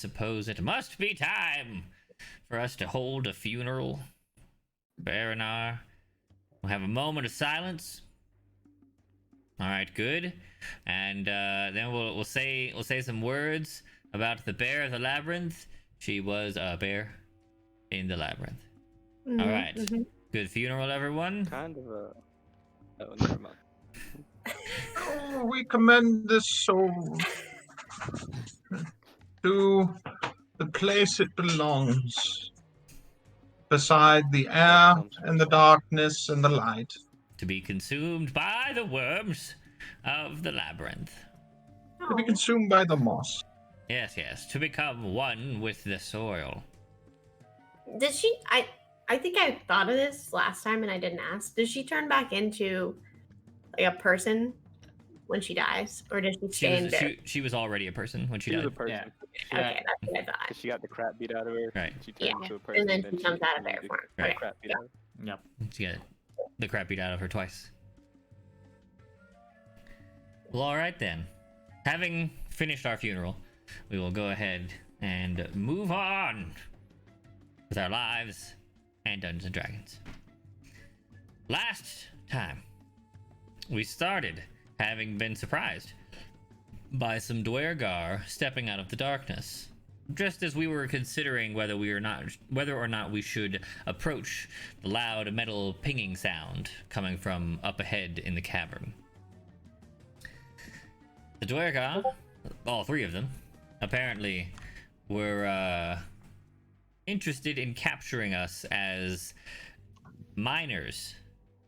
suppose it must be time for us to hold a funeral. Baranar, we'll have a moment of silence. All right, good. And then we'll say some words about the bear of the labyrinth. She was a bear in the labyrinth. All right. Good funeral, everyone. Kind of a. Oh, never mind. Oh, we commend this soul to the place it belongs, beside the air and the darkness and the light. To be consumed by the worms of the labyrinth. To be consumed by the moss. Yes, yes. To become one with the soil. Did she? I think I thought of this last time and I didn't ask. Does she turn back into like a person when she dies, or does she stay in there? She was already a person when she She died. was a person. Yeah. Okay, that's what I thought. She got the crap beat out of her. Right. She turned into a person. And then she comes out of bear form. Right. Okay. Crap beat out of her. Yep. She got the crap beat out of her twice. Well, all right then. Having finished our funeral, we will go ahead and move on with our lives and Dungeons and Dragons. Last time, we started having been surprised by some Dwergar stepping out of the darkness, just as we were considering whether or not we should approach the loud metal pinging sound coming from up ahead in the cavern. The Dwergar, all three of them, apparently were interested in capturing us as minors,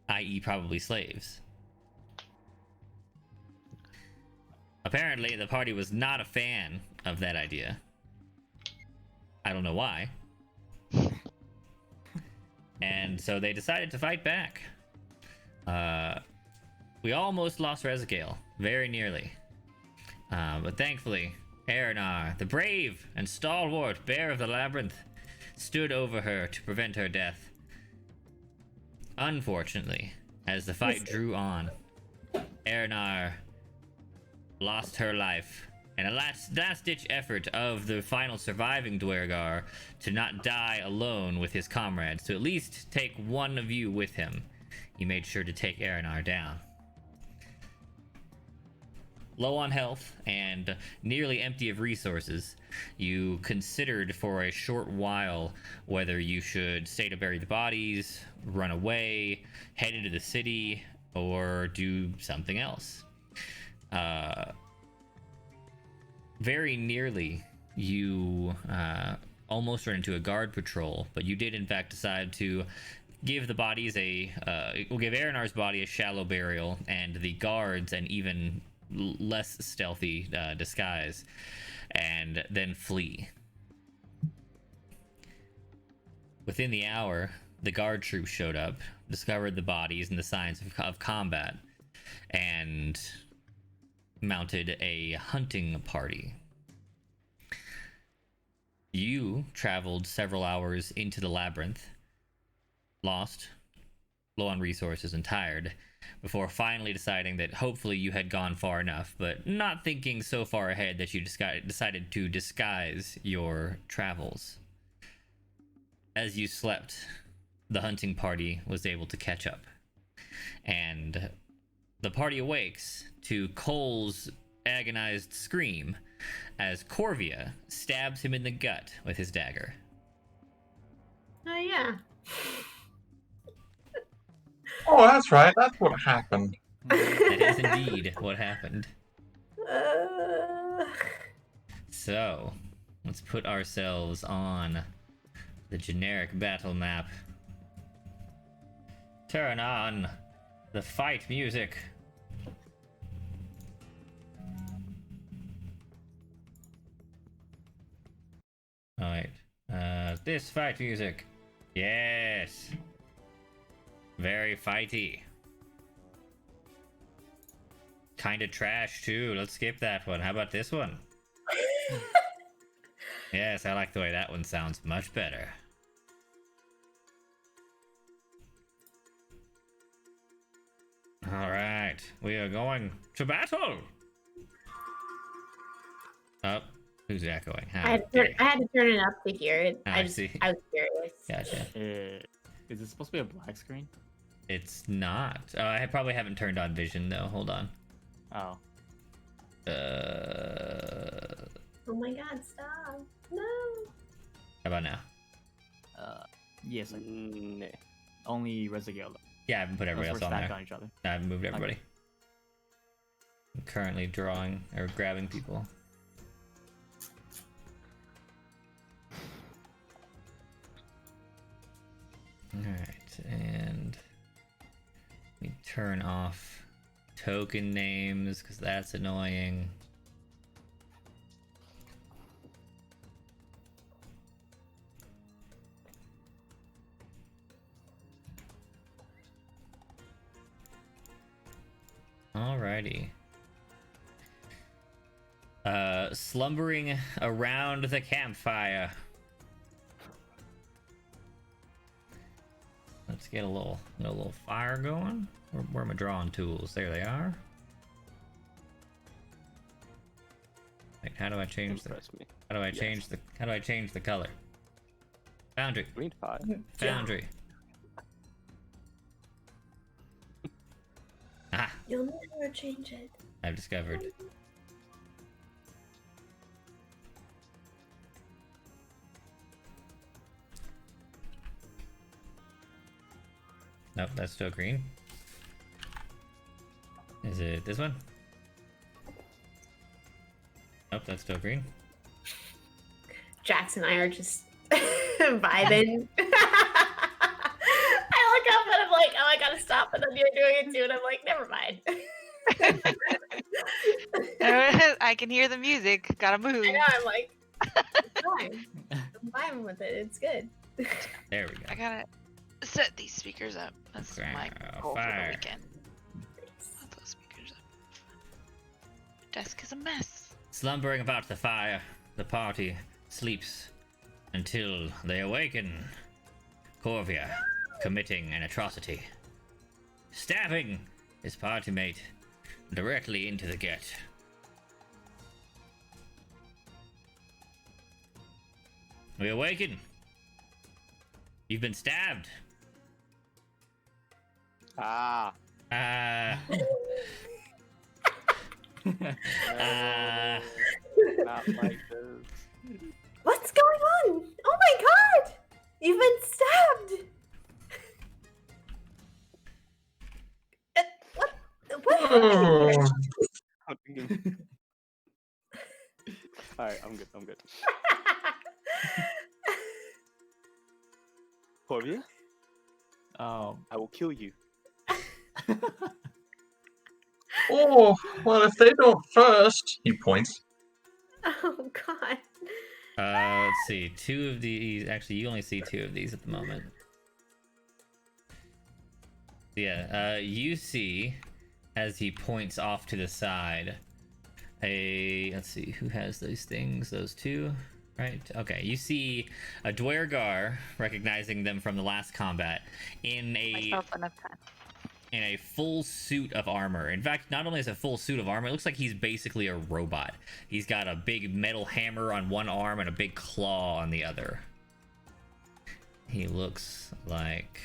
i.e. probably slaves. Apparently, the party was not a fan of that idea. I don't know why. And so they decided to fight back. We almost lost Rezagale, very nearly. But thankfully, Aranar, the brave and stalwart bear of the labyrinth, stood over her to prevent her death. Unfortunately, as the fight drew on, Aranar lost her life in a last-ditch effort of the final surviving Dwergar to not die alone with his comrades, to at least take one of you with him. He made sure to take Aranar down. Low on health and nearly empty of resources, you considered for a short while whether you should stay to bury the bodies, run away, head into the city, or do something else. Very nearly, you almost ran into a guard patrol, but you did in fact decide to give the bodies we'll give Aranar's body a shallow burial, and the guards an even less stealthy disguise, and then flee. Within the hour, the guard troops showed up, discovered the bodies and the signs of combat, and mounted a hunting party. You traveled several hours into the labyrinth, lost, low on resources, and tired, before finally deciding that hopefully you had gone far enough, but not thinking so far ahead that you decided to disguise your travels. As you slept, the hunting party was able to catch up, and the party awakes to Cole's agonized scream as Corvia stabs him in the gut with his dagger. Oh yeah. Oh, that's right. That's what happened. That is indeed what happened. So, let's put ourselves on the generic battle map. Turn on the fight music. Alright. This fight music. Yes. Very fighty. Kinda trash too. Let's skip that one. How about this one? Yes, I like the way that one sounds much better. Alright, we are going to battle! Oh, Who's echoing? I How had, to dare turn, I had to turn it up to hear it. Ah, I see. I was curious. Gotcha. Is it supposed to be a black screen? It's not. I probably haven't turned on vision though. Hold on. Oh. Oh my god, stop. No. How about now? Yes. Like, Nah. only Resigale. Yeah, I haven't put everybody else on stacked there. on each other. I haven't moved everybody. I'm currently drawing or grabbing people. Alright, and we turn off token names because that's annoying. Alrighty. Slumbering around the campfire. Let's get a little fire going. Where are my drawing tools? There they are. Like, how do I change the? Impress me. How do I change the? How do I change the color? Foundry. We need 5. Foundry. Ah, You'll never change it. I've discovered. Nope, that's still green. Is it this one? Nope, that's still green. Jax and I are just vibing. I look up and I'm like, oh, I gotta stop. And then you're doing it too. And I'm like, never mind. I can hear the music. Gotta move. I know. I'm like, it's fine. I'm vibing with it. It's good. There we go. I gotta set these speakers up. That's my goal for Fire. the weekend. Set those speakers up. Desk is a mess. Slumbering about the fire, the party sleeps until they awaken. Corvia committing an atrocity, stabbing his party mate directly into the gut. We awaken. You've been stabbed. Ah. Ah. Ah. Not like this. What's going on? Oh my god! You've been stabbed! What happened? I'm thinking. Alright, I'm good. Corvia, I will kill you. Oh, well, if they don't first, he points. Oh god. Let's see. 2 of these. Actually, you only see 2 of these at the moment. Yeah. You see, as he points off to the side, let's see, who has those things? Those 2, right? Okay. You see a Dwergar, recognizing them from the last combat, in Myself enough time. a full suit of armor. In fact, not only is it a full suit of armor, it looks like he's basically a robot. He's got a big metal hammer on one arm and a big claw on the other. He looks like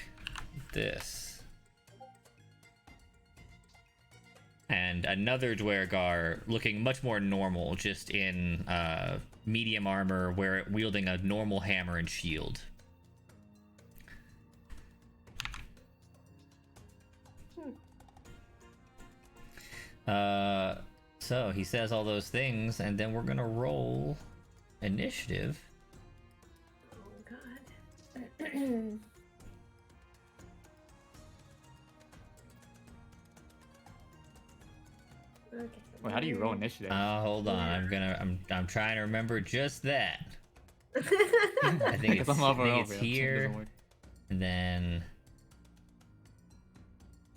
this. And another Dwergar looking much more normal, just in medium armor, wielding a normal hammer and shield. So he says all those things, and then we're gonna roll initiative. Oh god. Okay. Wait, how do you roll initiative? Hold on, I'm trying to remember just that. I think Because it's, I'm over I think and it's over, it here, doesn't work. and then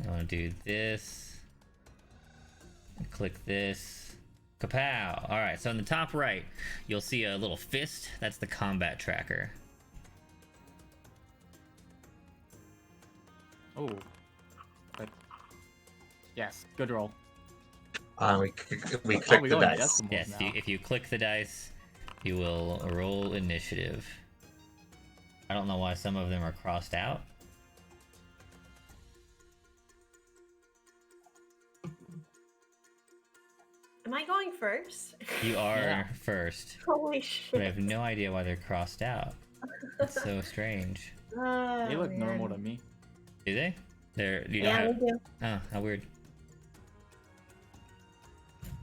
I want to do this. Click this. Kapow! All right, so in the top right, you'll see a little fist. That's the combat tracker. Oh. But... Yes, good roll. We Oh, click we the go in dice. decimals Yes, now. if you click the dice, You will roll initiative. I don't know why some of them are crossed out. Am I going first? You are Yeah. first, Holy but I shit. have no idea why they're crossed out. It's so strange. They look man. normal to me. Do they? They're you don't Yeah, have. we do. Oh, how weird.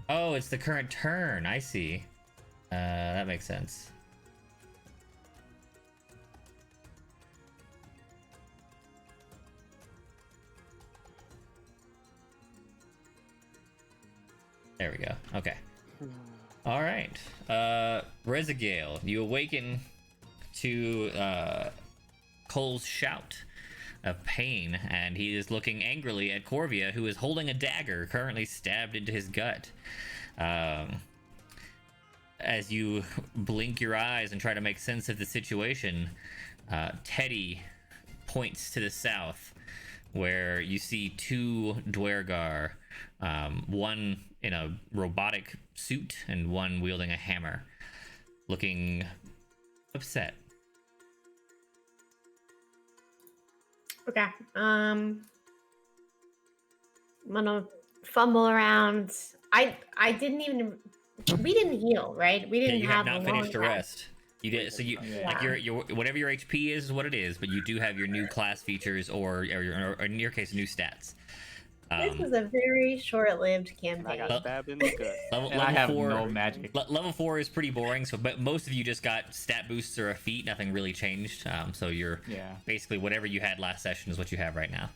Oh, it's the current turn. I see. That makes sense. There we go. Okay. All right. Rezagale, you awaken to Cole's shout of pain, and he is looking angrily at Corvia, who is holding a dagger currently stabbed into his gut. As you blink your eyes and try to make sense of the situation, Teddy points to the south, where you see two Dwergar, one in a robotic suit and one wielding a hammer, looking upset. Okay. I'm gonna fumble around. I didn't even. We didn't heal, right? We Yeah, didn't you have have not a finished a long rest. rest. You did, so you Yeah. like your whatever your HP is what it is, but you do have your new class features or in your case new stats. This was a very short-lived And I campaign. got stabbed in the gut. And I level have 4 no magic. level 4 is pretty boring, so but most of you just got stat boosts or a feat. Nothing really changed. So you're Yeah. basically whatever you had last session is what you have right now.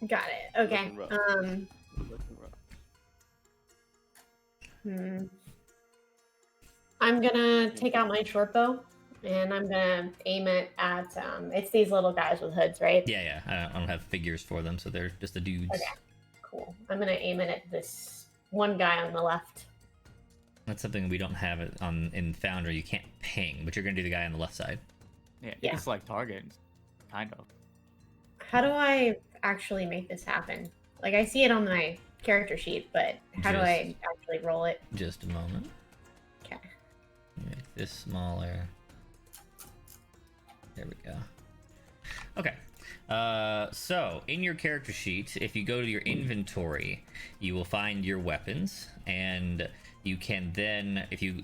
Got it. Okay. Looking rough. Looking rough. I'm gonna take out my short bow and I'm gonna aim it at it's these little guys with hoods, right? Yeah. I don't have figures for them, so they're just the dudes. Okay. Cool. I'm gonna aim it at this one guy on the left. That's something we don't have it on in Foundry. You can't ping, but you're gonna do the guy on the left side. Yeah, Yeah. it's like targets. Kind of. How do I actually make this happen? Like I see it on my character sheet, but how do I actually roll it? Just a moment. Okay. Make this smaller. There we go. Okay. So in your character sheet, if you go to your inventory, you will find your weapons, and you can then, if you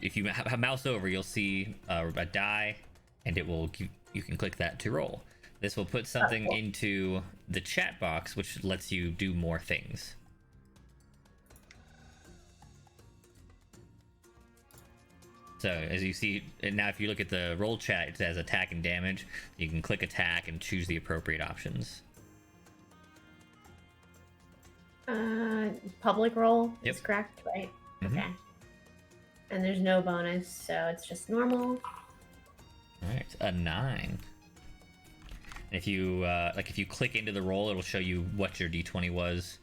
mouse over, you'll see a die, and it will you can click that to roll. This will put something cool. into the chat box, which lets you do more things. So as you see, and now if you look at the roll chat, it says attack and damage. You can click attack and choose the appropriate options. Public roll Yep. is correct, right? Mhm. Okay. And there's no bonus, so it's just normal. All right, a 9. And if you if you click into the roll, it'll show you what your d20 was.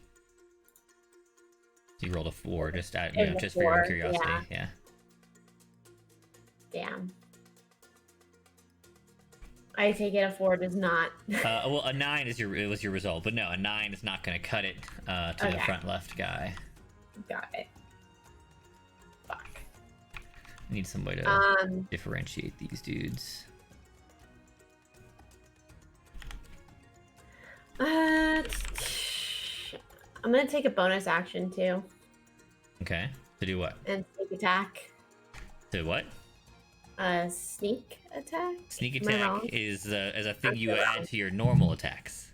So you rolled a 4, just It was a just for your 4, curiosity. yeah. Yeah. Damn. I take it a 4 does not. Well, a 9 is was your result, but no, a 9 is not going to cut it to the Okay. front left guy. Got it. Fuck. I need some way to differentiate these dudes. I'm gonna take a bonus action too Okay. To do what? and sneak attack. To what? Sneak attack. Sneak Am I attack wrong? is as a thing I'm you so add wrong. to your normal attacks.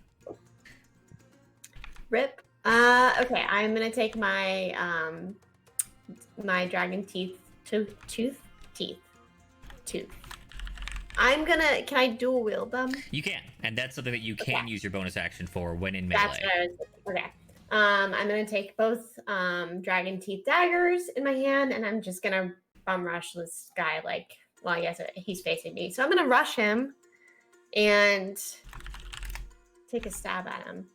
Rip. Okay, I'm gonna take my my dragon teeth. I'm gonna. Can I dual wield them? You can, and that's something that you can Okay. use your bonus action for when in That's melee. what I was. Okay. I'm gonna take both dragon teeth daggers in my hand, and I'm just gonna bum rush this guy. Like, well, I guess he's facing me, so I'm gonna rush him and take a stab at him.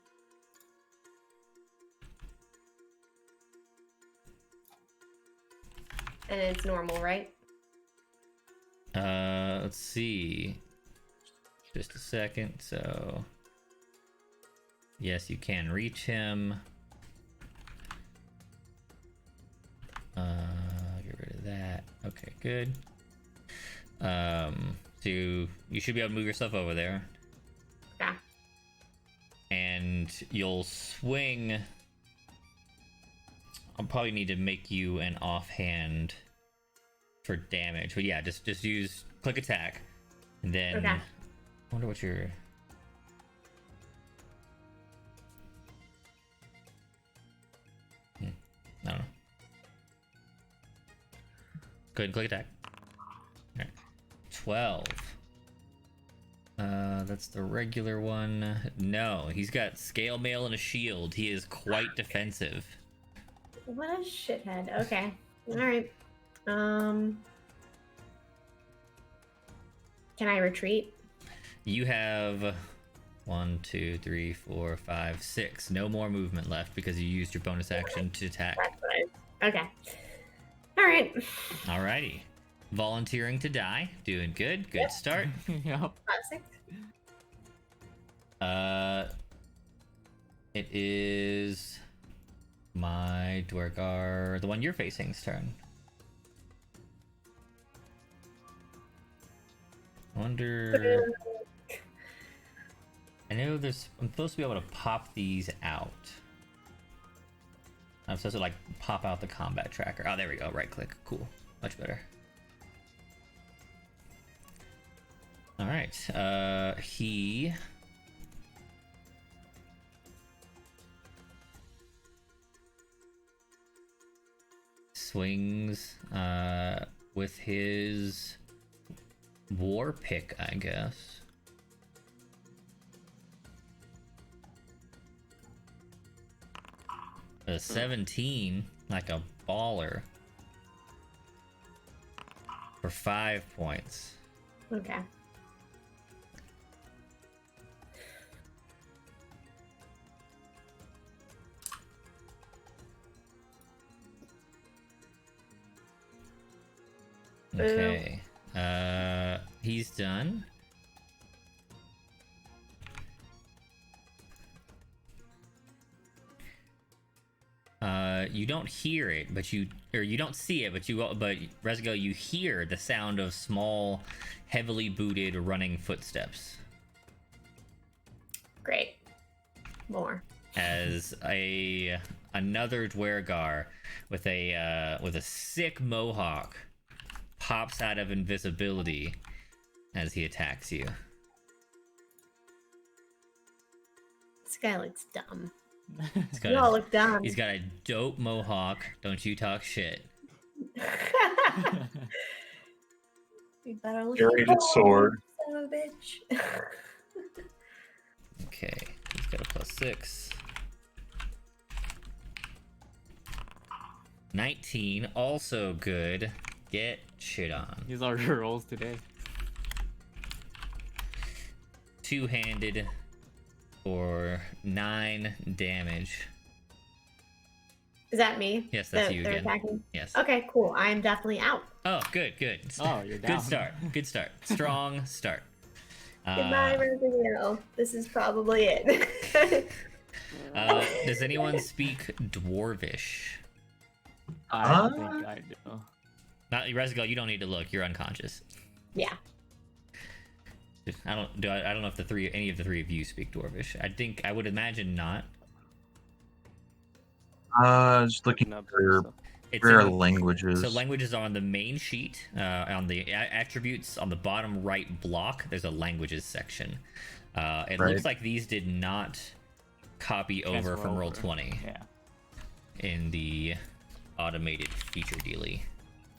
And it's normal, right? Let's see. Just a second. So, yes, you can reach him. Get rid of that. Okay, good. So you should be able to move yourself over there. Yeah. And you'll swing. I'll probably need to make you an offhand for damage. But yeah, just use click attack. And then Okay. I wonder what your I don't know. Go ahead and click attack. Alright. 12. That's the regular one. No, he's got scale mail and a shield. He is quite defensive. What a shithead. Okay. All right. Can I retreat? You have 1, 2, 3, 4, 5, 6. No more movement left because you used your bonus action to attack. That's what okay. All right. Alrighty. Volunteering to die. Doing good. Good start. Yep. Classic. It is my Dwergar, the one you're facing's turn. I wonder. I know I'm supposed to be able to pop these out. I'm supposed to like pop out the combat tracker. Oh, there we go. Right click. Cool. Much better. All right. He swings with his war pick, I guess. A 17, like a baller, for 5 points. Okay. Okay. He's done. You don't hear it, but you don't see it, but Rezgo, you hear the sound of small, heavily booted running footsteps Great. More. as another Dwergar with a sick mohawk pops out of invisibility as he attacks you. This guy looks dumb. He's got You all a, look dumb. he's got a dope mohawk. Don't you talk shit. You better look Serrated dumb, sword. son of a bitch. Okay, he's got a +6. 19, also good. Get shit on. These are your rolls today. Two-handed for 9 damage. Is that me? Yes, that's you They're again. attacking? Yes. Okay, cool. I am definitely out. Oh, good. Oh, you're down. Good start. Good start. Strong start. Goodbye, Resident. This is probably it. Does anyone speak Dwarvish? I don't think I do. Not Rezgo, you don't need to look. You're unconscious. Yeah. I don't know if any of the three of you speak Dwarvish. I would imagine not. Just looking Not for so. It's rare in- languages. So languages are on the main sheet. On the attributes on the bottom right block, there's a languages section. It Right. looks like these did not copy over Transfer from over. Roll20 Yeah. in the automated feature dealy.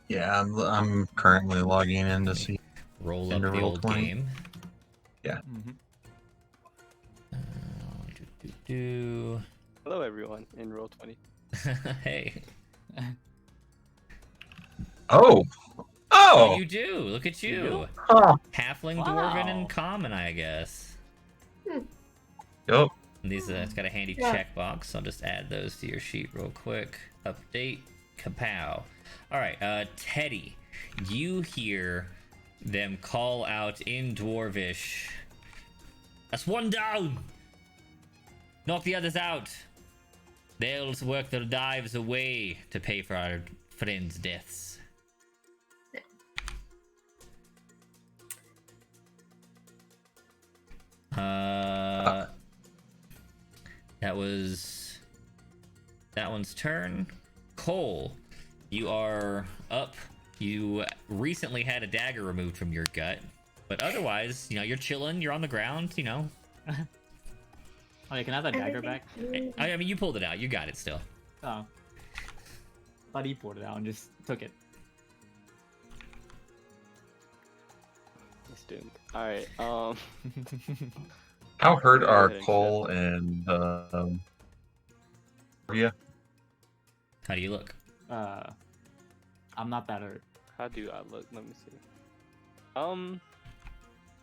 Yeah, I'm currently logging in to see. Roll up Into the old Roll20. game. Mm-hmm. Do. Hello, everyone in roll 20. Hey. Oh, Oh, you do. Look at You you. do? huh. Halfling, Wow. dwarven, and common, I guess. Yup. And these, it's got a handy Yeah. checkbox. I'll just add those to your sheet real quick. Update. Kapow. All right, Teddy, you hear them call out in Dwarvish. That's one down. Knock the others out. They'll work their lives away to pay for our friends' deaths. That was that one's turn. Cole, you are up. You recently had a dagger removed from your gut, but otherwise, you're chilling. You're on the ground. Oh, yeah, can I have that dagger back? I mean, you pulled it out. You got it still. Oh. Thought he pulled it out and just took it. It's doomed. Alright, How hurt Go are ahead and Cole and Maria? How do you look? I'm not that hurt. how do I look? Let me see.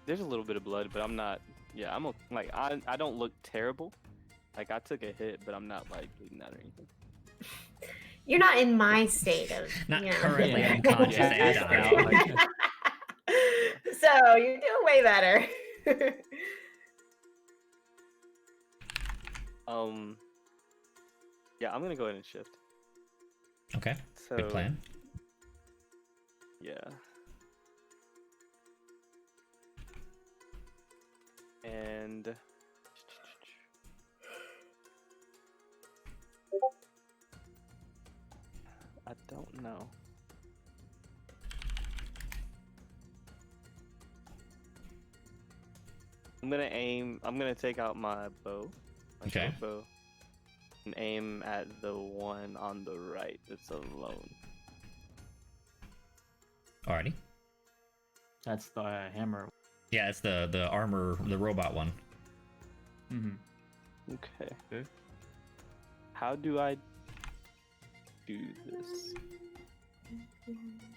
There's a little bit of blood, but I'm not. Yeah, like I don't look terrible. Like I took a hit, but I'm not like bleeding out or anything. You're not in my state of Not you know. currently Yeah. unconscious Yeah, and yeah, dying. like- So you're doing way better. Yeah, I'm gonna go ahead and shift. Okay, So good plan. Yeah. And I don't know. I'm gonna take out my bow. My Okay. short bow. And aim at the one on the right that's alone. Alrighty. That's the hammer. Yeah, it's the armor, the robot one. Mm-hmm. Okay. Okay. How do I do this?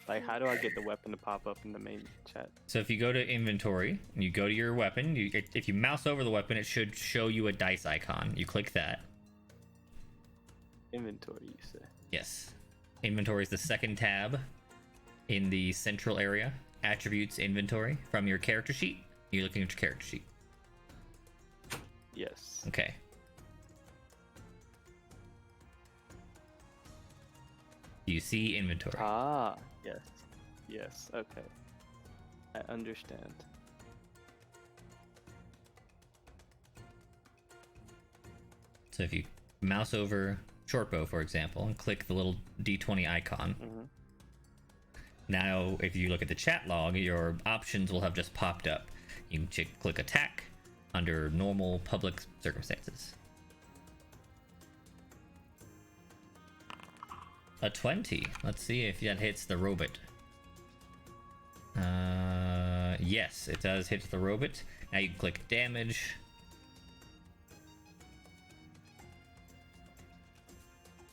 Like, how do I get the weapon to pop up in the main chat? So if you go to inventory and you go to your weapon, if you mouse over the weapon, it should show you a dice icon. You click that. Inventory, you say? Yes. Inventory is the second tab in the central area. Attributes inventory from your character sheet. You're looking at your character sheet. Yes. Okay. Do you see inventory? Ah, yes. Yes, okay. I understand. So if you mouse over shortbow, for example, and click the little D20 icon, Mm-hmm. now if you look at the chat log, your options will have just popped up. You can click attack under normal public circumstances. A 20. Let's see if that hits the robot. Yes, it does hit the robot. Now you can click damage.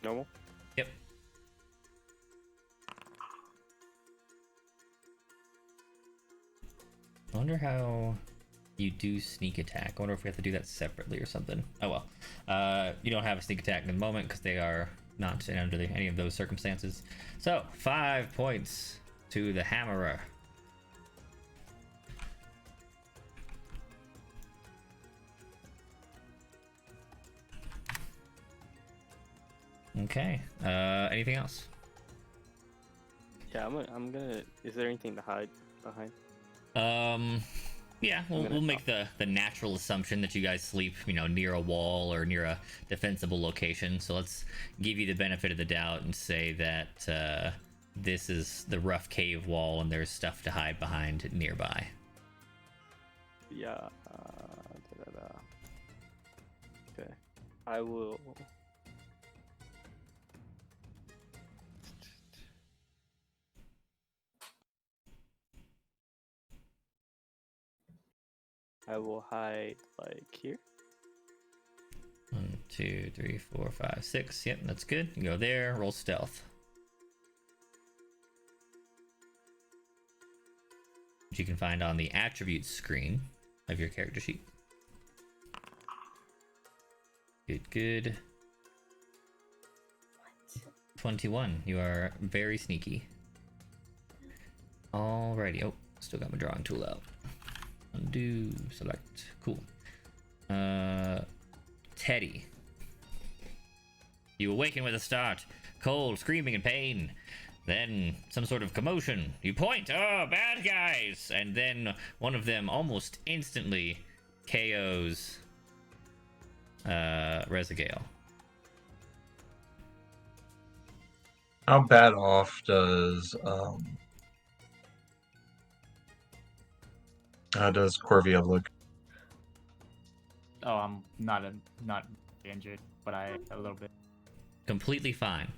Normal? Yep. I wonder how you do sneak attack. I wonder if we have to do that separately or something. Oh well. You don't have a sneak attack in the moment because they are not under any of those circumstances. So 5 points to the hammerer. Okay. Anything else? Yeah, I'm gonna. Is there anything to hide behind? Yeah, we'll make the natural assumption that you guys sleep, near a wall or near a defensible location. So let's give you the benefit of the doubt and say that this is the rough cave wall and there's stuff to hide behind nearby. Yeah. Okay. I will. I will hide like here. 1, 2, 3, 4, 5, 6. Yep, that's good. You go there, roll stealth. Which you can find on the attributes screen of your character sheet. Good. 21. You are very sneaky. Alrighty. Oh, still got my drawing tool out. Undo, select. Cool. Teddy. You awaken with a start. Cold, screaming in pain. Then some sort of commotion. You point. Oh, bad guys! And then one of them almost instantly KOs Rezagale. How bad off does Corvia look? Oh, I'm not injured, but a little bit. Completely fine.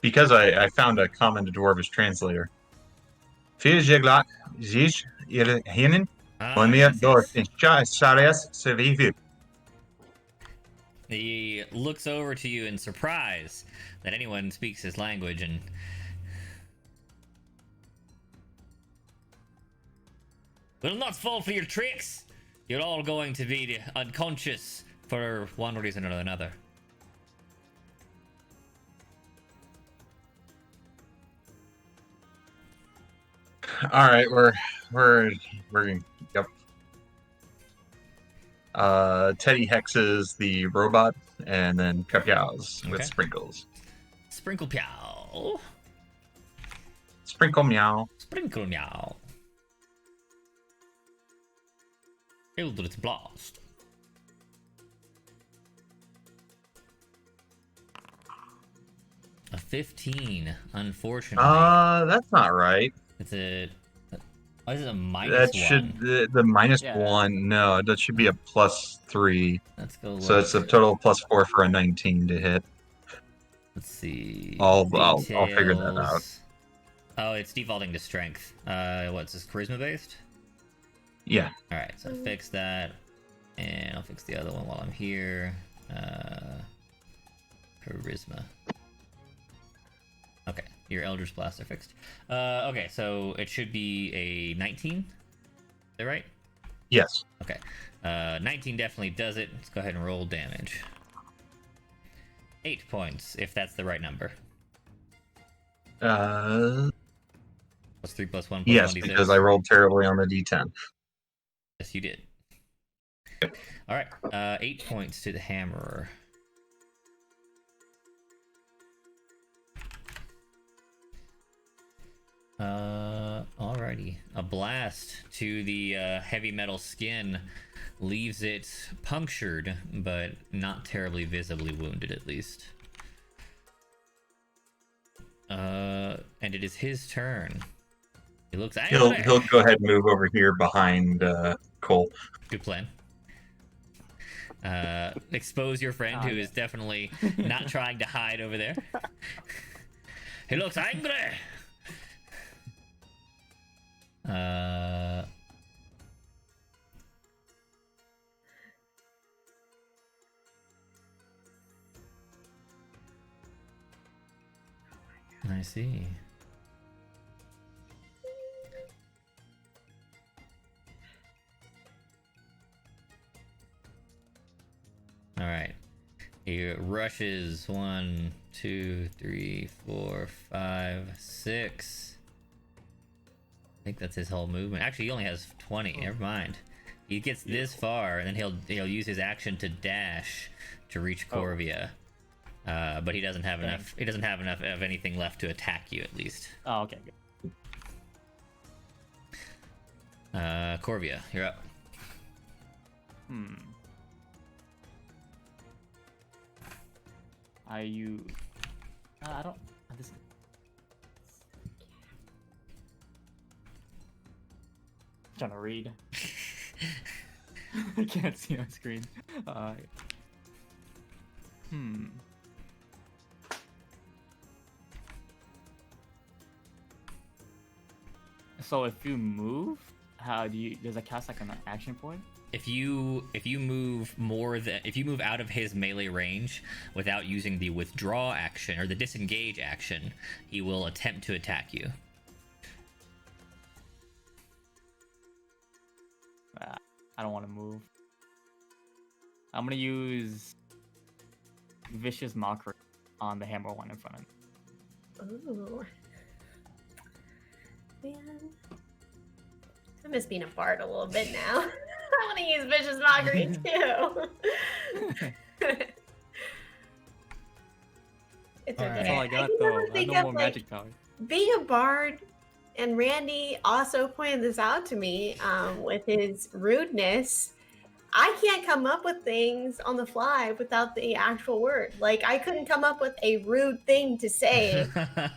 Because I found a common Dwarvish translator. Fijiglat Zij Hinin Onmir Yes, Dor yes. Sares Sevivu. He looks over to you in surprise that anyone speaks his language and will not fall for your tricks. You're all going to be unconscious for one reason or another. All right, we're yep. Teddy hexes the robot, and then Kapiao's with Okay. sprinkles. Sprinkle meow. Sprinkle meow. Sprinkle meow. Eldritch blast. A 15, unfortunately. That's not right. It's a. Why is it a minus That 1? should the minus Yeah. 1. No, that should be a +3. Let's go. So it's a total +4 for a 19 to hit. Let's see. I'll figure that out. Details. Oh, it's defaulting to strength. What's this, charisma based? Yeah. All right, so fix that, and I'll fix the other one while I'm here. Charisma. Okay, your Eldritch Blast are fixed. Okay, so it should be a 19. Is that right? Yes. Okay. 19 definitely does it. Let's go ahead and roll damage. 8 points, if that's the right number. Uh, Plus 3 plus 1 plus yes, 1d6. because I rolled terribly on the D10. Yes, you did. Alright, 8 points to the Hammerer. Alrighty. A blast to the heavy metal skin leaves it punctured, but not terribly visibly wounded, at least. And it is his turn. He looks angry. He'll go ahead and move over here behind Cole. Good plan. Expose your friend, who is definitely not trying to hide over there. He looks angry. I see. All right. He rushes 1, 2, 3, 4, 5, 6. I think that's his whole movement. Actually, he only has 20. Never mind. He gets this far, and then he'll use his action to dash to reach Corvia. But he doesn't have enough. He doesn't have enough of anything left to attack you, at least. Oh, okay, good. Corvia, you're up. Are you? I don't. This. I'm trying to read. I can't see on screen. So if you move, how do you? Does it cast like an action point? If you move if you move out of his melee range without using the withdraw action or the disengage action, he will attempt to attack you. I don't want to move. I'm gonna use Vicious Mockery on the hammer one in front of me. Ooh. Man. I miss being a bard a little bit now. I want to use Vicious Mockery too. It's Alright. okay. That's all I got can though. never I have think no of, more like, magic power. being a bard, and Randy also pointed this out to me with his rudeness. I can't come up with things on the fly without the actual word. Like, I couldn't come up with a rude thing to say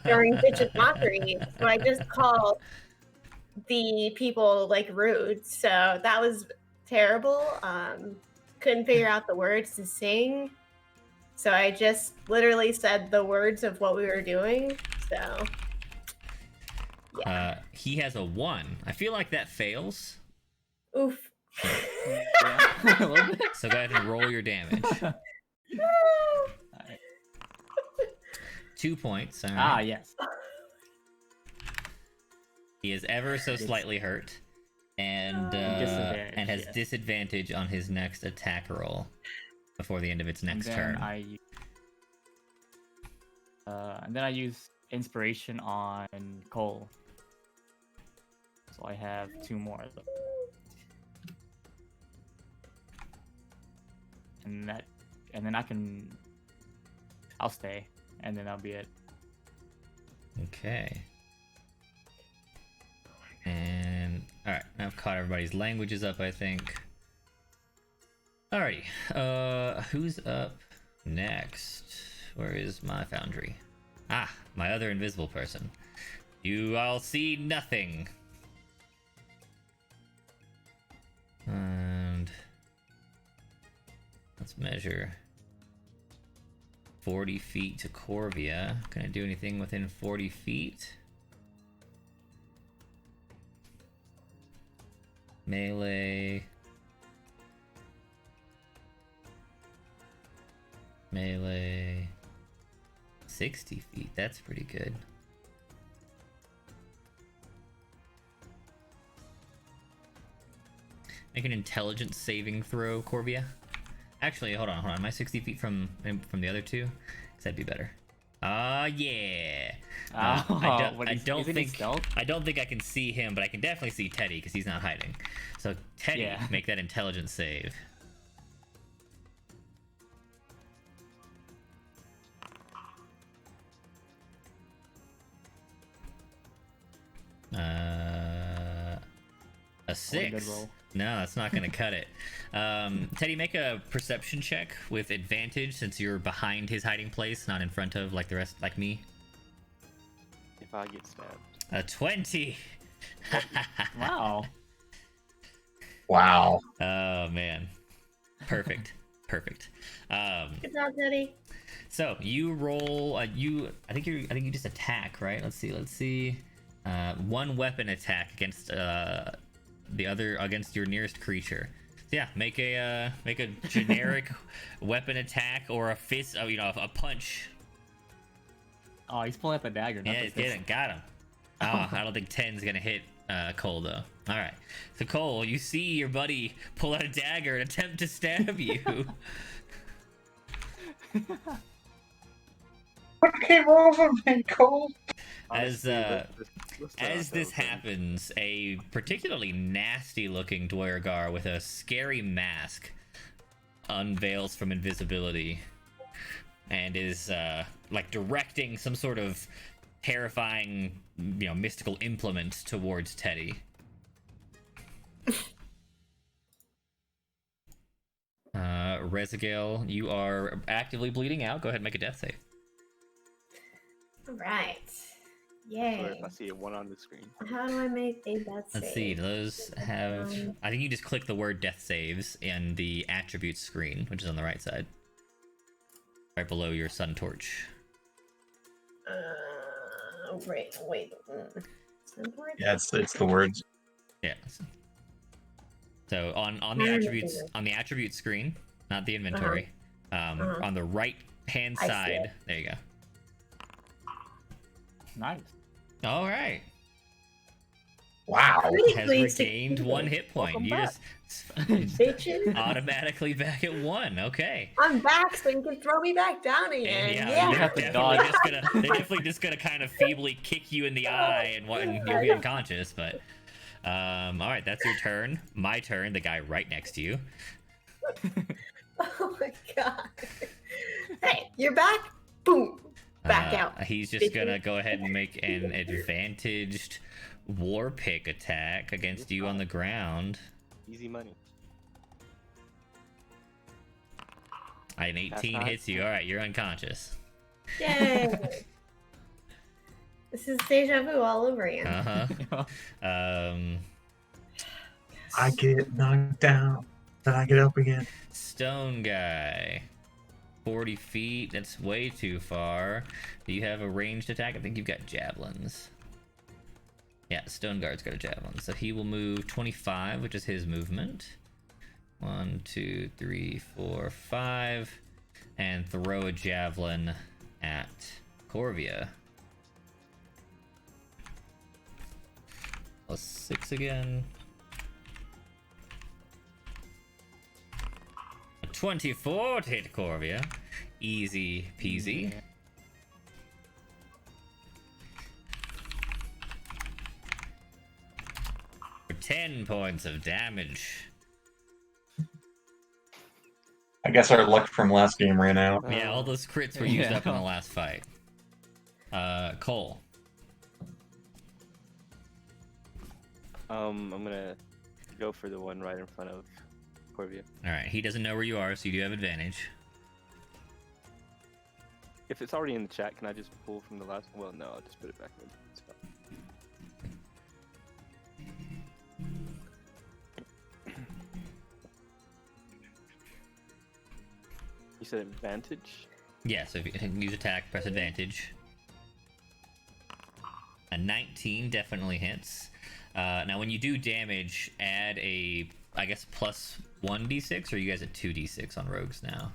during Vicious Mockery, so I just called the people like rude. So that was terrible. Couldn't figure out the words to sing. So I just literally said the words of what we were doing. So He has a 1. I feel like that fails. oof. Yeah, a little bit. So go ahead and roll your damage. Alright. 2 points. All right. Ah, yes. He is ever so It's- slightly hurt, and Disadvantage, has yes. disadvantage on his next attack roll before the end of its And next then turn. and then I use inspiration on Cole. So I have 2 more. And then I'll stay, and then that'll be it. Okay. And alright, now I've caught everybody's languages up, I think. Alrighty. Who's up next? Where is my foundry? Ah, my other invisible person. You all see nothing. And let's measure 40 feet to Corvia. Can I do anything within 40 feet? Melee. 60 feet. That's pretty good. Make an intelligence saving throw, Corvia. Actually, hold on. Am I 60 feet from the other two? 'Cause that'd be better. Yeah. I don't think I can see him, but I can definitely see Teddy because he's not hiding. So Teddy, Yeah. make that intelligence save. A 6. good roll. No, that's not gonna cut it. Teddy, make a perception check with advantage since you're behind his hiding place, not in front of like the rest, like me. If I get stabbed. A 20. Wow. Wow. Oh man, perfect, perfect. Good job, Teddy. So you roll. I think you just attack, right? Let's see. One weapon attack against the other against your nearest creature. So yeah, make a generic weapon attack or a fist. Oh, a punch. Oh, he's pulling up a dagger. Not Yeah, the he's fist. getting got him. Oh, I don't think 10's gonna hit Cole though. All right, so Cole, you see your buddy pull out a dagger and attempt to stab you. What came over me, Cole? Honestly, let's start As this ourselves then. happens, a particularly nasty-looking Dwergar with a scary mask unveils from invisibility and is like directing some sort of terrifying, mystical implement towards Teddy. Rezagale, you are actively bleeding out. Go ahead and make a death save. All right. Or Yay. if I see a 1 on the screen. How do I make a death save? Let's see, those have... I think you just click the word death saves in the attributes screen, which is on the right side. Right below your sun torch. Wait. Sunport? Yeah, it's the words. Yeah. So on I the don't attributes know. on the attribute screen, not the inventory, on the right hand I see side. it. There you go. Nice. All right. Wow. Pretty Has pleased to regained see 1 you. hit point. Welcome You back. just Bitches. automatically back at 1. Okay. I'm back, so you can throw me back down again. And Yeah. they're have to definitely dodge. they're definitely just gonna kind of feebly kick you in the eye and you'll be unconscious. But all right, that's your turn. My turn. The guy right next to you. Oh my god. Hey, you're back. Boom. Back out. He's just gonna go ahead and make an advantaged war pick attack against you on the ground. Easy money. An 18 not- hits you. All right, you're unconscious. Yay. This is deja vu all over again. Uh huh. I get knocked down, then I get up again. Stone guy. 40 feet. That's way too far. Do you have a ranged attack? I think you've got javelins. Yeah, Stone Guard's got a javelin. So he will move 25, which is his movement. 1, 2, 3, 4, 5. And throw a javelin at Corvia. Plus 6 again. A 24 to hit Corvia. Easy peasy. For 10 points of damage. I guess our luck from last game ran out. Yeah, all those crits were used Yeah. up in the last fight. Cole. I'm gonna go for the one right in front of Corvia. Alright, he doesn't know where you are, so you do have advantage. If it's already in the chat, can I just pull from the last one? Well, no, I'll just put it back in. It's fine. You said advantage? Yeah, so if you can use attack, press advantage. A 19 definitely hits. Now, when you do damage, add a, I guess, plus 1d6, or are you guys at 2d6 on rogues now?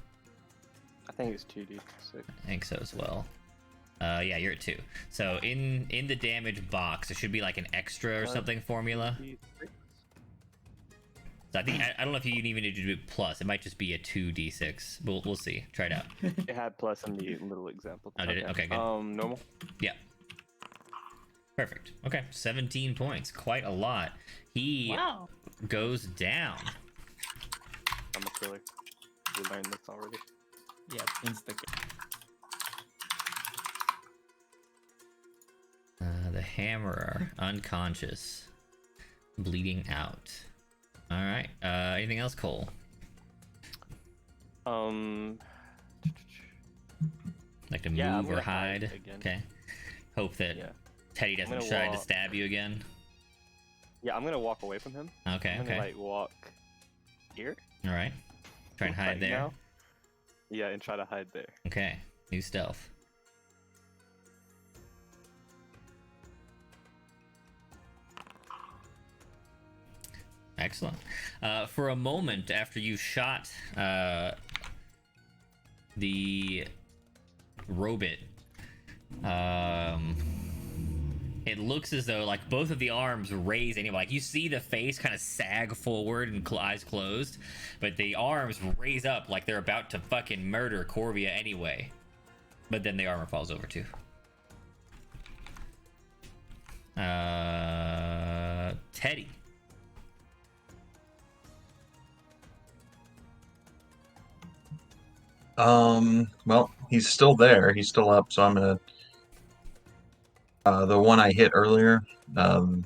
I think it's 2d6. I think so as well. Yeah, you're at 2. So in the damage box, it should be like an extra or something formula. So I think I don't know if you even need to do plus. It might just be a 2d6. We'll see. Try it out. It had plus in the little example. Oh, did it? Okay, good. Normal. Yeah. Perfect. Okay, 17 points. Quite a lot. He Wow. goes down. I'm a killer. We learned this already. Yeah, insta. The hammerer unconscious, bleeding out. All right. Anything else, Cole? Like to Yeah, I'm move or gonna hide hide? again. Okay. Hope that Yeah. Teddy I'm doesn't gonna try to walk. stab you again. Yeah, I'm gonna walk away from him. Okay. I'm Okay. gonna like walk here. All right. Try and hide right there. now. Yeah, and try to hide there. Okay. New stealth. Excellent. For a moment after you shot the robot, it looks as though like both of the arms raise anyway. Like you see the face kind of sag forward and eyes closed, but the arms raise up like they're about to fucking murder Corvia anyway. But then the armor falls over too. Teddy. Well, he's still there. He's still up, so I'm gonna. The one I hit earlier. I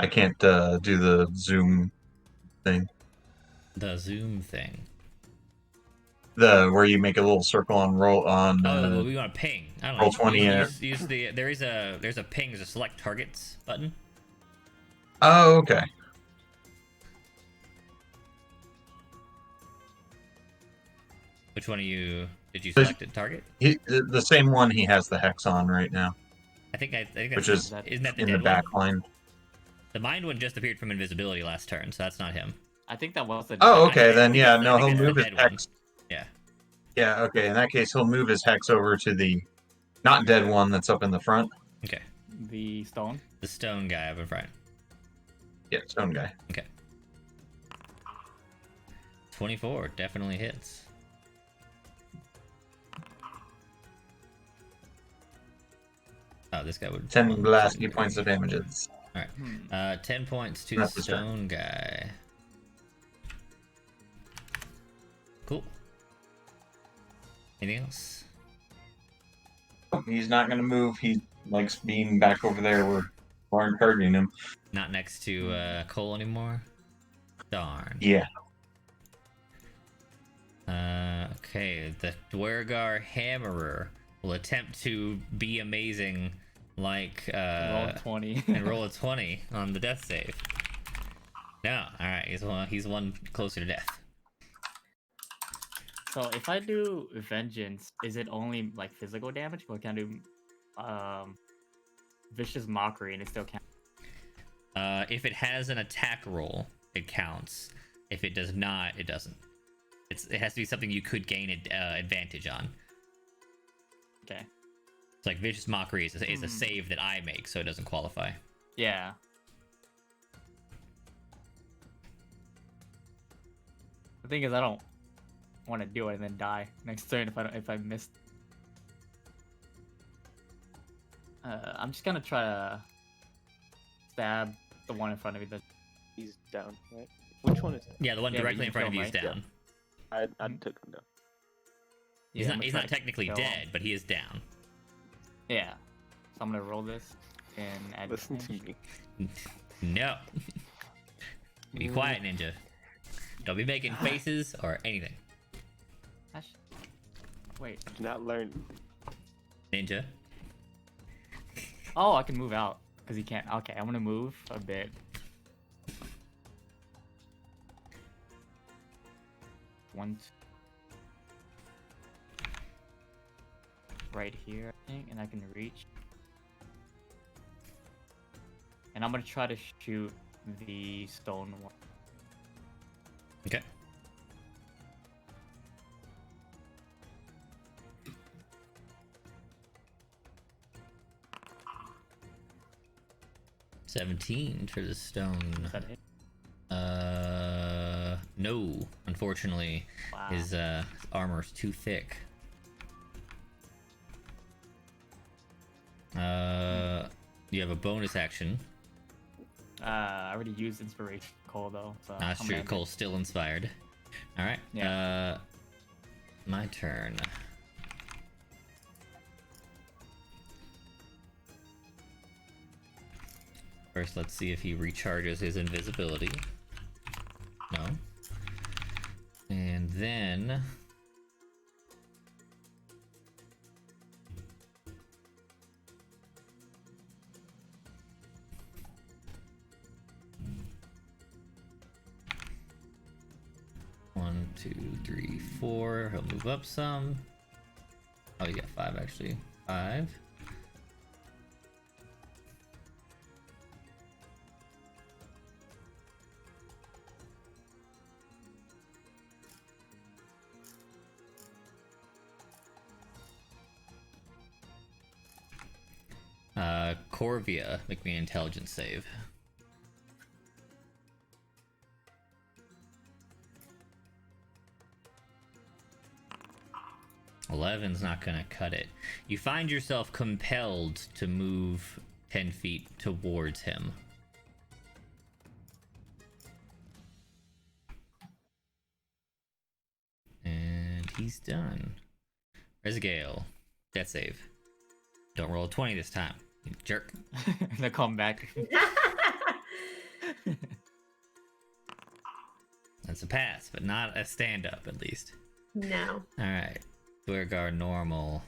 can't do the zoom thing. The zoom thing. The where you make a little circle on roll on. Oh, we want to ping. I don't know. roll 20, Use the there's a ping. There's a select targets button. Oh, okay. Which one of you did you There's- select at target? The same one he has the hex on right now, I think that's, which is isn't that the in the dead back one? line. The mind one just appeared from invisibility last turn, so that's not him. I think that was the. Oh, okay. think Then yeah, that's- no, I think he'll that's move the his dead one. hex. Yeah. Yeah, okay. In that case, he'll move his hex over to the not dead one that's up in the front. Okay. The stone. The stone guy up in front. Yeah, stone guy. Okay. 24 definitely hits. Oh, this guy would 10 blasty points of damages. Hmm. 10 points to That's the the turn. stone guy. Anything else? He's not gonna move. He likes being back over there where we're encouraging him. Not next to Cole anymore? Darn. Yeah. Okay, the Dwergar Hammerer will attempt to be amazing like Roll 20. and roll a 20 on the death save. No, alright, he's one closer to death. So if I do vengeance, is it only like physical damage, or can I do vicious mockery and it still counts? If it has an attack roll, it counts. If it does not, it doesn't. It has to be something you could gain advantage on. Okay. It's like vicious mockery is a save that I make, so it doesn't qualify. Yeah. The thing is, I don't want to do it and then die next turn if I missed. I'm just gonna try to stab the one in front of me. He's down, right? Which one is that? Yeah, the one Yeah, but directly you in front of you kill is me. down. I Mhm. took him down. He's Yeah, I'm not. gonna He's try not to technically kill dead, him. but he is down. Yeah. So I'm gonna roll this and add Listen to advantage. me. No. Be quiet, ninja. Don't be making faces or anything, Wait. Do not learn. ninja. Oh, I can move out because he can't. Okay, I'm gonna move a bit. One. Right here, I think, and I can reach. And I'm gonna try to shoot the stone one. Okay. $17 for the stone. Is that it? No. Unfortunately, Wow. his armor's too thick. You have a bonus action. I already used inspiration Cole though. So That's I'm true. gonna- Cole's still inspired. All right. Yeah. My turn. First, let's see if he recharges his invisibility. No. And then... One, two, three, four. He'll move up some. Oh, you got 5 actually. 5. Corvia, make me an intelligence save. 11's not gonna cut it. You find yourself compelled to move 10 feet towards him. And he's done. Rezgale, death save. Don't roll a 20 this time, you jerk. the comeback. That's a pass, but not a stand-up at least. No. Alright. Dwergar normal.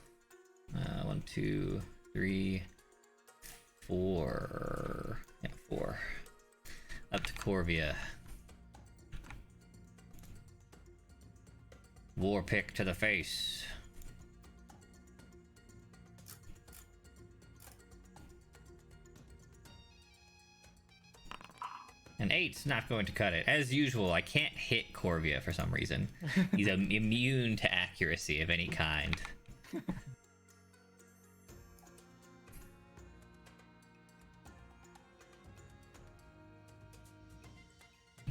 1, 2, 3, 4. Yeah, 4. Up to Corvia. War pick to the face. An 8's not going to cut it. As usual, I can't hit Corvia for some reason. He's immune to accuracy of any kind.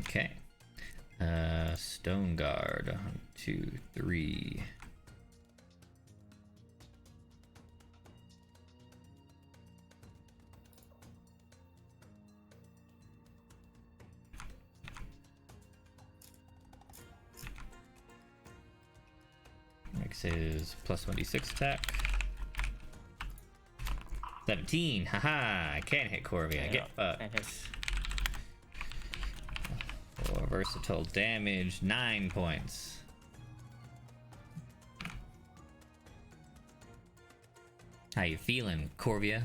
Okay. Stone Guard. 1, 2, 3. makes his plus 1d6 attack. 17. Haha. I can't hit Corvia. Yeah, Get fucked. can't hit. For versatile damage, 9 points. How you feeling, Corvia?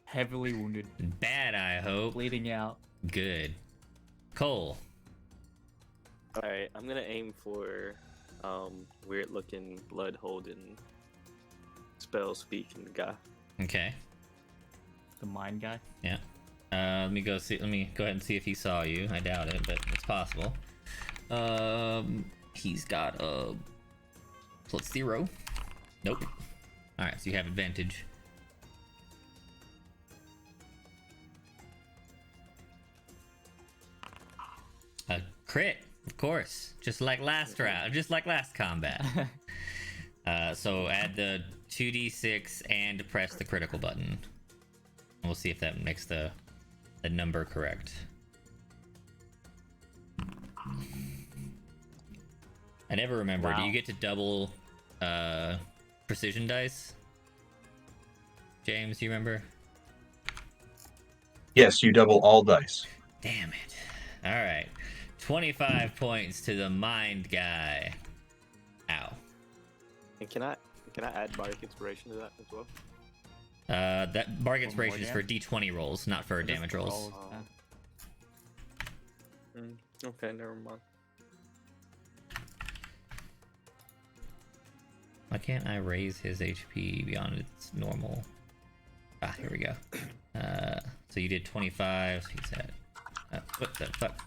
Heavily wounded, Bad, I hope. bleeding out. Good. Cole. Alright, I'm gonna aim for weird looking blood holding spell speaking guy. Okay. The mind guy. Yeah. Let me go ahead and see if he saw you. I doubt it, but it's possible. He's got a +0. Nope. Alright, so you have advantage. A crit, of course. Just like last round, just like last combat. So add the 2d6 and press the critical button. We'll see if that makes the number correct. I never remember. Do Wow. you get to double precision dice? James, do you remember? Yes, you double all dice. Damn it. Alright. 25 points to the mind guy. Ow. And can I add bardic inspiration to that as well? That bargain For more inspiration is for d20 rolls, not for Just damage the rolls. yeah. Okay, never mind. Why can't I raise his HP beyond its normal? Ah, here we go. So you did 25. So he's at. What the fuck?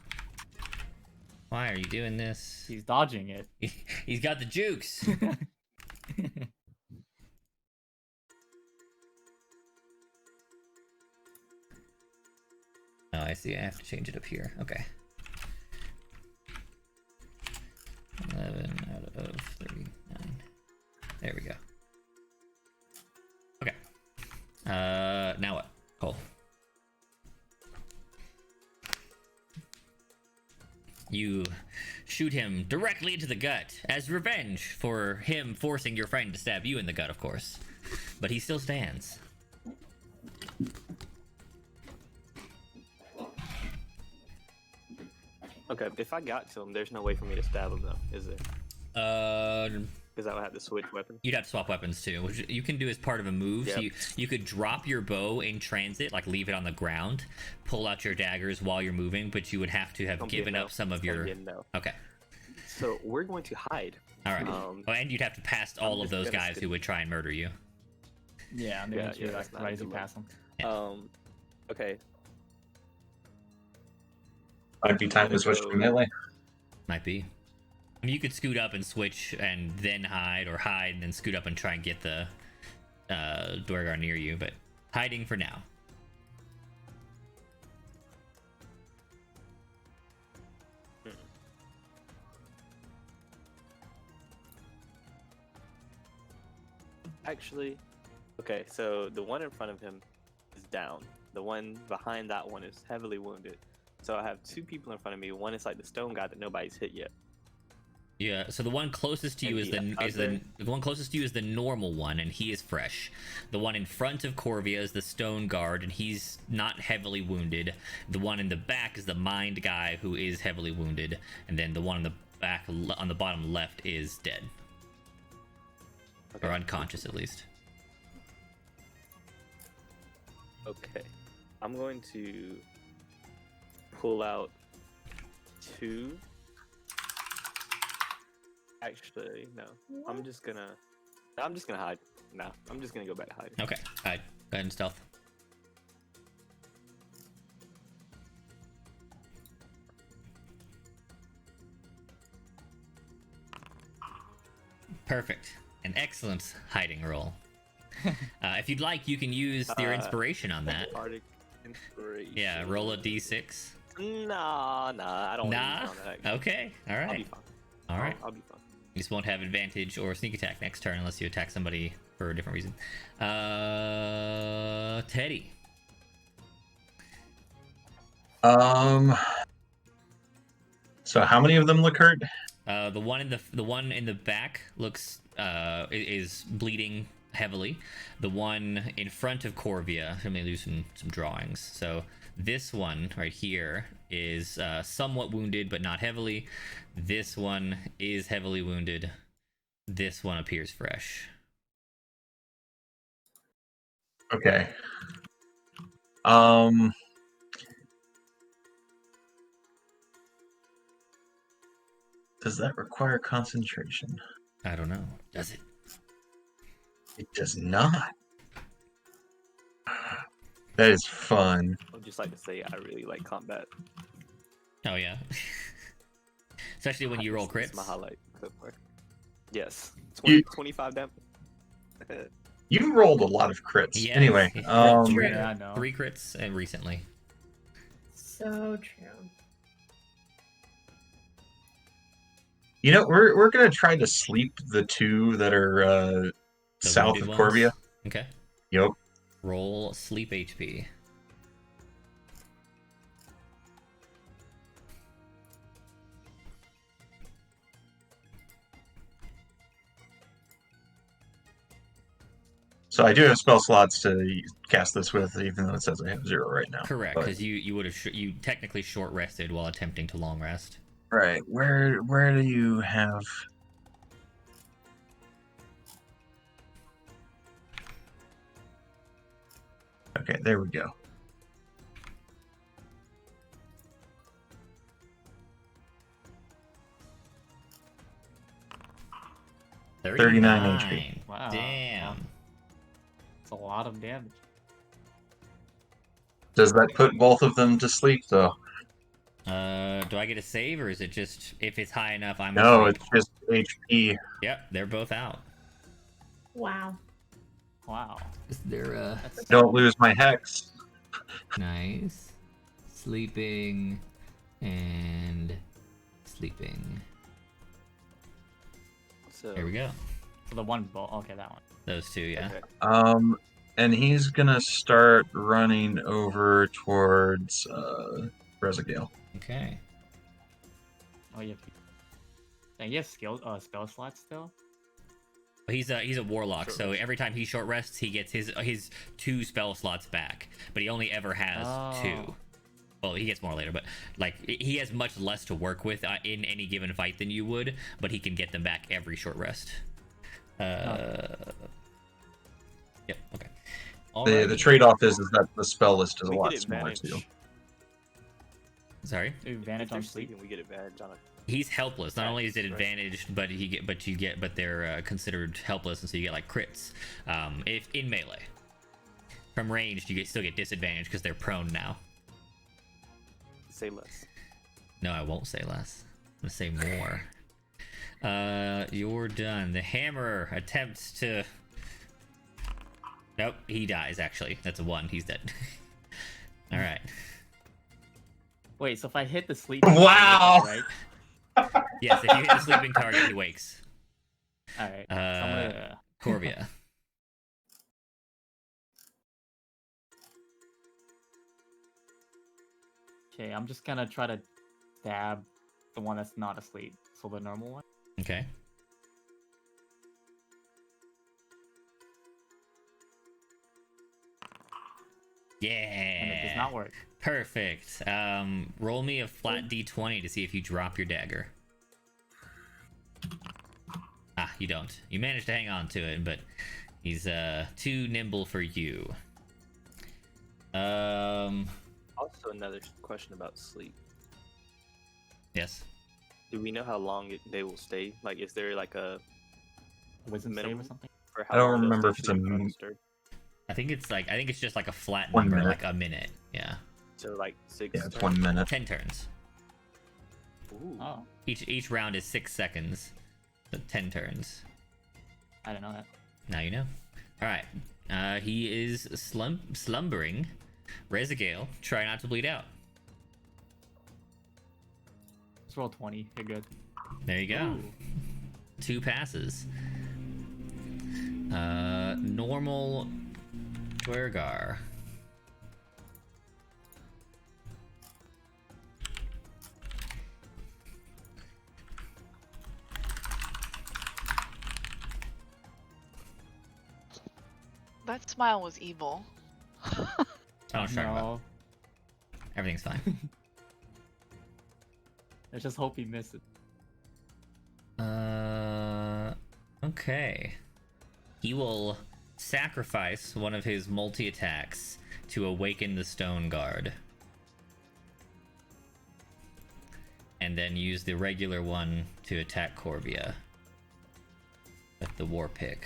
Why are you doing this? He's dodging it. He's got the jukes. Oh, I see. I have to change it up here. Okay. 11 out of 39. There we go. Okay. Now what? Cole. You shoot him directly into the gut as revenge for him forcing your friend to stab you in the gut, of course. But he still stands. Okay, if I got to him, there's no way for me to stab him though, is there? Because I would have to switch weapons. You'd have to swap weapons too, which you can do as part of a move. So Yep. you could drop your bow in transit, like leave it on the ground, pull out your daggers while you're moving, but you would have to have Don't be a given no. up some of Don't your. be a no. Okay. So we're going to hide. All right. Um, Oh, and you'd have to pass all of just those gonna guys skip- who would try and murder you. Yeah, I'm gonna Yeah, get you that's not a right as you good look. pass him. Yeah. Okay. Might be time to switch to melee. Might be. I mean, you could scoot up and switch and then hide, or hide and then scoot up and try and get the Duergar near you, but hiding for now. Actually, okay, so the one in front of him is down. The one behind that one is heavily wounded. So I have two people in front of me. One is like the stone guy that nobody's hit yet. Yeah, so the one closest to you is And the one closest to you is the normal one, and he is fresh. The one in front of Corvia is the stone guard, and he's not heavily wounded. The one in the back is the mind guy, who is heavily wounded, and then the one on the back on the bottom left is dead, Okay. or unconscious at least. Okay. I'm going to pull out two. Actually, no. I'm just gonna hide. No, I'm just gonna go back to hiding. Okay, hide. Go ahead and stealth. Perfect. An excellent hiding roll. If you'd like, you can use your inspiration on that. Bardic inspiration. Yeah, roll a d6. Nah, I don't Nah? want to use it on that. Actually. Okay, I'll be alright. fine. Alright. I'll be fine. You just won't have advantage or sneak attack next turn unless you attack somebody for a different reason. Teddy. So how many of them look hurt? The one in the back looks is bleeding heavily. The one in front of Corvia, let me do some drawings. So this one right here is somewhat wounded, but not heavily. This one is heavily wounded. This one appears fresh. Okay. Does that require concentration? I don't know. Does it? It does not. That is fun. I would just like to say I really like combat. Oh yeah. Especially when you roll It's crits. my highlight so far. Yes. You- 25 damage. You rolled a lot of crits. Yes. Anyway, True. Yeah, I know. 3 crits and recently. So true. you know, we're gonna try to sleep the two that are The south wounded of ones? Corvia. Okay. Yep. Roll sleep HP. So I do have spell slots to cast this with, even though it says I have 0 right now. Correct, But- because you would have you technically short rested while attempting to long rest. Right. Where do you have? Okay, there we go. $39 HP. Wow. Damn. It's a lot of damage. Does that put both of them to sleep though? Do I get a save or is it just if it's high enough I'm No, asleep? it's just HP. Yep, they're both out. Wow. Wow. They're That's Don't lose my hex. nice. Sleeping and sleeping. So, There we go. So the one bolt. Okay, that one. Those two, yeah. okay. And he's gonna start running over towards Rezagale. Okay. Oh, you have. Dang, you have spell slots still. He's a warlock, Short so rest. every time he short rests, he gets his 2 spell slots back. But he only ever has 2. Oh. Well, he gets more later, but like he has much less to work with in any given fight than you would. But he can get them back every short rest. Yep. Okay. The Alrighty. trade-off is that the spell list is a We lot get smaller advantage. too. Sorry. Advantage If they're on sleep. sleeping, we get advantage on it. He's helpless. Not only is it Right. advantaged, but they're considered helpless, and so you get like crits. If in melee, from ranged, you still get disadvantage because they're prone now. Say less. No, I won't say less. I'm gonna say more. You're done. The hammer attempts to. Nope, he dies. Actually, that's a 1. He's dead. All right. Wait, so if I hit the sleep. Wow. Right. Yes, if you hit the sleeping target, he wakes. All right. So I'm gonna. Corvia. Okay, I'm just gonna try to stab the one that's not asleep. So the normal one. Okay. Yeah. And it does not work. Perfect. Roll me a flat d20 to see if you drop your dagger. Ah, you don't. You managed to hang on to it, but he's too nimble for you. Also, another question about sleep. Yes. Do we know how long they will stay? Like, is there like a Wisdom save or minimum something. for how I don't long they'll remember stay if it's a asleep m- undisturbed? I think it's just like a flat 1 number, minute. like a minute. Yeah. So like 6. Yeah, it's turns? 1 minute. 10 turns. Ooh. Oh, Each round is 6 seconds. So 10 turns. I didn't know that. Now you know. Alright. He is slumbering. Rezagale, try not to bleed out. Let's roll 20. You're good. There you go. Ooh. 2 passes. Normal Dwergar. That smile was evil. I don't know what you're talking about. No. Everything's fine. Let's just hope he misses. Okay. He will sacrifice one of his multi-attacks to awaken the Stone Guard. And then use the regular one to attack Corvia. With the War Pick.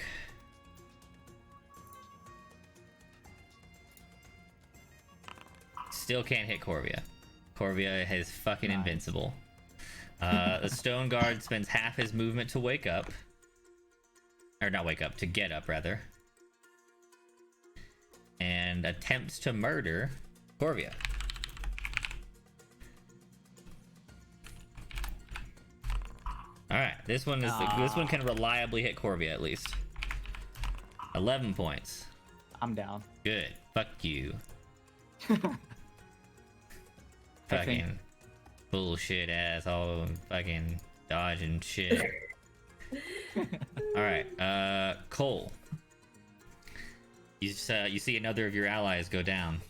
Still can't hit Corvia. Corvia is fucking Nice. invincible. The Stone Guard spends half his movement to wake up. Or not wake up, to get up, rather. And attempts to murder Corvia. Alright, this one can reliably hit Corvia at least. 11 points. I'm down. Good. Fuck you. I think- Fucking bullshit ass, all fucking dodging shit. Alright, Cole. You see another of your allies go down.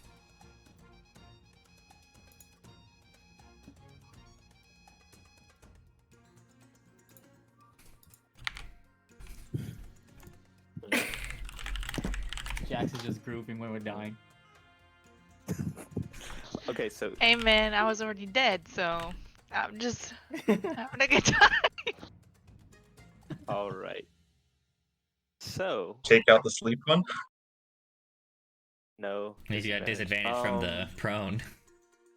Jax is just grouping when we're dying. Okay, so Hey man, I was already dead, so I'm just having a good time. all right. So Take out the sleep one. no. He's got disadvantage from the prone.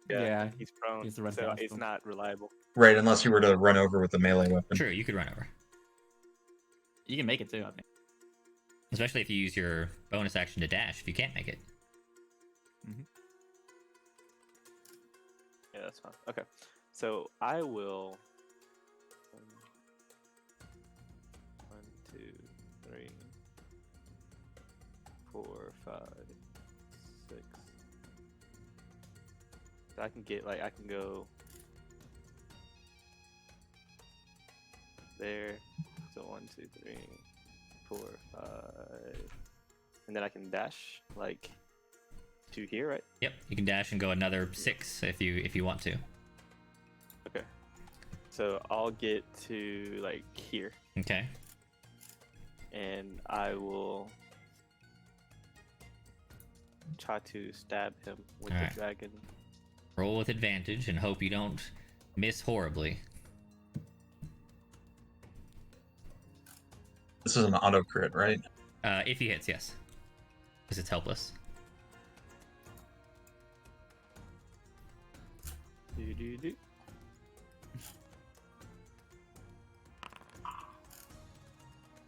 Yeah, he's prone, he's the red so dot, it's so- not reliable. Right, unless you were to run over with a melee weapon. True, you could run over. You can make it too, I think. Especially if you use your bonus action to dash if you can't make it. Yeah, that's fine. Okay, so I will. 1, 2, 3, 4, 5, 6. So I can get I can go there. So 1, 2, 3, 4, 5, and then I can dash to here, right? Yep, you can dash and go another 6 if you want to. Okay. So I'll get to here, Okay. and I will try to stab him with Alright. the dragon. Roll with advantage and hope you don't miss horribly. This is an auto crit, right? If he hits, yes. Because it's helpless. Do.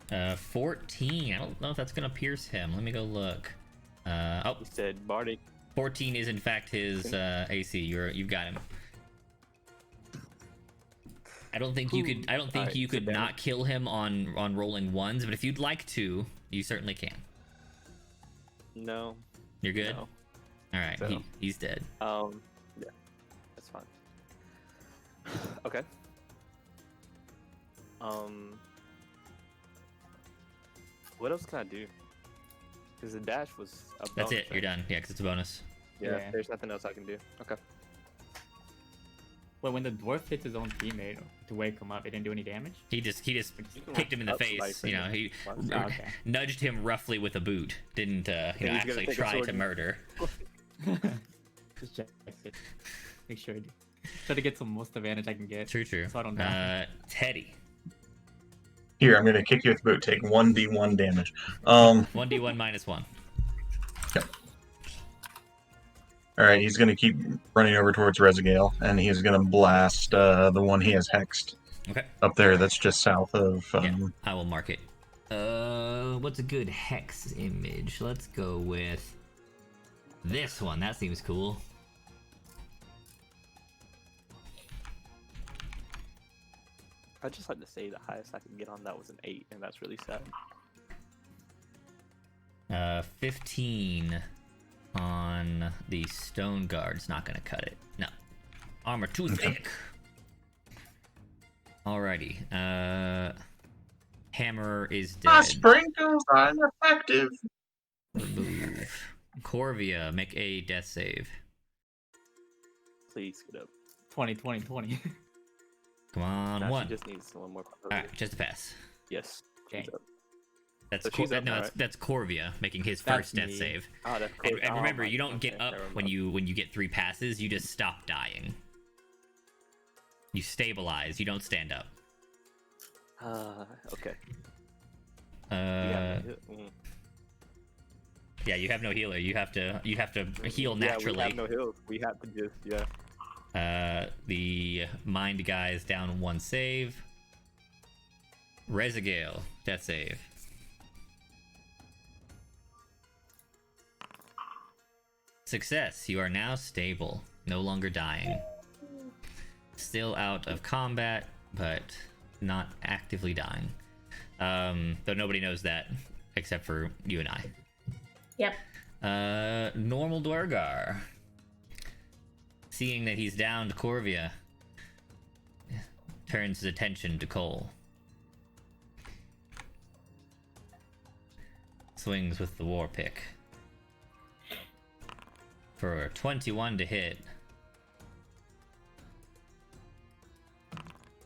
14. I don't know if that's gonna pierce him. Let me go look. Oh, He said Bardic. 14 is in fact his AC. You've got him. I don't think you could. I don't think Alright, you could sit down. not kill him on rolling ones. But if you'd like to, you certainly can. No. You're good. No. All right. So- He's dead. Yeah, that's fine. Okay. What else can I do? Because the dash was a That's bonus, it. You're right? done. Yeah, because it's a bonus. Yeah, Yeah. there's nothing else I can do. Okay. Well, when the dwarf hits his own teammate to wake him up, it didn't do any damage? He just You can kicked him in the up face. slice You know, him he once. Oh, okay. nudged him roughly with a boot. Didn't he's gonna actually take a try sword to and- murder. Just check it. Make sure I do. Try to get some most advantage I can get. True. So I don't die. Teddy. Here, I'm gonna kick you with the boot. Take 1d1 damage. 1d1 minus 1. All right, he's gonna keep running over towards Rezagale, and he's gonna blast the one he has hexed Okay. up there. That's just south of. Yeah, I will mark it. What's a good hex image? Let's go with this one. That seems cool. I'd just like to say the highest I could get on that was an 8, and that's really sad. 15 on the Stone Guard's not gonna cut it. No. Armor too thick. Alrighty. Hammer is My dead. sprinkles are effective. Remove. Corvia, make a death save. Please get up. 20, 20, 20. Come on, Nah, one. She just needs one more. Alright, just a pass. Yes. She's Okay. up. That's So she's up no, now, that's Corvia making his That's first death me. save. Oh, that's And, cool. and Oh remember, my- you don't get okay, up never when mind. you get 3 passes. You just stop dying. You stabilize. You don't stand up. Okay. Yeah, you have no healer. You have to heal naturally. Yeah, we have no heals. We have to just The mind guy is down 1 save. Rezagale, death save. Success. You are now stable, no longer dying. Still out of combat, but not actively dying. Though nobody knows that except for you and I. Yep. Normal Dwergar. Seeing that he's down to Corvia, turns his attention to Cole. Swings with the war pick. For 21 to hit.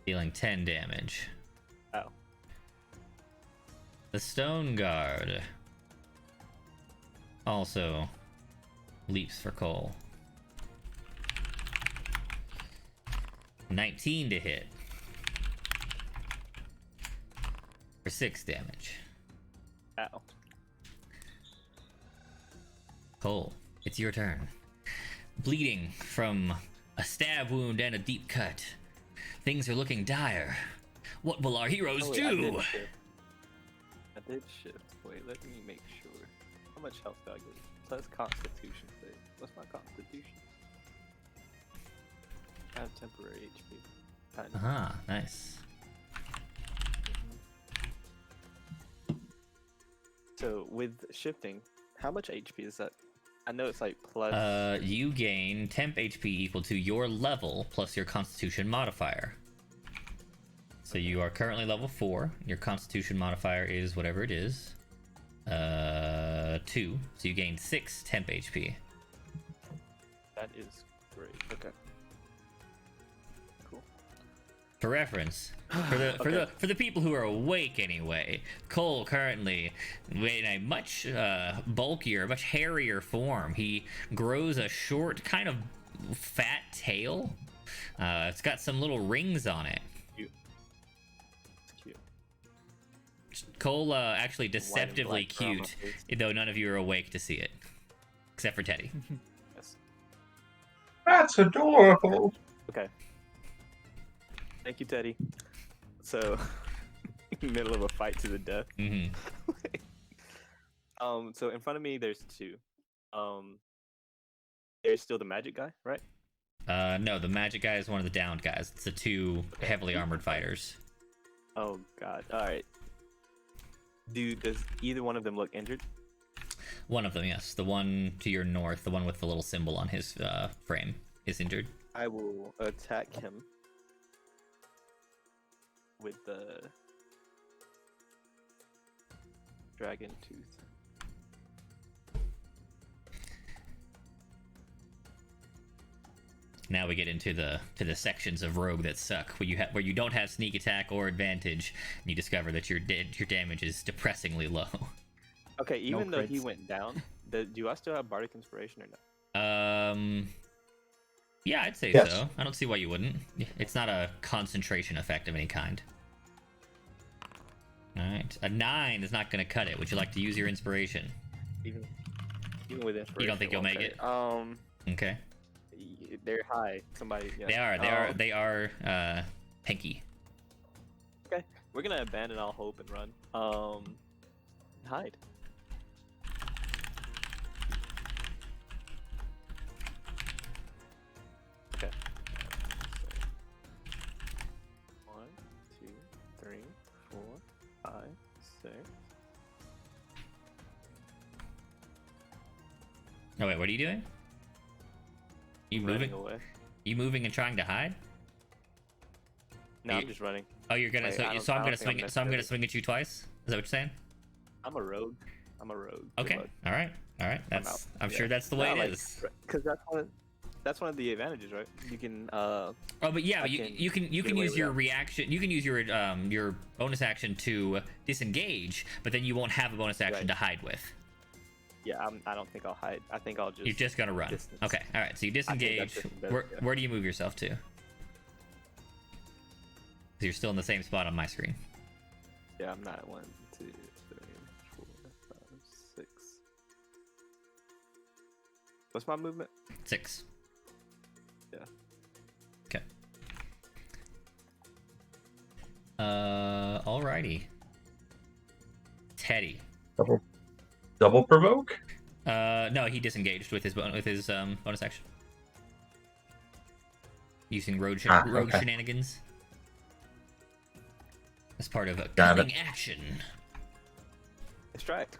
Dealing 10 damage. Oh. The Stone Guard also leaps for Cole. 19 to hit. For 6 damage. Ow. Cole, it's your turn. Bleeding from a stab wound and a deep cut. Things are looking dire. What will our heroes Oh, wait, do? I did shift. Wait, let me make sure. How much health do I get? Plus Constitution save. What's my Constitution? I have temporary HP. Kind of. Ah, nice. So with shifting, how much HP is that? I know it's like plus. You gain temp HP equal to your level plus your Constitution modifier. So you are currently level 4. Your Constitution modifier is whatever it is. 2. So you gain 6 temp HP. That is great. Okay. Cool. For reference, for the people who are awake anyway, Cole currently in a much bulkier, much hairier form. He grows a short, kind of fat tail. It's got some little rings on it. Cute. It's cute. Cole actually deceptively black brown on cute, my face. though none of you are awake to see it, except for Teddy. Yes. That's adorable. Okay. Thank you, Teddy. So, middle of a fight to the death. hmm So in front of me, there's 2. There's still the magic guy, right? No, the magic guy is one of the downed guys. It's the 2 heavily armored fighters. Oh God. All right. Does either one of them look injured? One of them, yes. The one to your north, the one with the little symbol on his frame, is injured. I will attack him with the dragon tooth. Now we get into the sections of rogue that suck, where you don't have sneak attack or advantage, and you discover that your damage is depressingly low. Okay, even though he crits. went down, do I still have bardic inspiration or no? Yeah, I'd say Yes. so. I don't see why you wouldn't. It's not a concentration effect of any kind. All right, a 9 is not going to cut it. Would you like to use your inspiration? Even with inspiration. think you'll make it? Okay. They're high. Somebody. Yeah. They are pinky. Okay, we're gonna abandon all hope and run. Hide. Okay. 1, 2, 3, 4, 5, 6. Oh wait, what are you doing? You Running moving? away. You moving and trying to hide? No, You- I'm just running. Oh, you're gonna. Wait, So, I don't- so I'm I gonna don't think I'm swing. So I'm gonna necessarily- swing at you twice. Is that what you're saying? I'm a rogue. I'm a rogue. Good Okay. luck. All right. out. I'm Yeah. sure that's the way it is. Because that's one of the advantages, right? You can Oh, but yeah, I you can get away use with your that. reaction. You can use your bonus action to disengage, but then you won't have a bonus action Right. to hide with. Yeah, I don't think I'll hide. I think I'll just. You're just gonna run. distance. Okay. All right. So you I think that's disengage. just better, yeah. Where do you move yourself to? 'Cause you're still in the same spot on my screen. Yeah, I'm not 1, 2, 3, 4, 5, 6. What's my movement? 6. Yeah. Okay. Alrighty. Teddy. Double provoke? No, he disengaged with his bonus action. Using rogue okay. shenanigans. As part of a Got it. cunning action. Extract.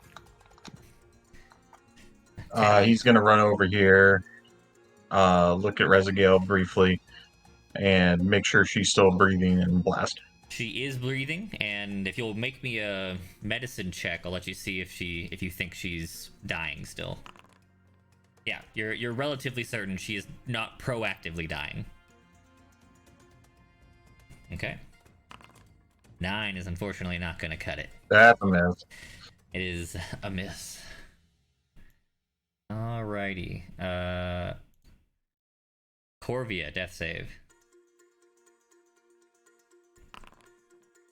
He's gonna run over here, look at Rezagale briefly, and make sure she's still breathing and blast. She is breathing, and if you'll make me a medicine check, I'll let you see if you think she's dying still. Yeah, you're relatively certain she is not proactively dying. Okay. 9 is unfortunately not going to cut it. That's a miss. It is a miss. Alrighty. Corvia, death save.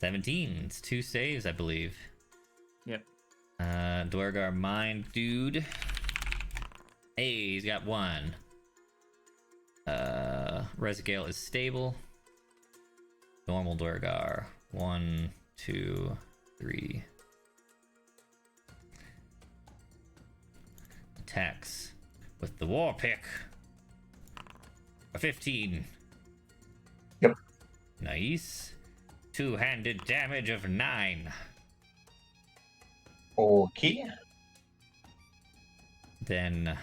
17. It's 2 saves, I believe. Yep. Dwergar mind dude. Hey, he's got 1. Rezagale is stable. Normal Dwergar. 1, 2, 3. Attacks with the war pick. A 15. Yep. Nice. 2-handed damage of 9. Okay. Then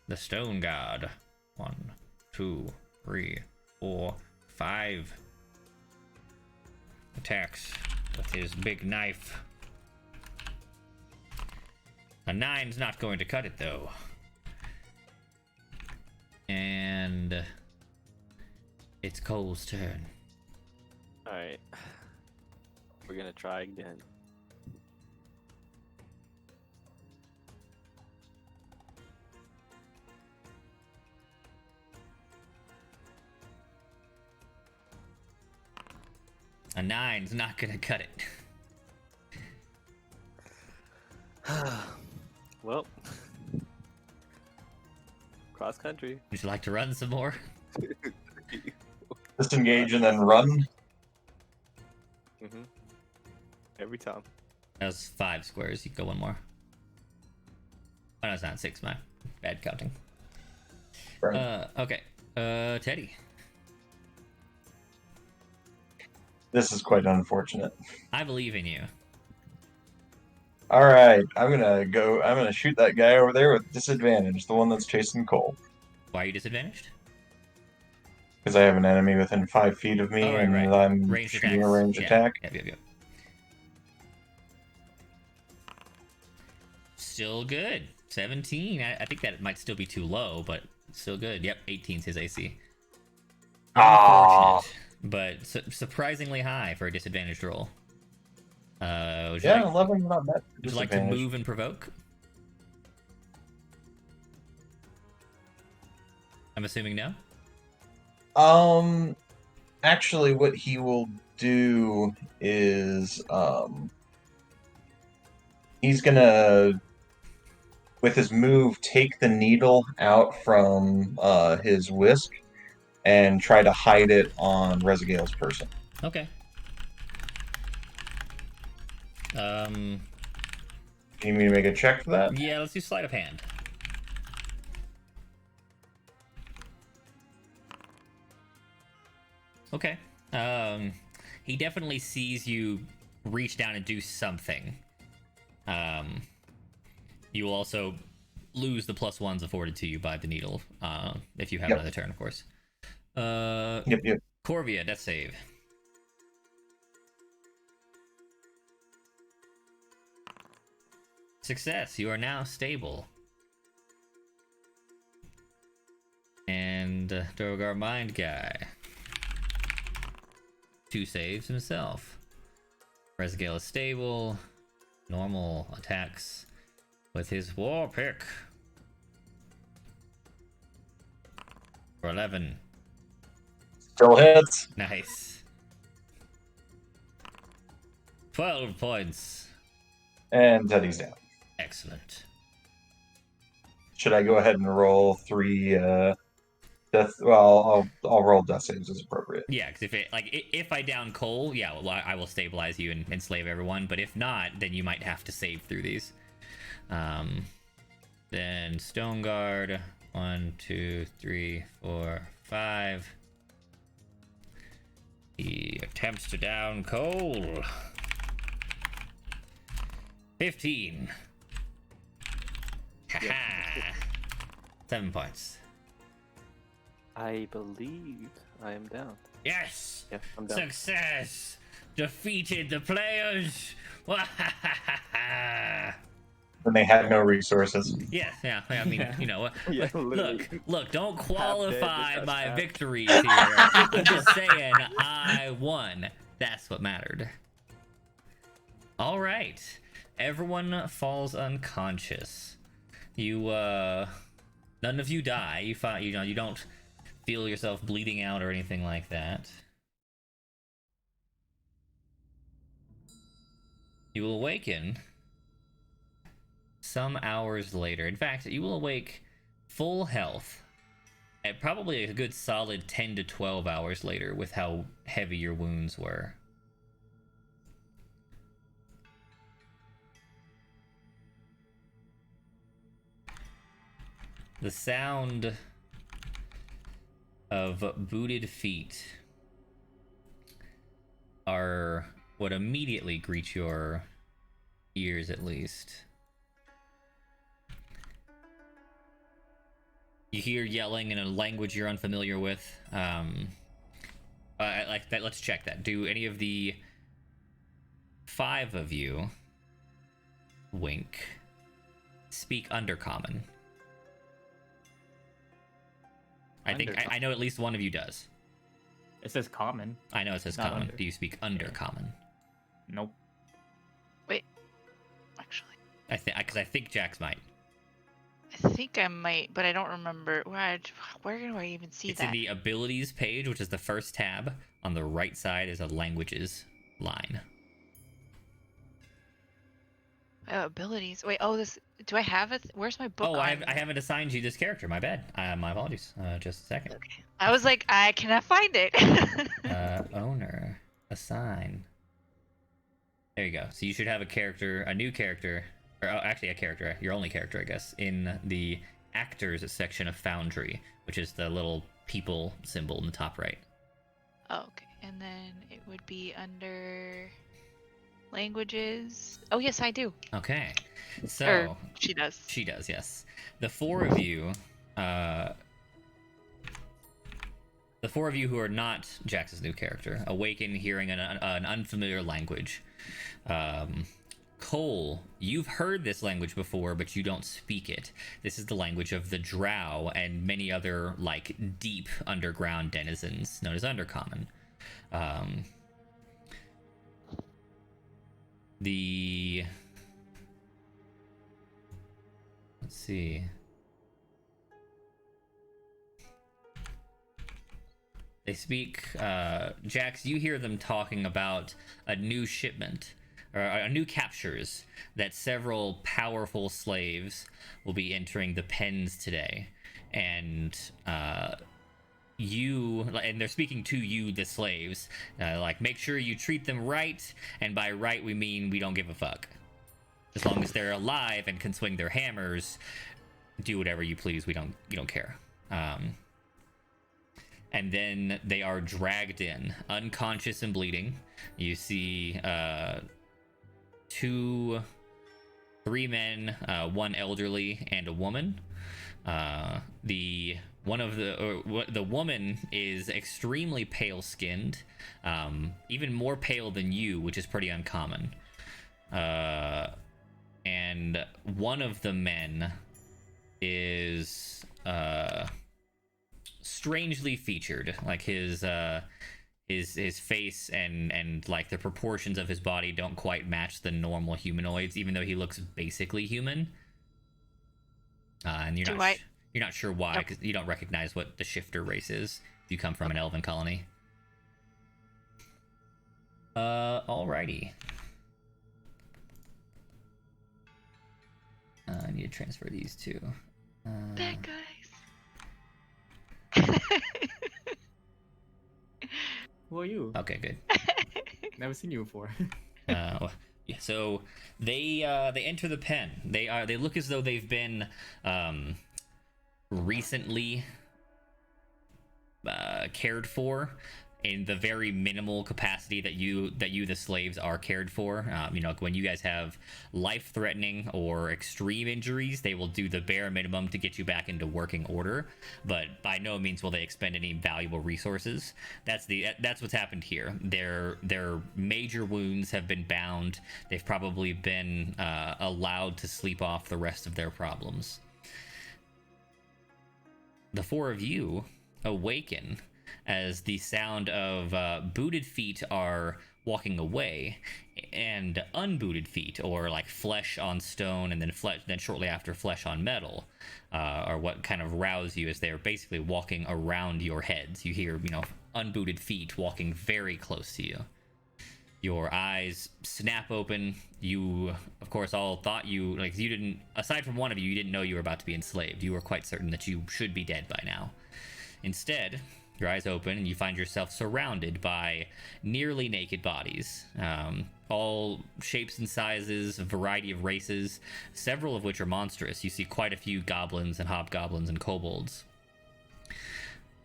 the stone god. 1, 2, 3, 4, 5. Attacks with his big knife. A 9's not going to cut it though. And it's Cole's turn. Alright. We're gonna try again. A 9's not gonna cut it. Well, cross country. Would you like to run some more? Disengage and then run. Every time. That was 5 squares. You can go one more. Oh, no, it's not 6. My bad counting. Right. Okay. Teddy. This is quite unfortunate. I believe in you. All right, I'm gonna shoot that guy over there with disadvantage, the one that's chasing Cole, Why are you disadvantaged? because I have an enemy within 5 feet of me, Oh, right, and right. I'm Ranged shooting attacks. a ranged Yeah. attack. Yep. Still good. 17. I think that might still be too low, but still good. Yep, 18's his AC. Ah. Unfortunate, but surprisingly high for a disadvantaged roll. Would you Yeah, like, 11 not bad. would you like to Disadvantage. move and provoke? I'm assuming no? Actually, what he will do is, he's gonna, with his move, take the needle out from his whisk and try to hide it on Rezagale's person. Okay. Do you need me to make a check for that? Yeah, let's do sleight of hand. Okay. He definitely sees you reach down and do something. You will also lose the +1s afforded to you by the needle, if you have Yep. another turn, of course. Yep. Corvia, death save. Success. You are now stable. And Duergar Mind Guy. 2 saves himself. Resgale is stable. Normal attacks with his war pick. For 11. Still hits. Nice. 12 points. And Teddy's down. Excellent. Should I go ahead and roll 3 death? Well, I'll roll death saves as appropriate. Yeah, because if I down Cole, yeah, well, I will stabilize you and enslave everyone. But if not, then you might have to save through these. Then Stone Guard. 1, 2, 3, 4, 5. He attempts to down Cole. 15. Haha. 7 points. I believe I am down. Yes. Yeah, I'm down. Success. Defeated the players. When they had no resources. Yes, yeah. I mean, you know, Yeah, literally. look. Don't dead, qualify just my half. victories here. I'm just saying, I won. That's what mattered. All right. Everyone falls unconscious. You, none of you die. You don't feel yourself bleeding out or anything like that. You will awaken some hours later. In fact, you will awake full health at probably a good solid 10 to 12 hours later with how heavy your wounds were. The sound of booted feet are what immediately greet your ears, at least. You hear yelling in a language you're unfamiliar with. Like that. Let's check that. Do any of the 5 of you, wink, speak Undercommon? I know at least one of you does. It says common. I know it says Not common. under. Do you speak Undercommon? Nope. Actually, Because I think Jax might. I think I might, but I don't remember. Where do I even see It's that? in the abilities page, which is the first tab. On the right side is a languages line. Oh, abilities. Wait, oh, this. Do I have it? Where's my book? Oh, I on- haven't assigned you this character. My bad. My apologies. Just a second. Okay. I was like, I cannot find it. Owner. Assign. There you go. So you should have a new character, or actually a character, your only character, I guess, in the actors section of Foundry, which is the little people symbol in the top right. Oh, okay. And then it would be under languages. Oh, yes, I do. Okay. So Or she does. she does, yes. The 4 of you, who are not Jax's new character, awaken hearing an unfamiliar language. Cole, you've heard this language before, but you don't speak it. This is the language of the Drow and many other, like, deep underground denizens known as Undercommon. Let's see. They speak, Jax, you hear them talking about a new shipment, or a new captures, that several powerful slaves will be entering the pens today. And, and they're speaking to you, the slaves, like, make sure you treat them right, and by right we mean we don't give a fuck. As long as they're alive and can swing their hammers, do whatever you please, you don't care. And then they are dragged in, unconscious and bleeding. You see 3 men, 1 elderly, and a woman. The woman is extremely pale-skinned, even more pale than you, which is pretty uncommon. and one of the men is strangely featured. Like his face and like the proportions of his body don't quite match the normal humanoids, even though he looks basically human. And you're not sure why, Nope. because you don't recognize what the shifter race is if you come from an elven colony. Alrighty. I need to transfer these two. Bad guys. Who are you? Okay, good. Never seen you before. Yeah, so they enter the pen. They look as though they've been recently cared for in the very minimal capacity that you the slaves are cared for. When you guys have life-threatening or extreme injuries, they will do the bare minimum to get you back into working order, but by no means will they expend any valuable resources. That's what's happened here. Their major wounds have been bound. They've probably been allowed to sleep off the rest of their problems. The four of you awaken as the sound of booted feet are walking away, and unbooted feet, or like flesh on stone and then shortly after flesh on metal, are what kind of rouse you as they are basically walking around your heads. You hear, unbooted feet walking very close to you. Your eyes snap open. You, of course, all thought you didn't, aside from one of you, you didn't know you were about to be enslaved. You were quite certain that you should be dead by now. Instead, your eyes open and you find yourself surrounded by nearly naked bodies, all shapes and sizes, a variety of races, several of which are monstrous. You see quite a few goblins and hobgoblins and kobolds.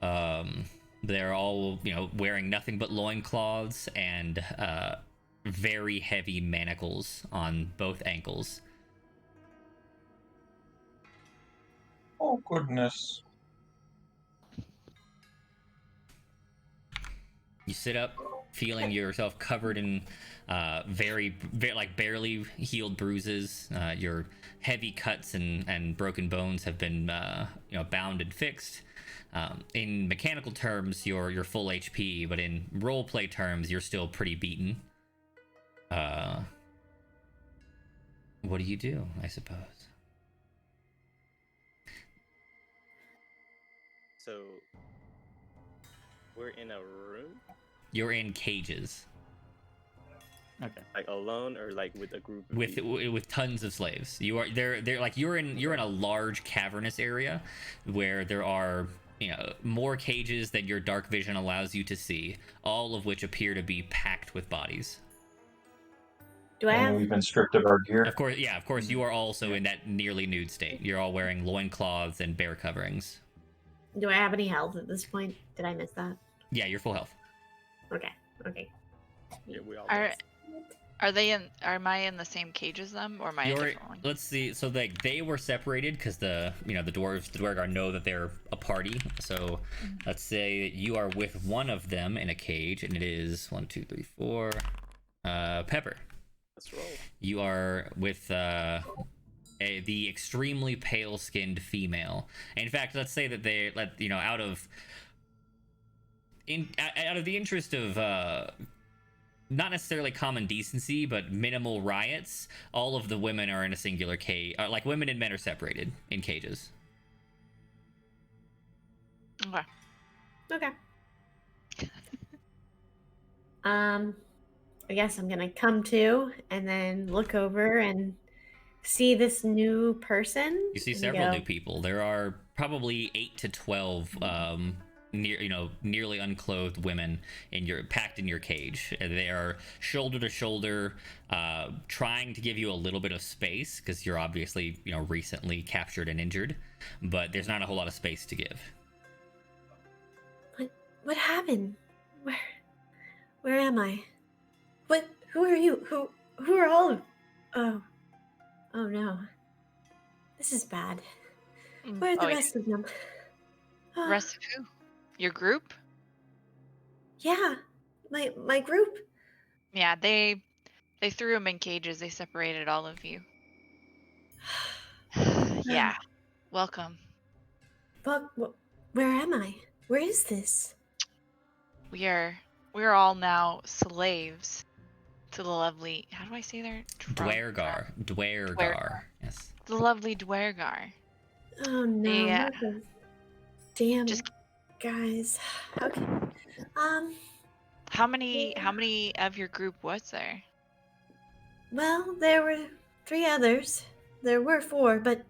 They're all, wearing nothing but loincloths and very heavy manacles on both ankles. Oh, goodness. You sit up, feeling yourself covered in very barely healed bruises. Your heavy cuts and broken bones have been bound and fixed. In mechanical terms, you're full HP, but in roleplay terms, you're still pretty beaten. What do you do, I suppose? So we're in a room, You're in cages Okay. like alone or like with a group of people? with tons of slaves. You are they're like you're in a large cavernous area where there are more cages than your dark vision allows you to see, all of which appear to be packed with bodies. Do I And have? we've been stripped of our gear. Of course, you are also in that nearly nude state. You're all wearing loincloths and bear coverings. Do I have any health at this point? Did I miss that? Yeah, you're full health. Okay. Okay. Yeah, we all Am I in the same cage as them, or am I a different one? Let's see. So they were separated because the Dwargar know that they're a party. So let's say that you are with one of them in a cage, and it is 1, 2, 3, 4. Pepper. Let's roll. You are with the extremely pale-skinned female. And in fact, let's say that they out of the interest of not necessarily common decency, but minimal riots, all of the women are in a singular cage. Like, women and men are separated in cages. Okay. Okay. I guess I'm gonna come to and then look over and see this new person. You see and several go, new people. There are probably 8 to 12 nearly unclothed women packed in your cage. They are shoulder to shoulder, trying to give you a little bit of space because you're obviously recently captured and injured, but there's not a whole lot of space to give. What happened? Where am I? Who are you? Who are all of? Oh no. This is bad. Where are the rest of them? Oh, Rest of who? Your group? yeah, my group. Yeah, they threw them in cages. They separated all of you. Yeah. Welcome. But where am I? Where is this? We're all now slaves to the lovely. How do I say their? Dwergar. Yes. The lovely Dwergar. Oh no, Yeah. not those damn Just- guys. Okay. How many of your group was there? Well, there were 3 others. There were 4, but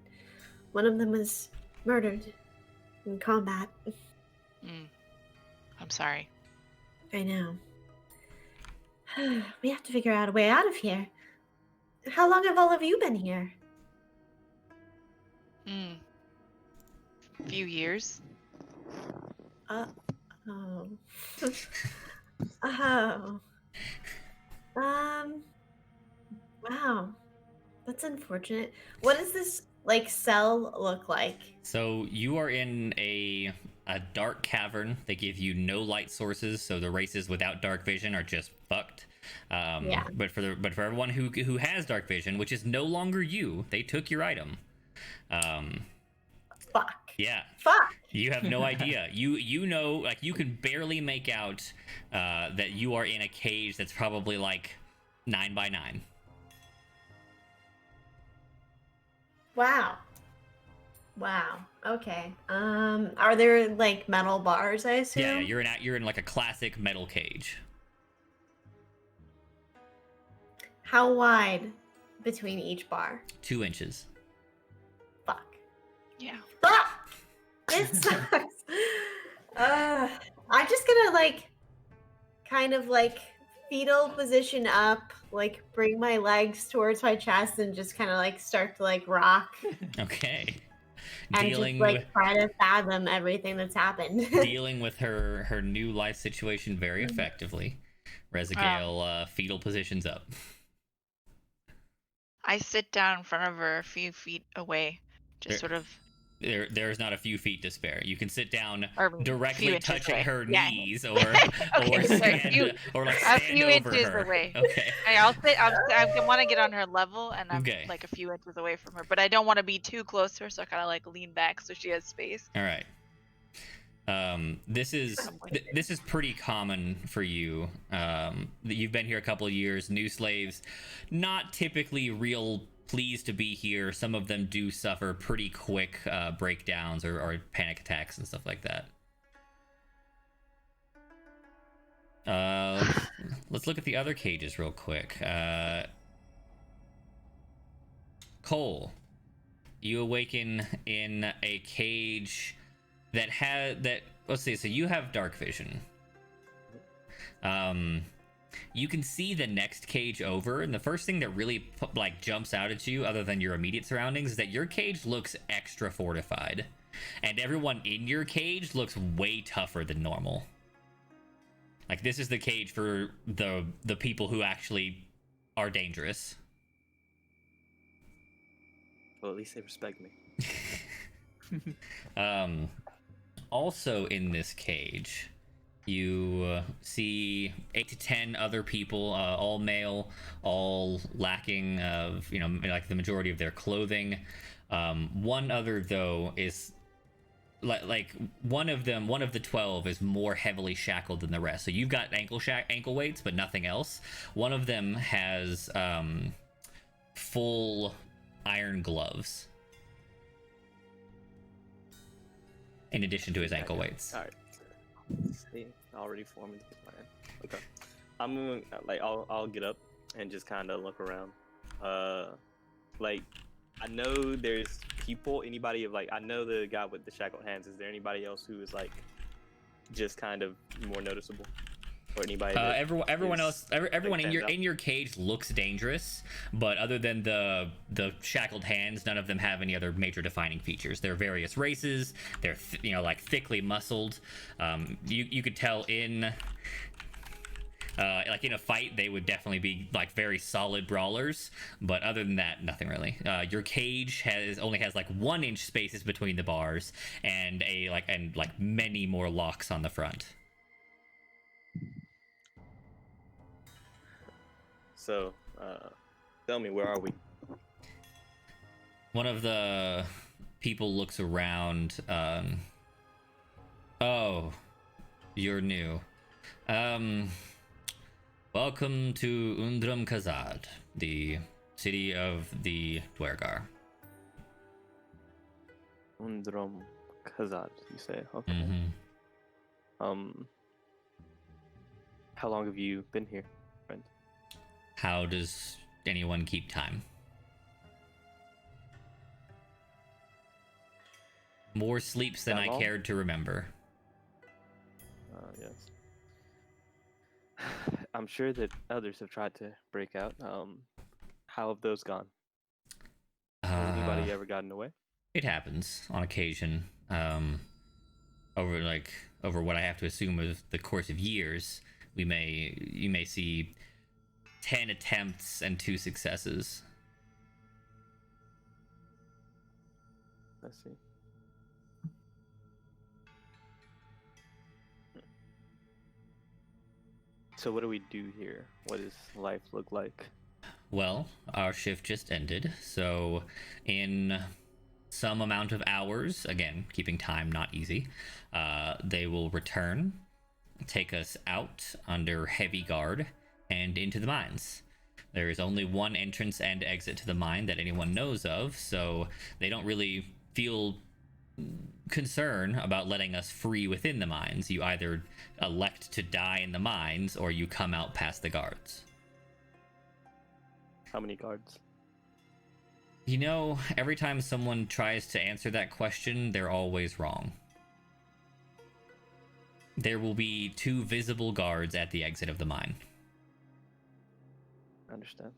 one of them was murdered in combat. I'm sorry. I know. We have to figure out a way out of here. How long have all of you been here? Few years. Oh. Oh. Wow. That's unfortunate. What does this cell look like? So you are in a dark cavern. They give you no light sources, so the races without dark vision are just fucked. Yeah. But for everyone who has dark vision, which is no longer you, they took your item. Fuck. Yeah. Fuck. You have no idea. You know, like, you can barely make out that you are in a cage that's probably like 9 by 9. Wow. Okay. Are there like metal bars, I assume? Yeah, you're in like a classic metal cage. How wide between each bar? 2 inches. Fuck. Yeah. Fuck! It sucks. I'm just gonna kind of fetal position up, bring my legs towards my chest and just kind of start to rock Okay. and Dealing just with try to fathom everything that's happened. dealing with her new life situation very effectively. Rezagale fetal positions up. I sit down in front of her a few feet away, just There- sort of. There's not a few feet to spare. You can sit down Or, few directly inches touching away. her Yeah. knees, or Okay, or sorry, stand or like a stand few over inches her. away. Okay. I'll sit. I want to get on her level, and I'm Okay. like a few inches away from her, but I don't want to be too close to her, so I kind of lean back so she has space. All right. This is this is pretty common for you. You've been here a couple of years. New slaves, not typically real pleased to be here. Some of them do suffer pretty quick breakdowns or panic attacks and stuff like that. Let's look at the other cages real quick. Cole, you awaken in a cage that let's see, so you have dark vision. You can see the next cage over, and the first thing that really jumps out at you, other than your immediate surroundings, is that your cage looks extra fortified, and everyone in your cage looks way tougher than normal. Like, this is the cage for the people who actually are dangerous. Well, at least they respect me. Also in this cage, you see 8 to 10 other people, all male, all lacking of, the majority of their clothing. One other, though, is one of the 12 is more heavily shackled than the rest. So you've got ankle weights, but nothing else. One of them has full iron gloves, in addition to his ankle weights. All right. See, already forming the plan. Okay. I'm gonna I'll get up and just kind of look around. I know there's people. Anybody I know the guy with the shackled hands. Is there anybody else who is just kind of more noticeable, or anybody? Everyone else, everyone in stands your cage looks dangerous, but other than the shackled hands, none of them have any other major defining features. They're various races. They're thickly muscled. You could tell in in a fight they would definitely be very solid brawlers, but other than that, nothing really. Your cage only has 1 inch spaces between the bars, and many more locks on the front. So, tell me, where are we? One of the people looks around. Oh, you're new. Welcome to Undrum Kazad, the city of the Dwergar. Undrum Kazad, you say? Okay. Mm-hmm. How long have you been here, friend? How does anyone keep time? More sleeps than That I long? cared to remember. Yes. I'm sure that others have tried to break out. How have those gone? Has anybody ever gotten away? It happens on occasion. Over what I have to assume is the course of years, you may see 10 attempts and 2 successes. Let's see. So what do we do here? What does life look like? Well, our shift just ended, so in some amount of hours, again, keeping time not easy, they will return, take us out under heavy guard, and into the mines. There is only one entrance and exit to the mine that anyone knows of, so they don't really feel concern about letting us free within the mines. You either elect to die in the mines or you come out past the guards. How many guards? You know, every time someone tries to answer that question, they're always wrong. There will be 2 visible guards at the exit of the mine. I understand.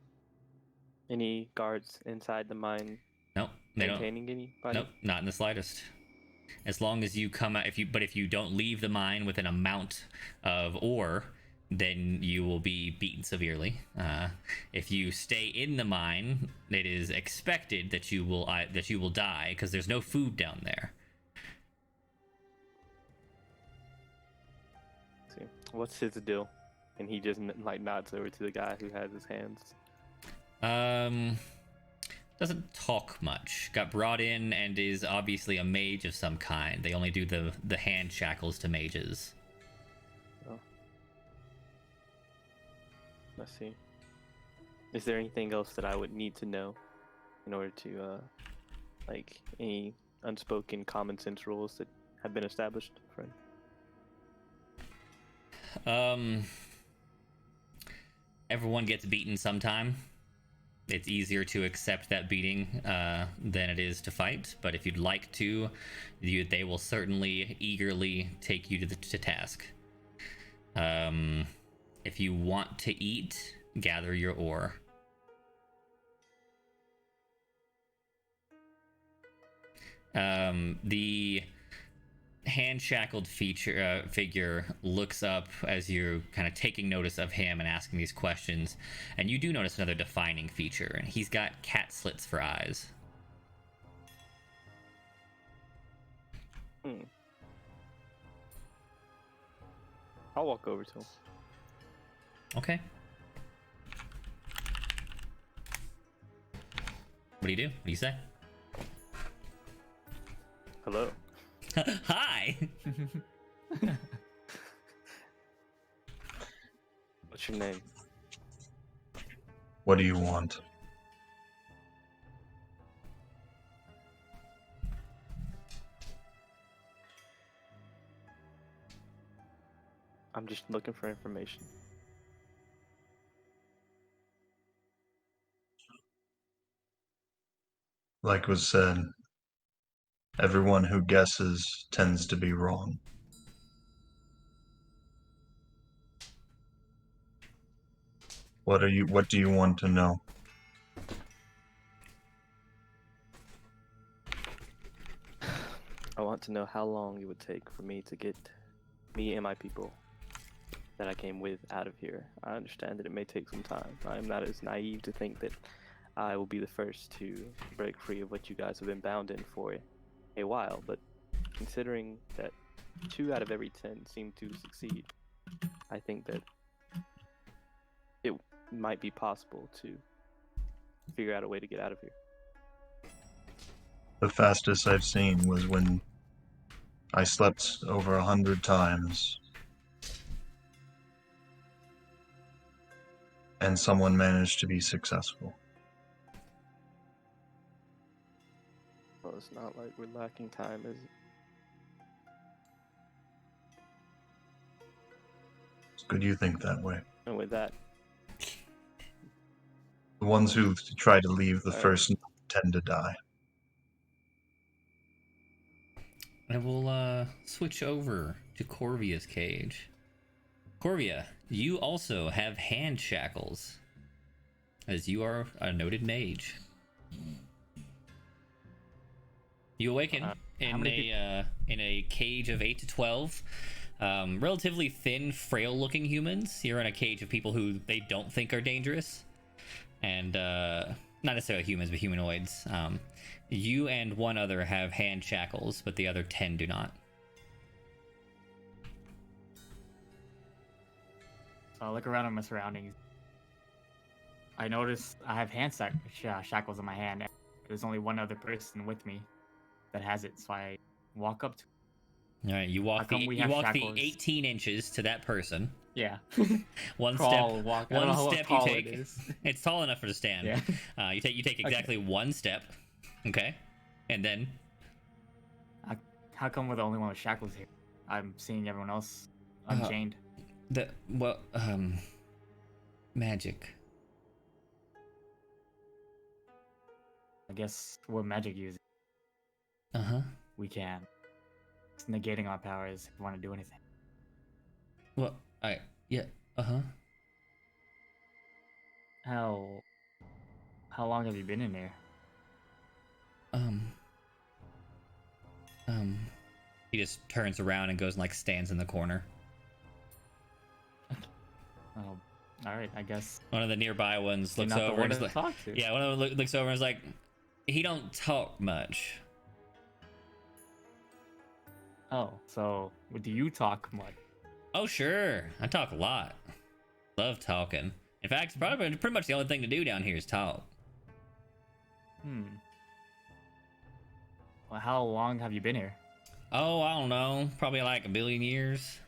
Any guards inside the mine Nope, they don't. maintaining anybody? Nope, not in the slightest. As long as you come out, if you don't leave the mine with an amount of ore, then you will be beaten severely. If you stay in the mine, it is expected that you will die because there's no food down there. Let's see, what's his deal? And he just like nods over to the guy who has his hands. Doesn't talk much. Got brought in and is obviously a mage of some kind. They only do the hand shackles to mages. Oh. Let's see. Is there anything else that I would need to know in order to, like, any unspoken common sense rules that have been established, friend? Everyone gets beaten sometime. It's easier to accept that beating than it is to fight, but if you'd like to, they will certainly eagerly take you to task. If you want to eat, gather your ore. The hand-shackled figure looks up as you're kind of taking notice of him and asking these questions, and you do notice another defining feature, and he's got cat slits for eyes. I'll walk over to him. Okay. What do you do? What do you say? Hello. Hi! What's your name? What do you want? I'm just looking for information. Like was said, everyone who guesses tends to be wrong. What do you want to know? I want to know how long it would take for me to get me and my people that I came with out of here. I understand that it may take some time. I am not as naive to think that I will be the first to break free of what you guys have been bound in for a while, but considering that 2 out of every 10 seem to succeed, I think that it might be possible to figure out a way to get out of here. The fastest I've seen was when I slept over 100 times and someone managed to be successful. Well, it's not like we're lacking time, is it? It's good you think that way. And with that, The ones who try to leave the Alright. first tend to die. And we'll switch over to Corvia's cage. Corvia, you also have hand shackles, as you are a noted mage. You awaken How in many in a cage of 8 to 12, relatively thin, frail-looking humans. You're in a cage of people who they don't think are dangerous, and not necessarily humans, but humanoids. You and one other have hand shackles, but the other 10 do not. So I look around at my surroundings. I notice I have shackles on my hand. And there's only one other person with me that has it, so I walk up to. All right, you How walk come the we you have walk the shackles? 18 inches to that person. Yeah. One Crawl, step, walk. I don't one know how step you tall take. it is. It's tall enough for to stand. Yeah. You take exactly one step. Okay, and then How come we're the only one with shackles here? I'm seeing everyone else unchained. magic. I guess we're magic users. Uh-huh. We can. It's negating our powers if we want to do anything. Well, yeah. Uh-huh. How long have you been in here? He just turns around and goes and like stands in the corner. Oh, all right. I guess One of the nearby ones you're looks not the over one and is to like, talk to. yeah, one of them looks over and is like, he don't talk much. Oh, so do you talk much? Oh, sure. I talk a lot. Love talking. In fact, probably pretty much the only thing to do down here is talk. Well, how long have you been here? Oh, I don't know. Probably like 1 billion years.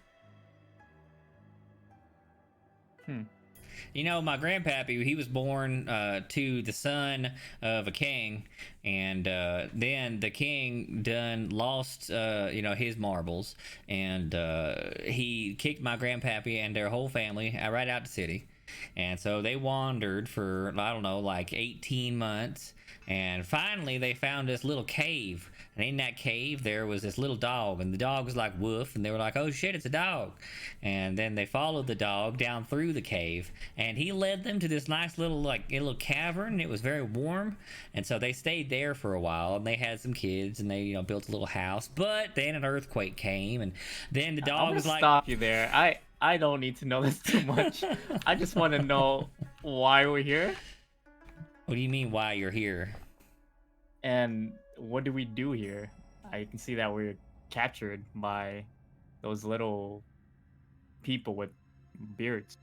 You know, my grandpappy, he was born to the son of a king, and then the king done lost, his marbles, and he kicked my grandpappy and their whole family right out the city. And so they wandered for, I don't know, like 18 months. And finally, they found this little cave. And in that cave, there was this little dog. And the dog was like, woof. And they were like, oh shit, it's a dog. And then they followed the dog down through the cave. And he led them to this nice little, little cavern. It was very warm. And so they stayed there for a while. And they had some kids. And they, built a little house. But then an earthquake came. And then the I'm dog gonna was like, stop you there. I don't need to know this too much. I just want to know why we're here what do you mean why you're here? and what do we do here. I can see that we're captured by those little people with beards.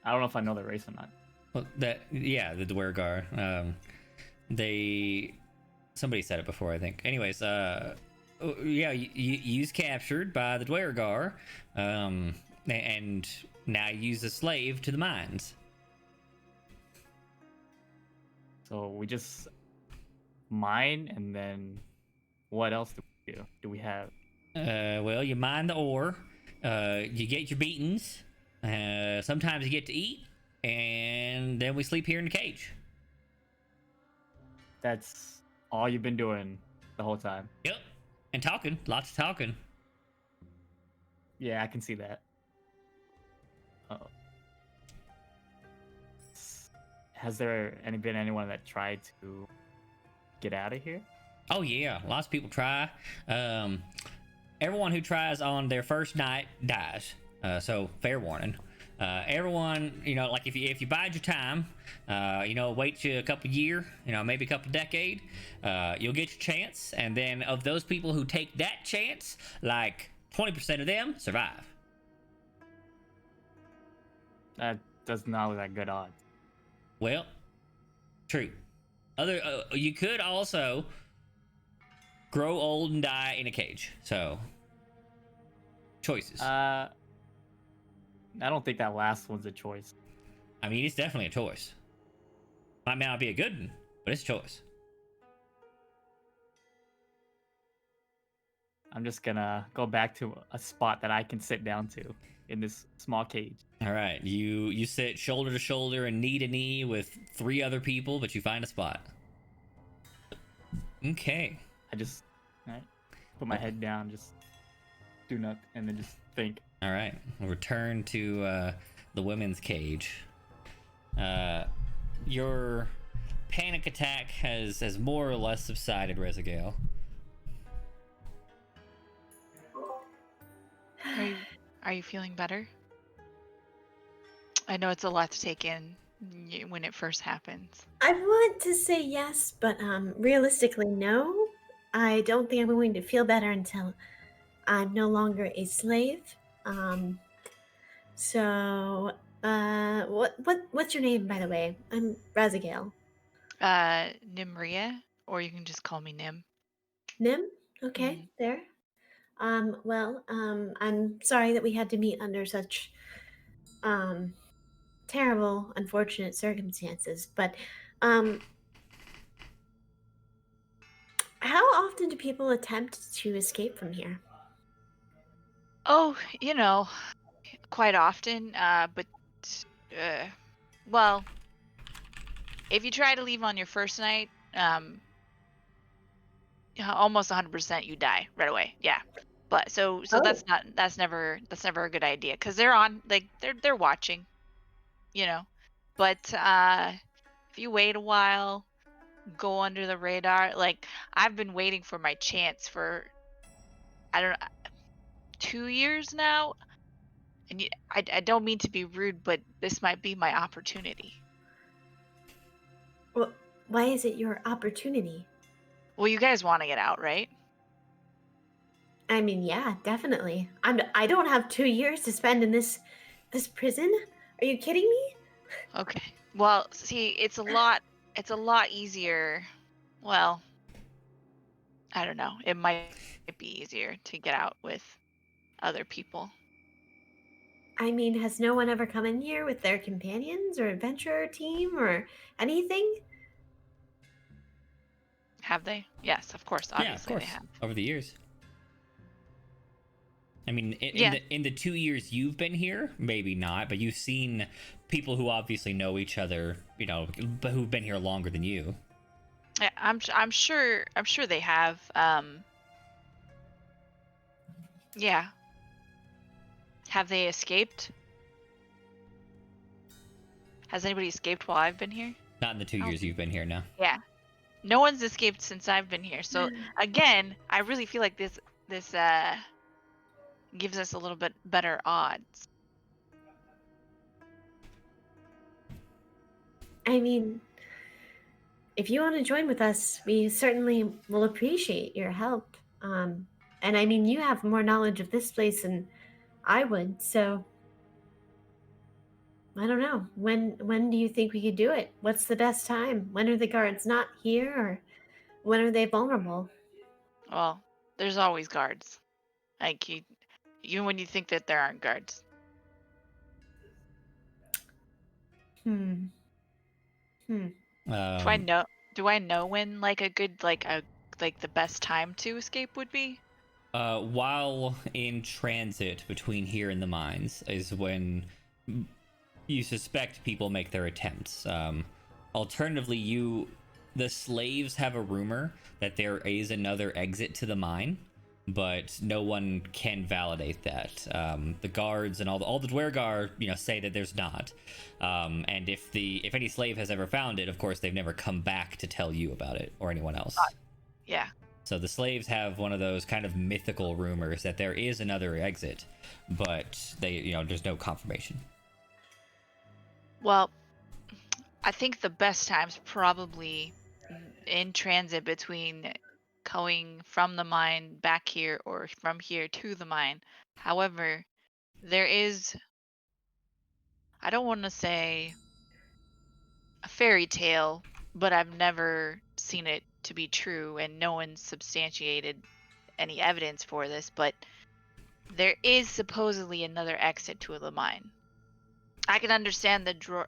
I don't know if I know the race or not. Well, the Dwergar. Somebody said it before, I think. Anyways, you's captured by the Dwergar, and now use a slave to the mines. So we just mine, and then what else do we do? Do we have? Well, you mine the ore, you get your beatings, sometimes you get to eat, and then we sleep here in the cage. That's all you've been doing the whole time. Yep, and talking, lots of talking. Yeah, I can see that. Uh-oh. Has there been anyone that tried to get out of here? Oh yeah, lots of people try. Everyone who tries on their first night dies. So fair warning. Everyone, if you bide your time, wait you a couple year, maybe a couple decade, you'll get your chance. And then of those people who take that chance, like 20% of them survive. That does not look like good odds. Well, true. You could also grow old and die in a cage. So, choices. I don't think that last one's a choice. I mean, it's definitely a choice. Might not be a good one, but it's a choice. I'm just gonna go back to a spot that I can sit down to in this small cage. All right, you sit shoulder to shoulder and knee to knee with 3 other people, but you find a spot. Okay. I just put my head down, just do nothing, and then just think. All right. We'll return to the women's cage. Your panic attack has more or less subsided, Rezagale. Are you feeling better? I know it's a lot to take in when it first happens. I want to say yes, but realistically, no. I don't think I'm going to feel better until I'm no longer a slave. What's your name, by the way? I'm Razagale. Nimria, or you can just call me Nim. Nim? Okay, there. I'm sorry that we had to meet under such terrible, unfortunate circumstances, but how often do people attempt to escape from here? Oh, quite often. Well, if you try to leave on your first night, almost 100% you die right away. Yeah. But so that's never a good idea, because they're on, like, they're watching, But if you wait a while, go under the radar. Like, I've been waiting for my chance for, I don't know, 2 years now. And I don't mean to be rude, but this might be my opportunity. Well, why is it your opportunity? Well, you guys want to get out, right? I mean, yeah, definitely. I don't have 2 years to spend in this prison. Are you kidding me? Okay. Well, see, it's a lot easier. Well, I don't know. It might be easier to get out with other people. I mean, has no one ever come in here with their companions or adventurer team or anything? Have they? Yes, of course. Obviously, Yeah, of course. they have. Over the years. I mean, Yeah. in the 2 years you've been here, maybe not, but you've seen people who obviously know each other, but who've been here longer than you. Yeah, I'm sure they have. Yeah. Have they escaped? Has anybody escaped while I've been here? Not in the 2 years you've been here, no. Yeah. No one's escaped since I've been here. So again, I really feel like this gives us a little bit better odds. I mean, if you want to join with us, we certainly will appreciate your help. And I mean, you have more knowledge of this place than I would, so I don't know. When do you think we could do it? What's the best time? When are the guards not here, or when are they vulnerable? Well, there's always guards. Like, even when you think that there aren't guards. Hmm. Do I know when, like, a good, the best time to escape would be? While in transit between here and the mines is when you suspect people make their attempts. Alternatively, the slaves have a rumor that there is another exit to the mine, but no one can validate that. The guards and all the Dwergar, say that there's not. And if any slave has ever found it, of course they've never come back to tell you about it or anyone else. Yeah. So the slaves have one of those kind of mythical rumors that there is another exit, but there's no confirmation. Well, I think the best time's probably in transit between going from the mine back here or from here to the mine. However, there is, I don't want to say a fairy tale, but I've never seen it to be true, and no one's substantiated any evidence for this, but there is supposedly another exit to the mine. I can understand the Dwergar.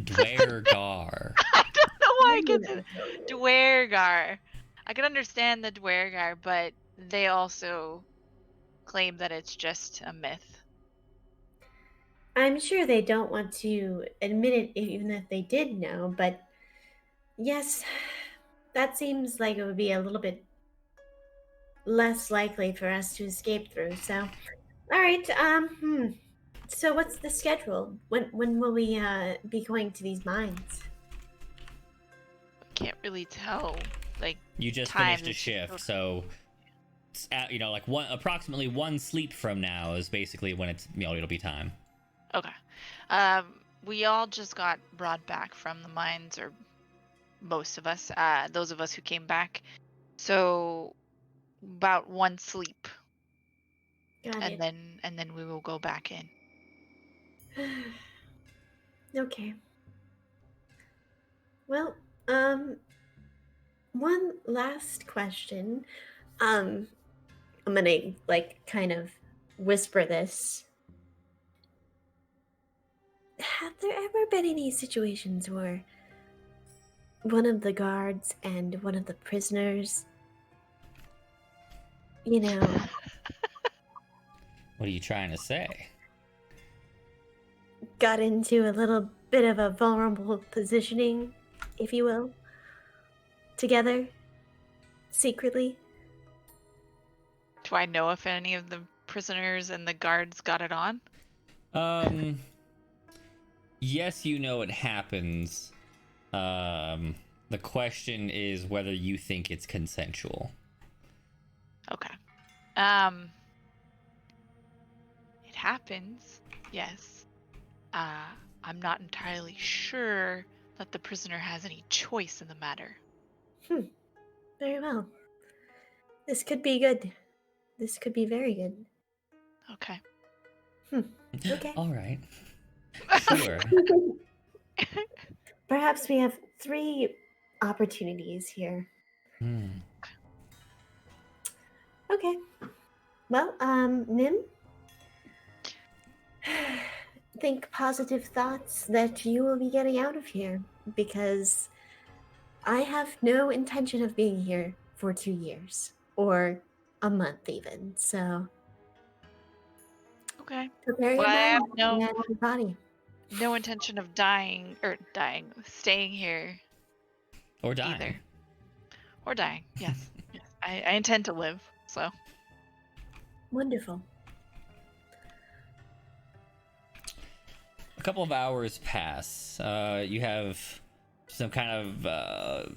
Dwergar. I don't know why I get the Dwergar. I can understand the Dwergar, but they also claim that it's just a myth. I'm sure they don't want to admit it even if they did know, but yes, that seems like it would be a little bit less likely for us to escape through. So, all right. So what's the schedule? When will we be going to these mines? Can't really tell. Like, You just time finished a is- shift, so it's like approximately one sleep from now is basically when it's it'll be time. Okay. We all just got brought back from the mines, or most of us. Those of us who came back. So about one sleep, Got and it. then we will go back in. Okay. Well, one last question. I'm gonna like kind of whisper this. Have there ever been any situations where one of the guards and one of the prisoners, you know, What are you trying to say? got into a little bit of a vulnerable positioning, if you will, together, secretly? Do I know if any of the prisoners and the guards got it on? Yes, it happens. The question is whether you think it's consensual. Okay. It happens, yes. I'm not entirely sure that the prisoner has any choice in the matter. Very well. This could be good. This could be very good. Okay. Okay. All right. Sure. Perhaps we have 3 opportunities here. Hmm. Okay. Well, Nim, think positive thoughts that you will be getting out of here, because I have no intention of being here for 2 years or a month even. So Okay. prepare your Well, I have mind and your body. no intention of staying here Or dying. either. Or dying, yes. Yes. I intend to live, so. Wonderful. A couple of hours pass. You have some kind of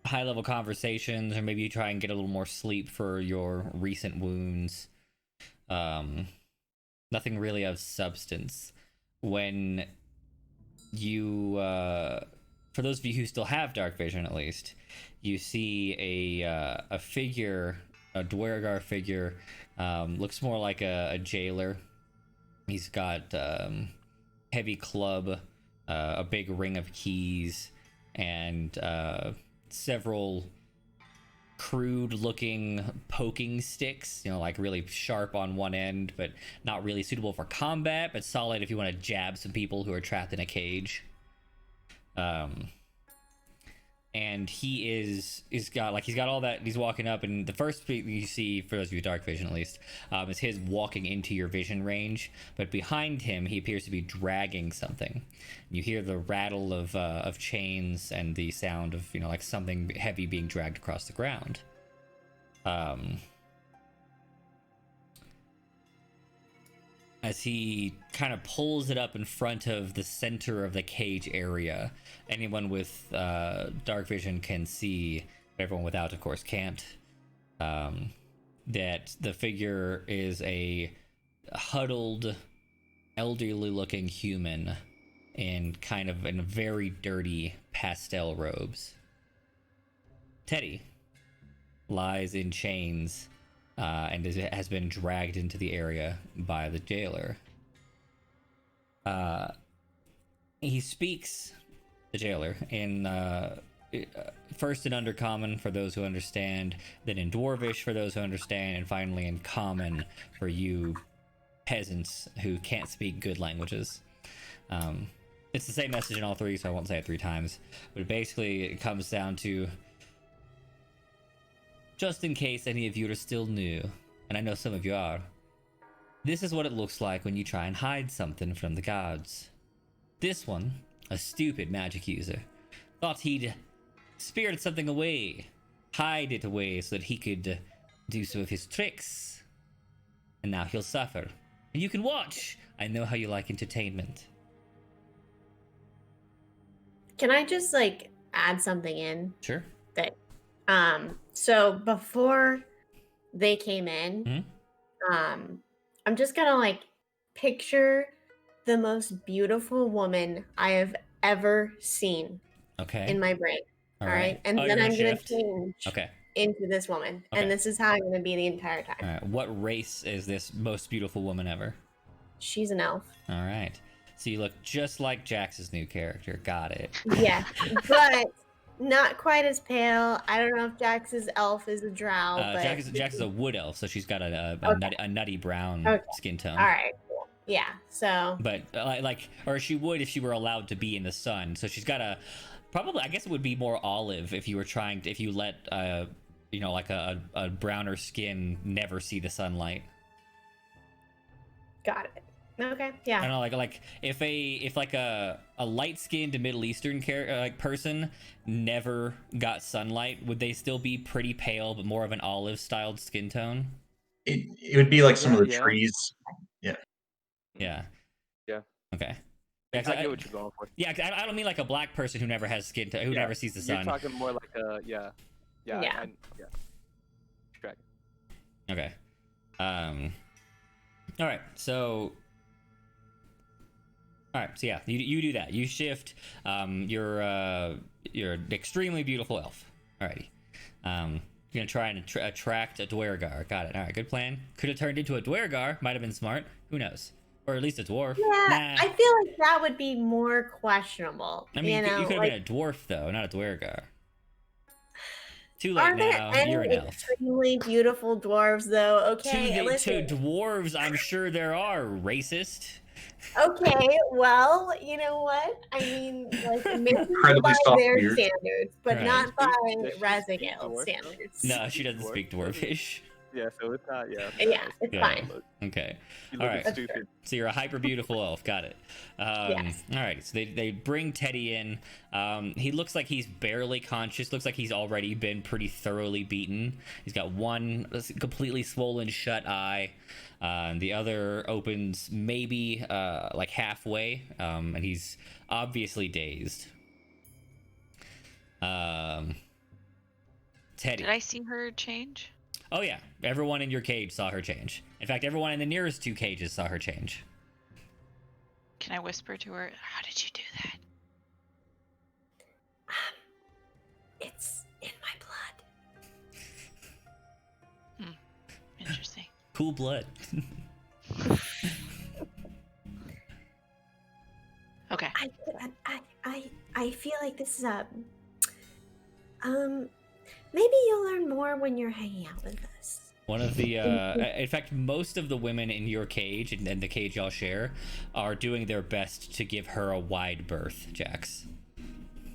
high-level conversations, or maybe you try and get a little more sleep for your recent wounds. Nothing really of substance. When you, for those of you who still have dark vision, at least, you see a figure, a Dwergar figure. Looks more like a jailer. He's got heavy club, a big ring of keys, and several crude looking poking sticks, like really sharp on one end, but not really suitable for combat, but solid if you want to jab some people who are trapped in a cage. And he's got all that. He's walking up, and the first thing you see, for those of you with dark vision at least, is his walking into your vision range. But behind him, he appears to be dragging something. You hear the rattle of chains and the sound of like something heavy being dragged across the ground. As he kind of pulls it up in front of the center of the cage area. Anyone with dark vision can see, but everyone without, of course, can't. That the figure is a huddled, elderly-looking human in very dirty pastel robes. Teddy lies in chains. And has been dragged into the area by the jailer. He speaks, the jailer, in first in Undercommon for those who understand, then in Dwarvish for those who understand, and finally in Common for you peasants who can't speak good languages. It's the same message in all three, so I won't say it 3 times. But basically, it comes down to, just in case any of you are still new, and I know some of you are, this is what it looks like when you try and hide something from the gods. This one, a stupid magic user, thought he'd spirit something away, hide it away so that he could do some of his tricks. And now he'll suffer. And you can watch! I know how you like entertainment. Can I just like add something in? Sure. That so before they came in, I'm just gonna like picture the most beautiful woman I have ever seen Okay. in my brain. All right. And Oh, then you're I'm gonna shift? change Okay. into this woman. Okay. And this is how I'm gonna be the entire time. All right. What race is this most beautiful woman ever? She's an elf. All right. So you look just like Jax's new character. Got it. Yeah. But not quite as pale. I don't know if Jax's elf is a drow, but Jax is a wood elf, so she's got a nutty brown Okay. skin tone. all right, cool. Yeah. So But or she would if she were allowed to be in the sun. So she's got probably, I guess it would be more olive if you were if you let like a browner skin never see the sunlight. got it. Okay. I Yeah. don't know, like if a light skinned Middle Eastern person never got sunlight, would they still be pretty pale but more of an olive styled skin tone? It would be like some of the Yeah. trees. Yeah. Yeah. Okay. I Yeah, 'cause get what you're going for. Yeah, 'cause I don't mean like a black person who never has skin who Yeah, never sees the You're sun. talking more like a yeah. Yeah. Dragon. Okay. All right. So. All right. So yeah, you do that. You shift. You're an extremely beautiful elf. Alrighty. You're gonna try and attract a Dwergar. Got it. All right. Good plan. Could have turned into a Dwergar. Might have been smart. Who knows? Or at least a dwarf. Yeah. Nah. I feel like that would be more questionable. I mean, you know, you could have like, been a dwarf though, not a Dwergar. Too are late there now. any You're an elf. extremely beautiful dwarves though? Okay. To Listen. dwarves, I'm sure there are racist. Okay, well, you know what? I mean, like maybe Incredibly by soft their beard. standards, but Right. not by Does she speak Rezagale dwarf, though? standards. No, she doesn't Dwarf. speak dwarfish. Yeah, so it's not. Yeah. Yeah, it's Yeah. fine. Okay. You All look right. stupid. So you're a hyper beautiful elf. Got it. Yes. All right. So they bring Teddy in. He looks like he's barely conscious. Looks like he's already been pretty thoroughly beaten. He's got one completely swollen shut eye. The other opens maybe like halfway. And he's obviously dazed. Teddy. Did I see her change? Oh yeah. Everyone in your cage saw her change. In fact, everyone in the nearest 2 cages saw her change. Can I whisper to her? How did you do that? It's in my blood. Interesting. Cool blood. Okay. I feel like this is maybe you'll learn more when you're hanging out with us. One of the, in fact, most of the women in your cage and the cage y'all share are doing their best to give her a wide berth, Jax.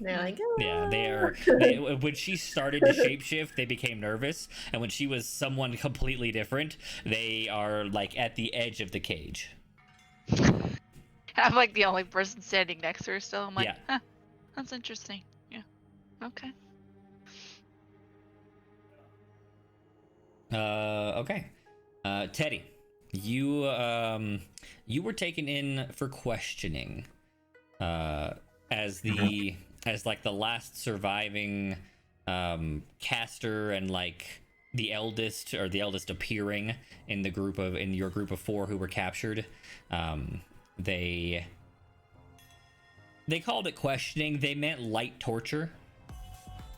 They're like, Yeah, when she started to shapeshift, they became nervous, and when she was someone completely different, they are like at the edge of the cage. I'm like the only person standing next to her still. I'm like, Yeah. huh, that's interesting. Yeah. Okay. Okay. Teddy, you were taken in for questioning, as like the last surviving caster and like the eldest appearing in your group of 4 who were captured. They called it questioning. They meant light torture.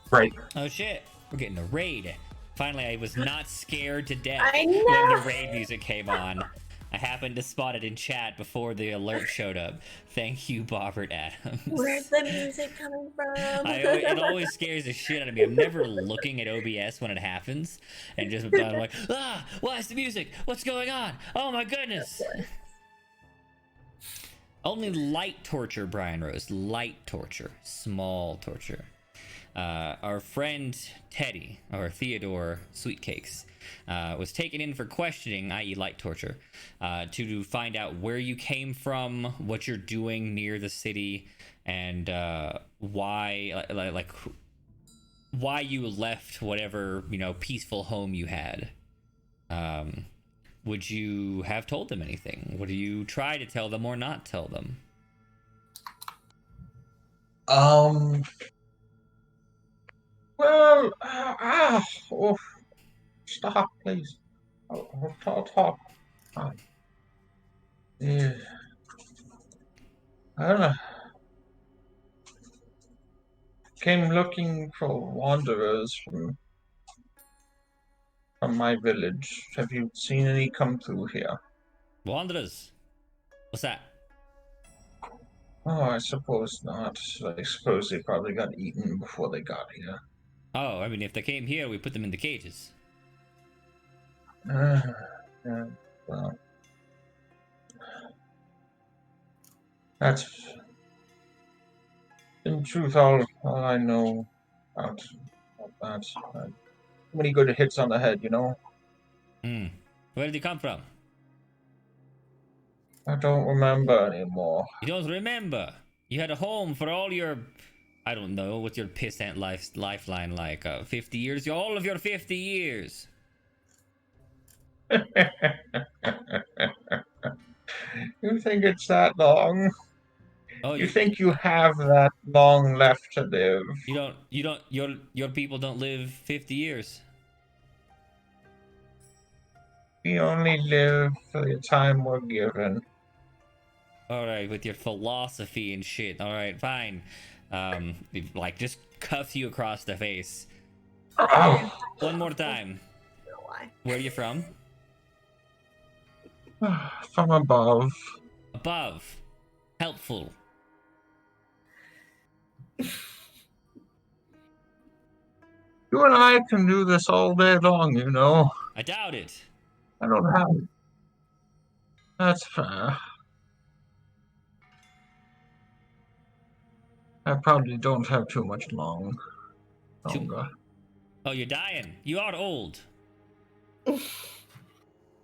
Right. Oh shit, we're getting a raid. Finally, I was not scared to death I when know. the raid music came on. I happened to spot it in chat before the alert showed up. Thank you, Bobbert Adams. Where's the music coming from? It always scares the shit out of me. I'm never looking at OBS when it happens, and just I'm like, why is the music? What's going on? Oh my goodness! Only light torture, Brian Rose. Light torture, small torture. Our friend Teddy, or Theodore Sweetcakes, was taken in for questioning, i.e. light torture, to find out where you came from, what you're doing near the city, and why you left whatever, peaceful home you had. Would you have told them anything? Would you try to tell them or not tell them? Well, oh, stop, please. Talk. Yeah. I don't know. Came looking for wanderers from my village. Have you seen any come through here? Wanderers? What's that? Oh, I suppose not. I suppose they probably got eaten before they got here. Oh, I mean, if they came here, we put them in the cages. Yeah, well, that's in truth all I know about that. Many good hits on the head, Where did you come from? I don't remember anymore. You don't remember? You had a home for all your... I don't know, what's your pissant lifeline like? 50 years? All of your 50 years! You think it's that long? Oh, You think you have that long left to live? your people don't live 50 years. We only live for the time we're given. Alright, with your philosophy and shit. Alright, fine. Just cuff you across the face. Oh. One more time. Why? Where are you from? From above. Above. Helpful. You and I can do this all day long, I doubt it. I don't have. That's fair. I probably don't have too much longer. Oh, you're dying. You are old.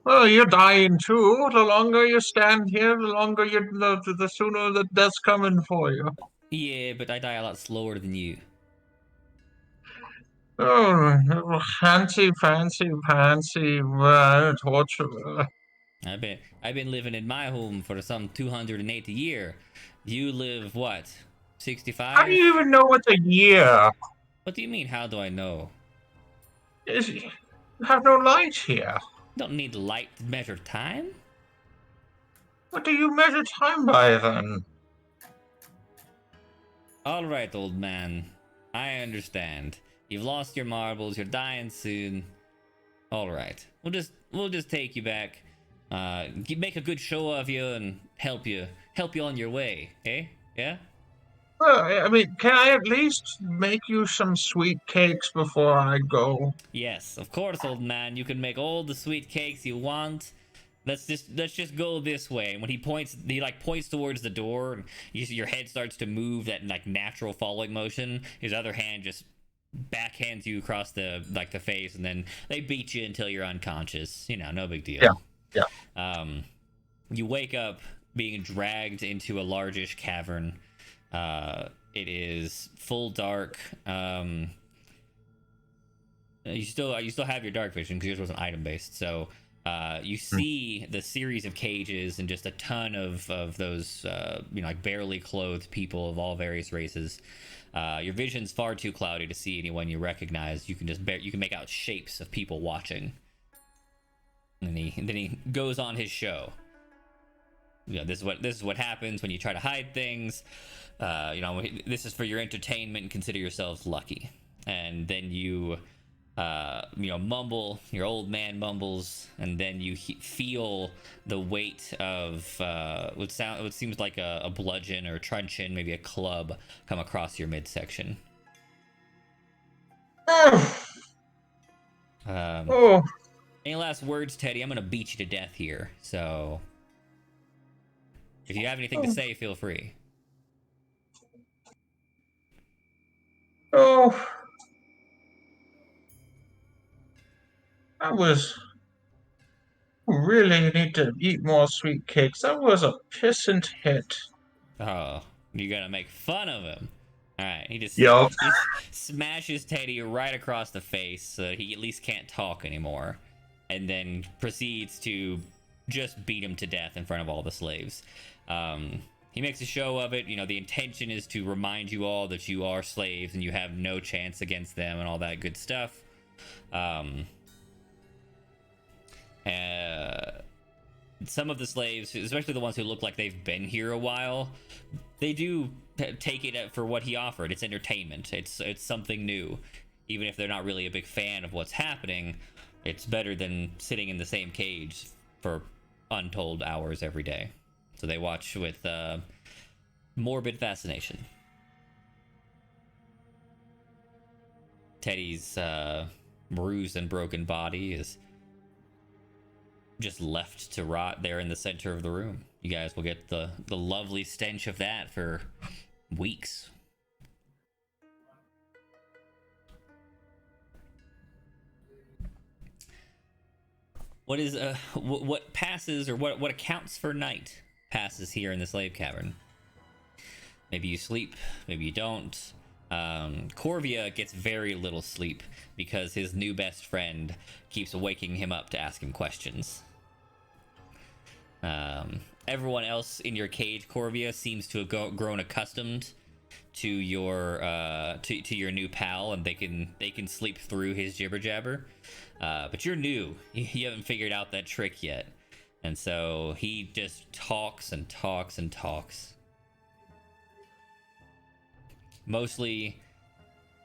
Well, you're dying too. The longer you stand here, the sooner the death's coming for you. Yeah, but I die a lot slower than you. Oh, fancy torturer. I've been living in my home for some 280 year. You live what? 65? How do you even know what's a year? What do you mean? How do I know? You have no light here. Don't need light to measure time. What do you measure time by then? All right, old man. I understand. You've lost your marbles. You're dying soon. All right. We'll just take you back. Make a good show of you and help you on your way. Eh? Yeah. Well, I mean, can I at least make you some sweet cakes before I go? Yes, of course, old man. You can make all the sweet cakes you want. Let's just go this way. And when he points towards the door, and your head starts to move that natural following motion. His other hand just backhands you across the face, and then they beat you until you're unconscious. No big deal. Yeah. You wake up being dragged into a largish cavern. It is full dark. You still have your dark vision because yours wasn't item based. So you see the series of cages and just a ton of those barely clothed people of all various races. Your vision's far too cloudy to see anyone you recognize. You can make out shapes of people watching. And then he goes on his show. This is what happens when you try to hide things. This is for your entertainment and consider yourselves lucky. And then you mumble. Your old man mumbles, and then you feel the weight of what seems like a bludgeon or a truncheon, maybe a club, come across your midsection. Oh, Any last words, Teddy? I'm gonna beat you to death here, so if you have anything to say, feel free. oh, I really need to eat more sweet cakes. That was a pissant hit. Oh, you're gonna make fun of him. All right, he Yup. just smashes Teddy right across the face so that he at least can't talk anymore, and then proceeds to just beat him to death in front of all the slaves. He makes a show of it. The intention is to remind you all that you are slaves and you have no chance against them and all that good stuff. Some of the slaves, especially the ones who look like they've been here a while, they do take it for what he offered. It's entertainment. It's something new. Even if they're not really a big fan of what's happening, it's better than sitting in the same cage for untold hours every day. So they watch with morbid fascination. Teddy's bruised and broken body is just left to rot there in the center of the room. You guys will get the lovely stench of that for weeks. What is what passes, or what accounts for night passes here in the slave cavern? Maybe you sleep, maybe you don't. Corvia gets very little sleep because his new best friend keeps waking him up to ask him questions. Everyone else in your cage, Corvia, seems to have grown accustomed to your to your new pal, and they can sleep through his jibber jabber. But you're new; you haven't figured out that trick yet, and so he just talks and talks and talks. Mostly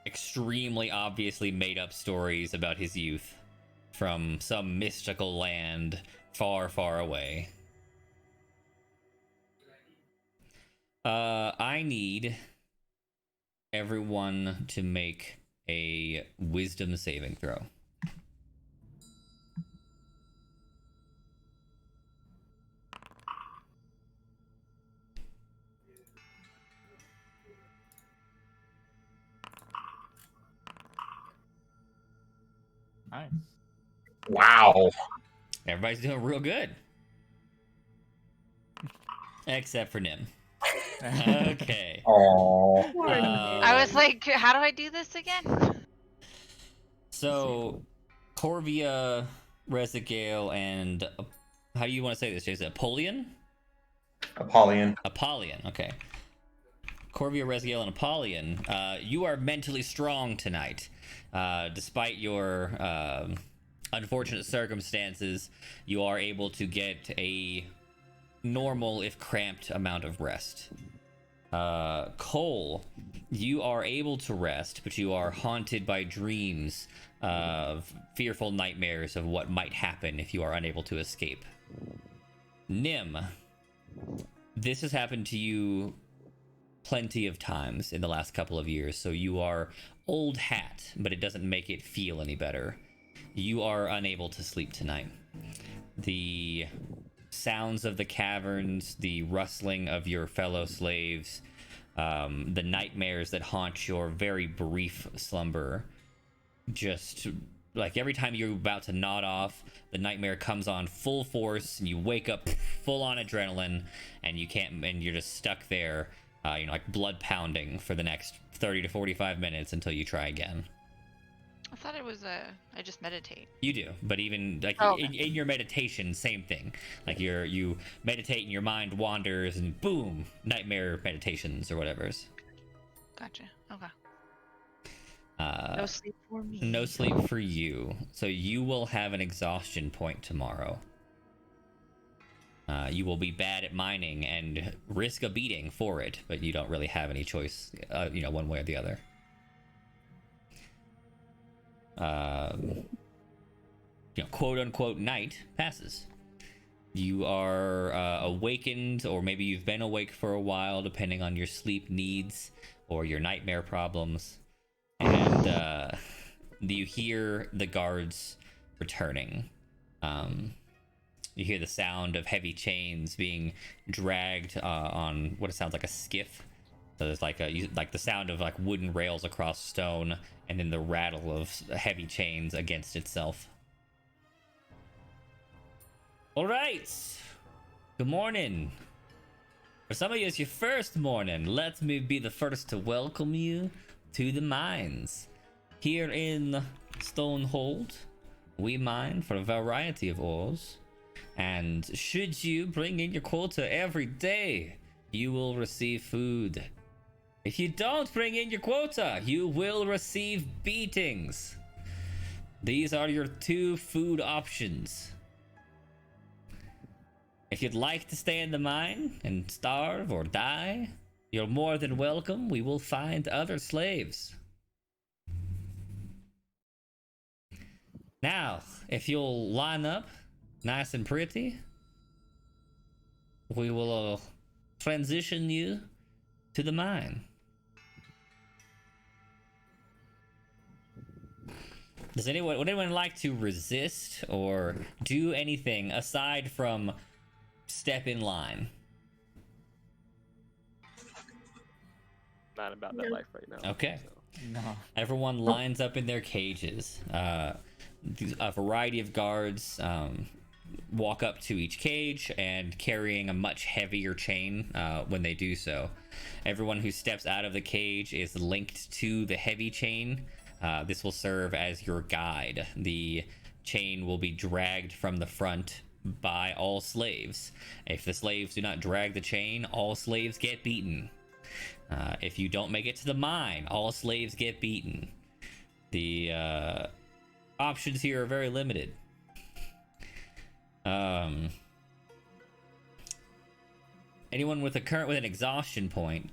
extremely obviously made up stories about his youth from some mystical land far, far away. I need everyone to make a wisdom saving throw. Nice. Wow. Everybody's doing real good. Except for Nim. Okay. Aww. I was like, how do I do this again? So, Corvia, Rezagale, and how do you want to say this, Jason? Apollyon? Apollyon. Apollyon, okay. Corvia, Rezagale, and Apollyon, you are mentally strong tonight. Despite your unfortunate circumstances, you are able to get a normal, if cramped, amount of rest. Cole, you are able to rest, but you are haunted by dreams of fearful nightmares of what might happen if you are unable to escape. Nim, this has happened to you plenty of times in the last couple of years, so you are old hat, but it doesn't make it feel any better. You are unable to sleep tonight. The sounds of the caverns, the rustling of your fellow slaves, the nightmares that haunt your very brief slumber, just like every time you're about to nod off, the nightmare comes on full force and you wake up full on adrenaline and you can't, and you're just stuck there, like blood pounding for the next 30 to 45 minutes until you try again. I thought it was I just meditate. You do, but even like okay. in your meditation, same thing. Like you meditate and your mind wanders, and boom, nightmare meditations or whatever's. Gotcha. Okay. No sleep for me. No sleep for you. So you will have an exhaustion point tomorrow. You will be bad at mining and risk a beating for it, but you don't really have any choice, one way or the other. quote unquote night passes. You are awakened, or maybe you've been awake for a while, depending on your sleep needs or your nightmare problems. And you hear the guards returning. You hear the sound of heavy chains being dragged on what it sounds like a skiff. So there's like the sound of like wooden rails across stone, and then the rattle of heavy chains against itself. All right. Good morning. For some of you, it's your first morning. Let me be the first to welcome you to the mines. Here in Stonehold, we mine for a variety of ores. And should you bring in your quota every day, you will receive food. If you don't bring in your quota, you will receive beatings. These are your 2 food options. If you'd like to stay in the mine and starve or die, you're more than welcome. We will find other slaves. Now, if you'll line up nice and pretty, we will transition you to the mine. Would anyone like to resist or do anything aside from step in line? Not about that life right now. Okay. So. No. Everyone lines up in their cages. A variety of guards walk up to each cage and carrying a much heavier chain when they do so. Everyone who steps out of the cage is linked to the heavy chain. This will serve as your guide. The chain will be dragged from the front by all slaves. If the slaves do not drag the chain, all slaves get beaten. If you don't make it to the mine, all slaves get beaten. The options here are very limited. Anyone with an exhaustion point,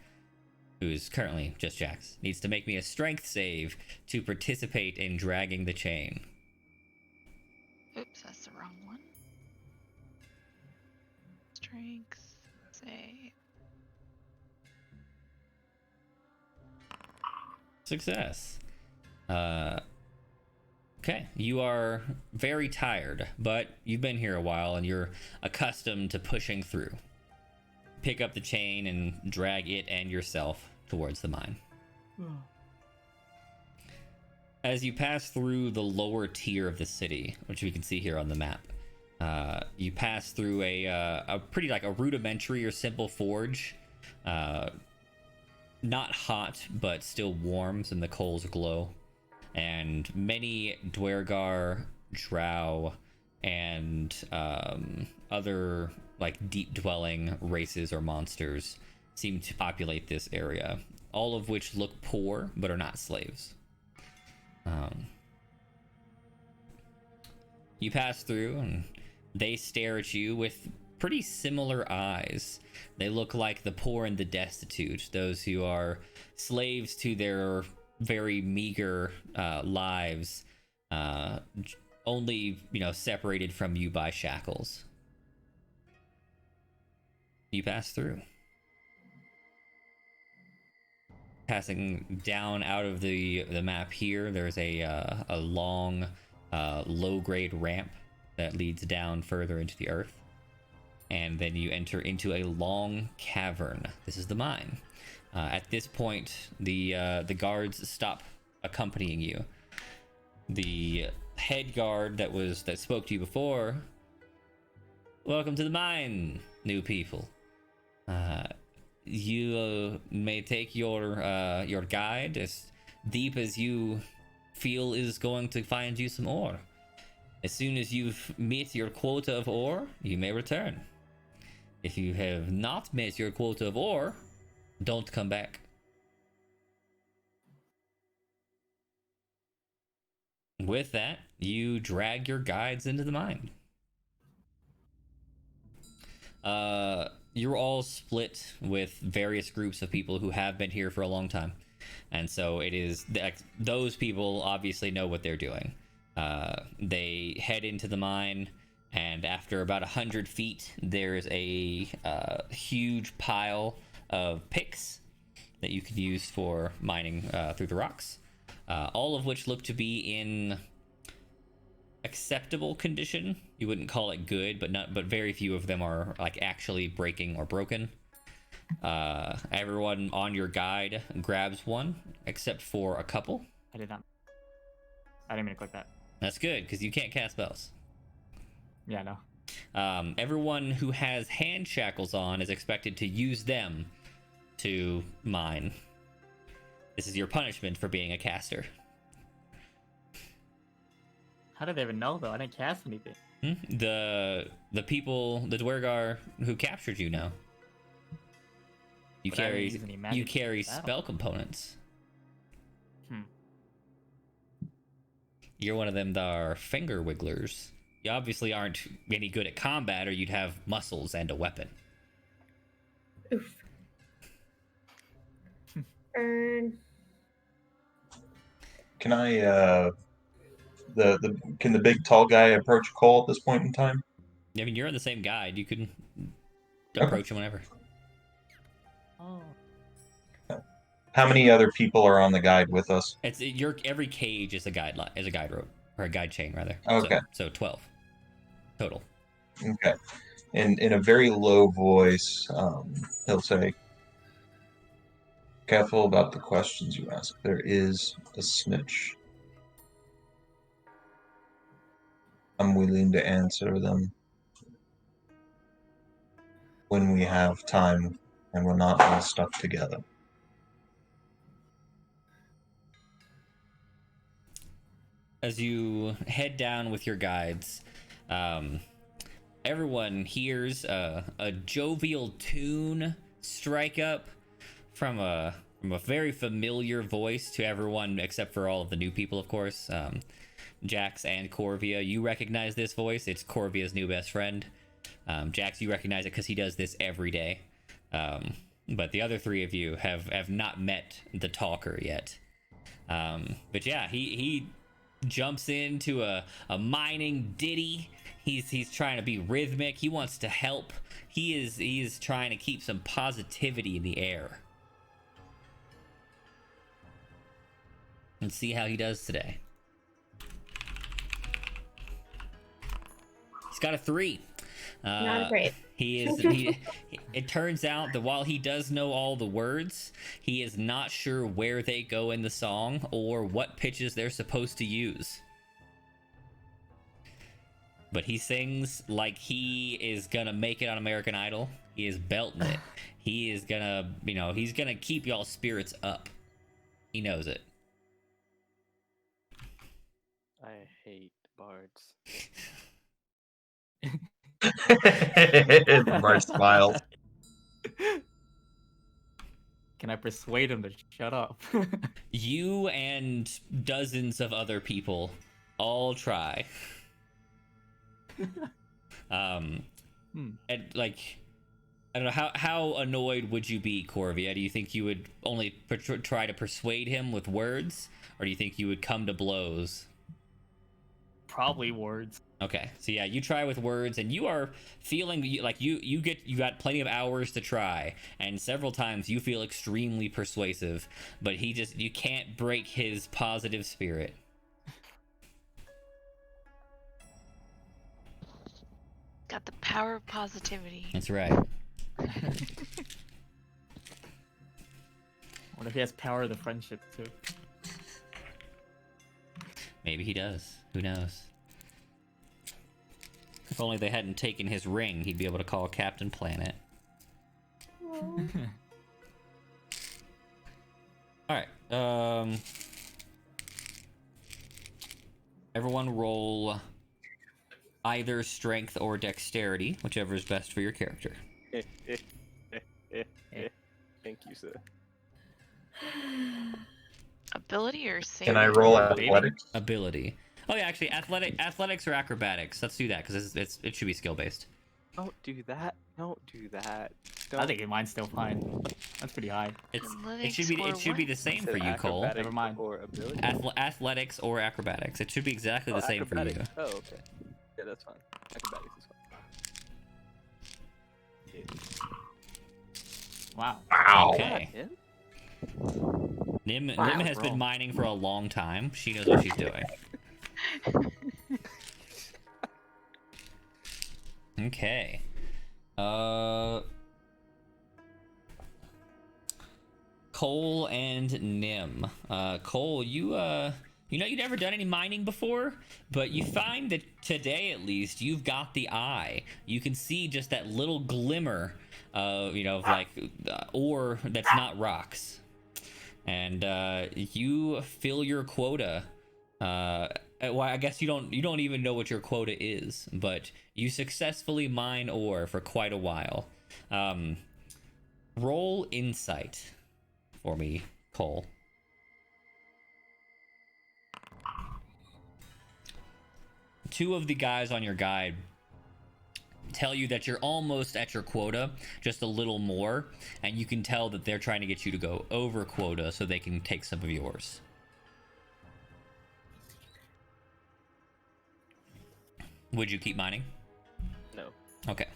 who is currently just Jax, needs to make me a strength save to participate in dragging the chain. Oops, that's the wrong one. Strength save. Success. Okay, you are very tired, but you've been here a while and you're accustomed to pushing through. Pick up the chain and drag it and yourself towards the mine. As you pass through the lower tier of the city, which we can see here on the map, you pass through a pretty like a rudimentary or simple forge. Not hot, but still warm, and the coals glow. And many Dwergar, Drow, and other like deep-dwelling races or monsters seem to populate this area, all of which look poor but are not slaves. You pass through, and they stare at you with pretty similar eyes. They look like the poor and the destitute, those who are slaves to their very meager lives, only, separated from you by shackles. You pass through. Passing down out of the map here, there's a long, low-grade ramp that leads down further into the earth. And then you enter into a long cavern. This is the mine. At this point, the guards stop accompanying you. The head guard that spoke to you before. Welcome to the mine, new people. You may take your guide as deep as you feel is going to find you some ore. As soon as you've met your quota of ore, you may return. If you have not met your quota of ore, don't come back. With that, you drag your guides into the mine. You're all split with various groups of people who have been here for a long time. And so it is those people obviously know what they're doing. They head into the mine, and after about 100 feet, there's a huge pile of picks that you could use for mining through the rocks, all of which look to be in acceptable condition. You wouldn't call it good, but very few of them are like actually breaking or broken. Everyone on your guide grabs one, except for a couple. I didn't mean to click that. That's good, because you can't cast spells. Yeah, no. Everyone who has hand shackles on is expected to use them to mine. This is your punishment for being a caster. How did they even know though? I didn't cast anything. The people, the Dwergar who captured you know. You But I didn't use any carry magic carry battle. spell components. Hmm. You're one of them that are finger wigglers. You obviously aren't any good at combat, or you'd have muscles and a weapon. Oof. Burn. Can I can the big tall guy approach Cole at this point in time? I mean, you're on the same guide. You can Okay. approach him whenever. Oh. How many other people are on the guide with us? It's your every cage is a guide rope, or a guide chain rather. Okay. So 12 total. Okay. In a very low voice, he'll say, "Careful about the questions you ask. There is a snitch. I'm willing to answer them when we have time and we're not all stuck together." As you head down with your guides, everyone hears a jovial tune strike up from a very familiar voice to everyone except for all of the new people, of course. Jax and Corvia, you recognize this voice. It's Corvia's new best friend. Jax, you recognize it because he does this every day. But the other three of you have not met the talker yet. But yeah, he jumps into a mining ditty. He's trying to be rhythmic. He wants to help. He is trying to keep some positivity in the air. Let's see how he does today. He's got a 3. Not great. It turns out that while he does know all the words, he is not sure where they go in the song or what pitches they're supposed to use. But he sings like he is gonna make it on American Idol. He is belting it. He is gonna, he's gonna keep y'all spirits up. He knows it. I hate bards. Bart smiles. Can I persuade him to shut up? You and dozens of other people all try. And like, I don't know, how annoyed would you be, Corvia? Do you think you would only try to persuade him with words, or do you think you would come to blows? Probably words. Okay, so yeah, you try with words, and you are feeling like you got plenty of hours to try, and several times you feel extremely persuasive, but you can't break his positive spirit. Got the power of positivity. That's right. What if he has power of the friendship too? Maybe he does. Who knows? If only they hadn't taken his ring, he'd be able to call Captain Planet. Alright, everyone roll either strength or dexterity, whichever is best for your character. Thank you, sir. Ability or save? Can I roll Ability? athletics? Ability. Oh yeah, actually, athletics or acrobatics. Let's do that because it should be skill based. Don't do that. Don't do that. I think mine's still fine. That's pretty high. It Athletics should be or it should be what? the same Said for you, Cole. acrobatics Never mind. Or ability. Athletics or acrobatics. It should be exactly the same for you. acrobatics. Oh, okay. Yeah, that's fine. Acrobatics is fine. Wow. Wow. Okay. Yeah. Nim Wow. has Bro. been mining for a long time. She knows what she's doing. Okay. Cole and Nim. Cole, you you've never done any mining before, but you find that today at least you've got the eye. You can see just that little glimmer of ore that's not rocks. And you fill your quota. Well, I guess you don't even know what your quota is, but you successfully mine ore for quite a while. Roll insight for me, Cole. Two of the guys on your guide tell you that you're almost at your quota, just a little more, and you can tell that they're trying to get you to go over quota so they can take some of yours. Would you keep mining? No. Okay.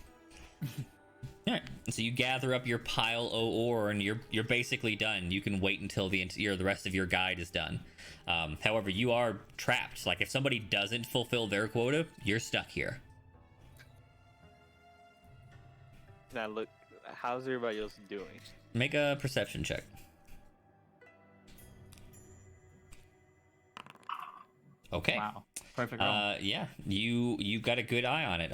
All right. So you gather up your pile of ore, and you're basically done. You can wait until the rest of your guide is done. However, you are trapped. Like if somebody doesn't fulfill their quota, you're stuck here. Can I look? How's everybody else doing? Make a perception check. Okay. Wow. Perfect roll. Yeah, you got a good eye on it.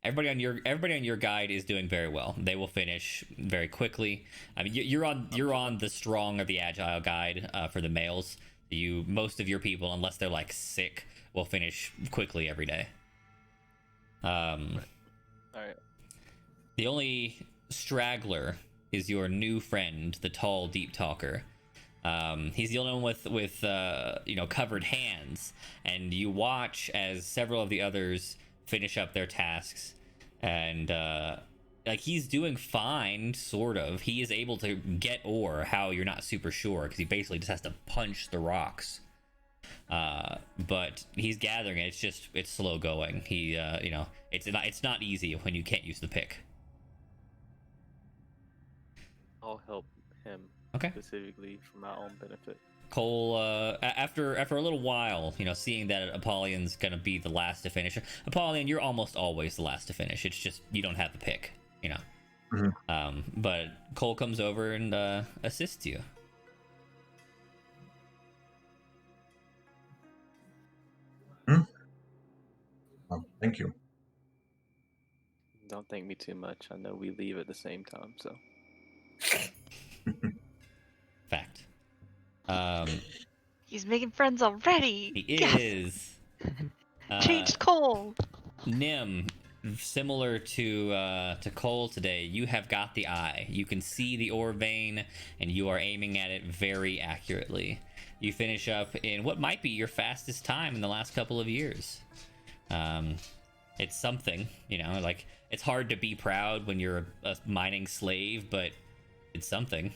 Everybody on your guide is doing very well. They will finish very quickly. I mean, you're on the strong or the agile guide for the males. Most of your people, unless they're like sick, will finish quickly every day. All right. The only straggler is your new friend, the tall, deep talker. He's the only one with covered hands, and you watch as several of the others finish up their tasks, and he's doing fine, sort of. He is able to get ore, how you're not super sure, because he basically just has to punch the rocks. But he's gathering it. It's slow going. It's not easy when you can't use the pick. I'll help him. Okay. Specifically for my own benefit. Cole, after a little while, seeing that Apollyon's gonna be the last to finish. Apollyon, you're almost always the last to finish. It's just you don't have the pick, Mhm. But Cole comes over and assists you. Thank you. Don't thank me too much. I know we leave at the same time, so. Fact. He's making friends already. He Yes. is. Changed Cole. Nim, similar to Cole today, you have got the eye. You can see the ore vein, and you are aiming at it very accurately. You finish up in what might be your fastest time in the last couple of years. It's something, it's hard to be proud when you're a mining slave, but it's something.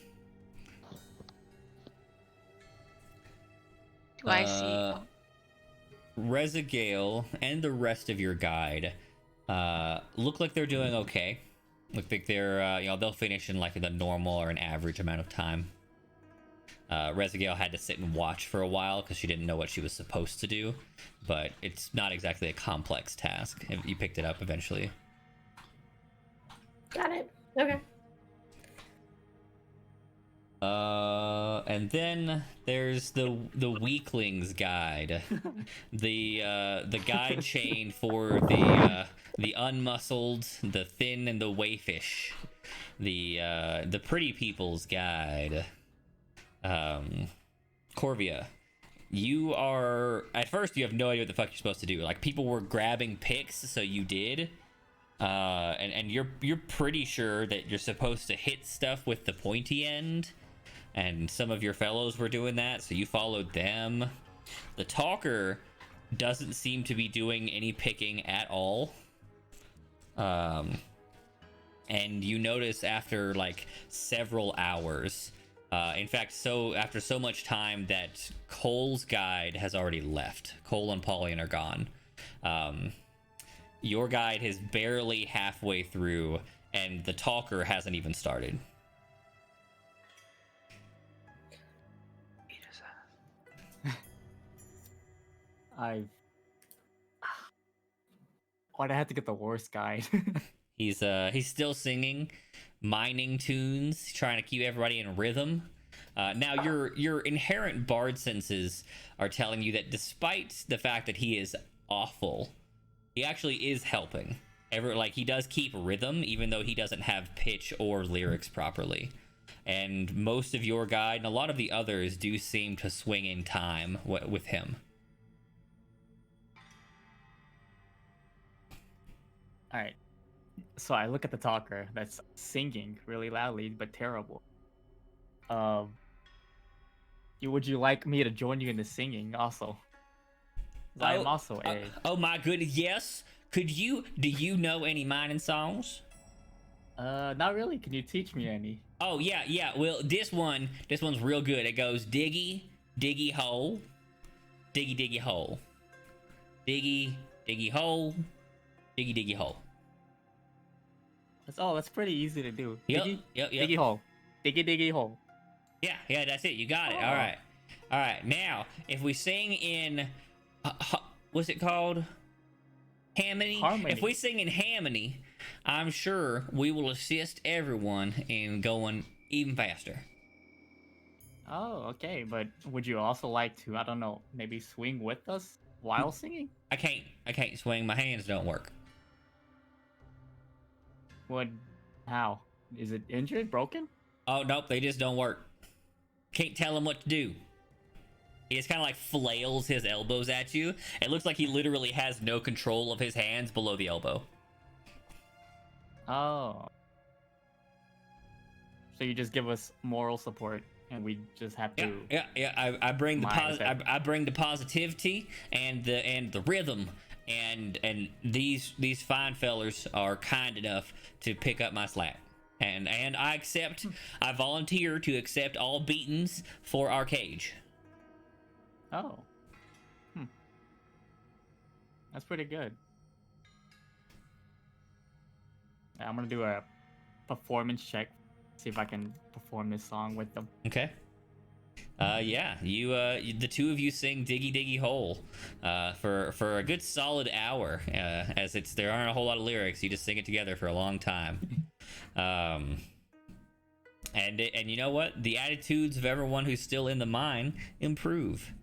Do I see? Rezagale and the rest of your guide look like they're doing okay. Look like they're they'll finish in like the normal or an average amount of time. Rezagale had to sit and watch for a while because she didn't know what she was supposed to do, but it's not exactly a complex task. You picked it up eventually. Got it. Okay. And then there's the weaklings guide, the guide chain for the unmuscled, the thin, and the wayfish, the pretty people's guide. Corvia, you are at first you have no idea what the fuck you're supposed to do. Like people were grabbing picks, so you did. And you're pretty sure that you're supposed to hit stuff with the pointy end. And some of your fellows were doing that, so you followed them. The talker doesn't seem to be doing any picking at all. And you notice after like several hours, in fact, after so much time that Cole's guide has already left. Cole and Pauline are gone. Your guide is barely halfway through, and the talker hasn't even started. Why'd I have to get the worst guide? He's still singing, mining tunes, trying to keep everybody in rhythm. Now your inherent bard senses are telling you that despite the fact that he is awful, he actually is helping. He does keep rhythm, even though he doesn't have pitch or lyrics properly. And most of your guide and a lot of the others do seem to swing in time with him. All right. So I look at the talker that's singing really loudly but terrible. Would you like me to join you in the singing also? 'Cause I am also a. Oh my goodness, yes. Do you know any mining songs? Not really. Can you teach me any? Oh yeah. Well, this one's real good. It goes diggy, diggy hole, diggy diggy hole, diggy diggy hole, diggy diggy hole. That's pretty easy to do. Yep. Diggy hole. Diggy hole. Yeah, that's it. You got it. Oh. All right. Now, if we sing in, what's it called? Harmony. If we sing in harmony, I'm sure we will assist everyone in going even faster. Oh, okay. But would you also like to, I don't know, maybe swing with us while singing? I can't swing. My hands don't work. How? Is it injured, broken? Oh nope, they just don't work. Can't tell him what to do. He just kind of like flails his elbows at you. It looks like he literally has no control of his hands below the elbow. Oh. So you just give us moral support, and we just have to. Yeah. I bring I bring the positivity and the rhythm, and these fine fellers are kind enough to pick up my slack. And I volunteer to accept all beatings for our cage. Oh. That's pretty good. I'm gonna do a performance check, see if I can perform this song with them. Okay. The two of you sing Diggy Diggy Hole for a good solid hour, as there aren't a whole lot of lyrics. You just sing it together for a long time. And you know what? The attitudes of everyone who's still in the mine improve.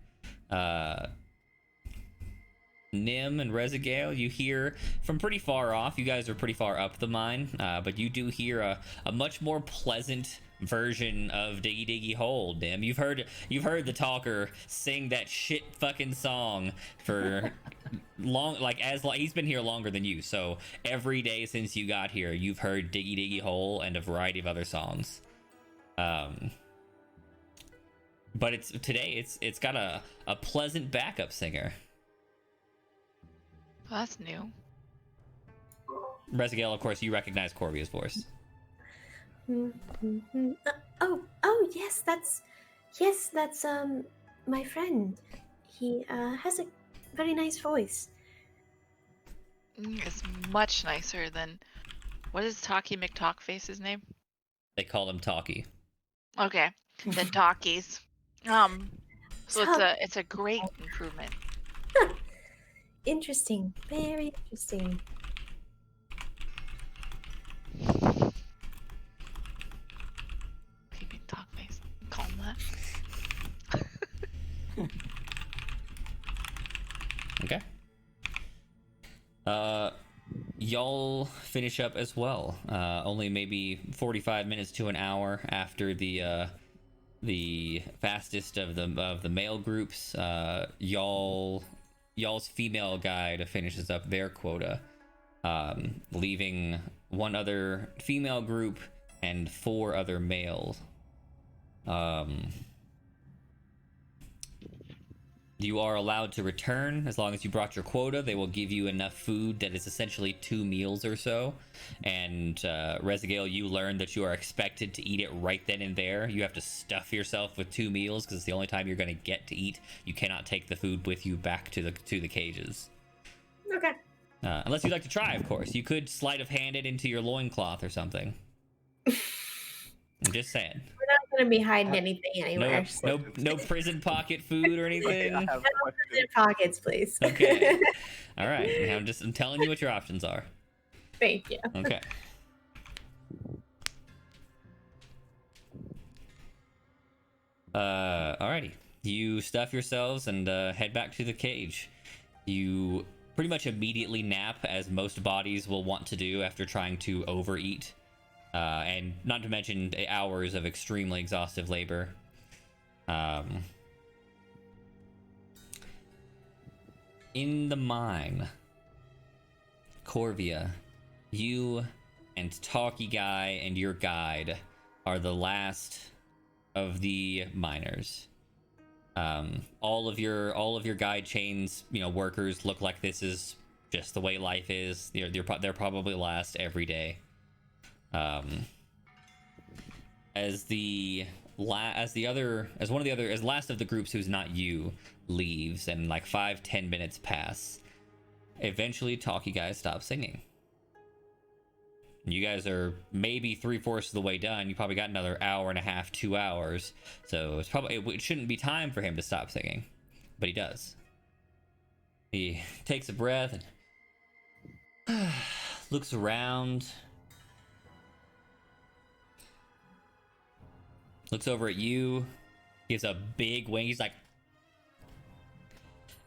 Nim and Rezagale, you hear from pretty far off. You guys are pretty far up the mine, but you do hear a much more pleasant version of Diggy Diggy Hole. Nim, you've heard the talker sing that shit fucking song for long, he's been here longer than you. So every day since you got here, you've heard Diggy Diggy Hole and a variety of other songs. But it's got a pleasant backup singer. Well, that's new. Rezagale, of course, you recognize Corvia's voice. Yes, that's my friend. He has a very nice voice. It's much nicer than. What is Talkie McTalkface's name? They call him Talkie. Okay, than Talkies. So it's a great improvement. Interesting. Very interesting. Talkie McTalkface. Call him that. Okay. Y'all finish up as well. Only maybe 45 minutes to an hour after the fastest of the male groups. Y'all's female guide finishes up their quota, leaving one other female group and 4 other males. You are allowed to return as long as you brought your quota. They will give you enough food that is essentially 2 meals or so. And Rezagale, you learn that you are expected to eat it right then and there. You have to stuff yourself with 2 meals because it's the only time you're going to get to eat. You cannot take the food with you back to the cages. Okay. Unless you'd like to try, of course. You could sleight of hand it into your loincloth or something. I'm just saying. We're not going to be hiding anything anywhere. No prison pocket food or anything. I have a question. In pockets, please. Okay. All right. I'm telling you what your options are. Thank you. Okay. Alrighty. You stuff yourselves and head back to the cage. You pretty much immediately nap, as most bodies will want to do after trying to overeat. And not to mention hours of extremely exhaustive labor. In the mine, Corvia, you and Talkie Guy and your guide are the last of the miners. All of your guide chains, workers look like this is just the way life is. They're probably last every day. As last of the groups who's not you leaves and like 5-10 minutes pass, eventually Talkie Guy stops singing. You guys are maybe 3/4 of the way done. You probably got another hour and a half, 2 hours. So it shouldn't be time for him to stop singing, but he does. He takes a breath and looks around. Looks over at you, gives a big wing. He's like,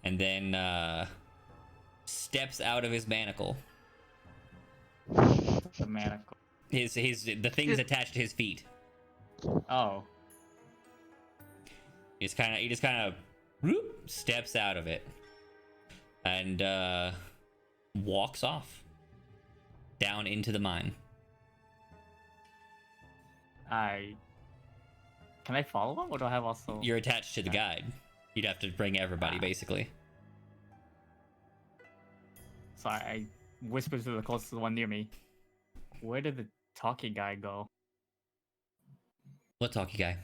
and then steps out of his manacle. The manacle. The thing's attached to his feet. Oh. He just kind of steps out of it and walks off down into the mine. Can I follow him, or do I have also? You're attached to the guide. You'd have to bring everybody, basically. So I whisper to the closest one near me. Where did the Talkie Guy go? What Talkie Guy?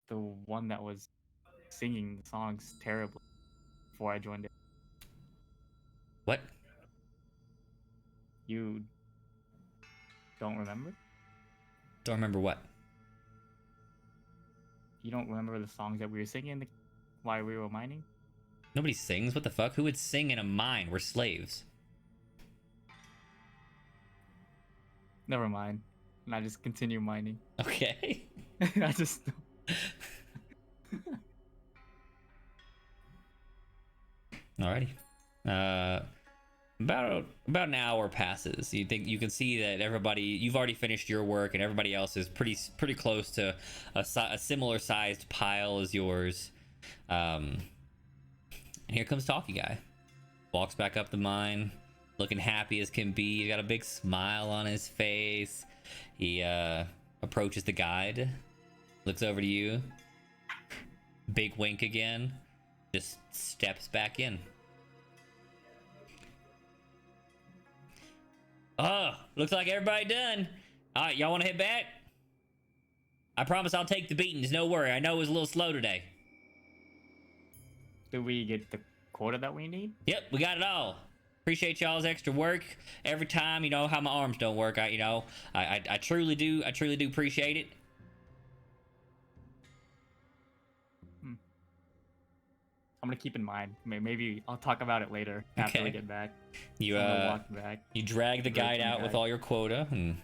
The one that was singing the songs terribly before I joined it. What? You don't remember? Don't remember what? You don't remember the songs that we were singing while we were mining? Nobody sings. What the fuck? Who would sing in a mine? We're slaves. Never mind. And I just continue mining. Okay. I just. Alrighty. About an hour passes. You can see that everybody, you've already finished your work, and everybody else is pretty close to a similar sized pile as yours. And here comes Talkie Guy. Walks back up the mine, looking happy as can be. He got a big smile on his face. He approaches the guide, looks over to you. Big wink again. Just steps back in. Oh, looks like everybody done. All right, y'all want to head back? I promise I'll take the beatings. No worry. I know it was a little slow today. Did we get the quota that we need? Yep, we got it all. Appreciate y'all's extra work every time. You know how my arms don't work. I truly do. I truly do appreciate it. I'm gonna keep in mind. Maybe I'll talk about it later after we Okay. get back. You So I'm gonna walk back. you drag the guide Drag the out with guide. all your quota, and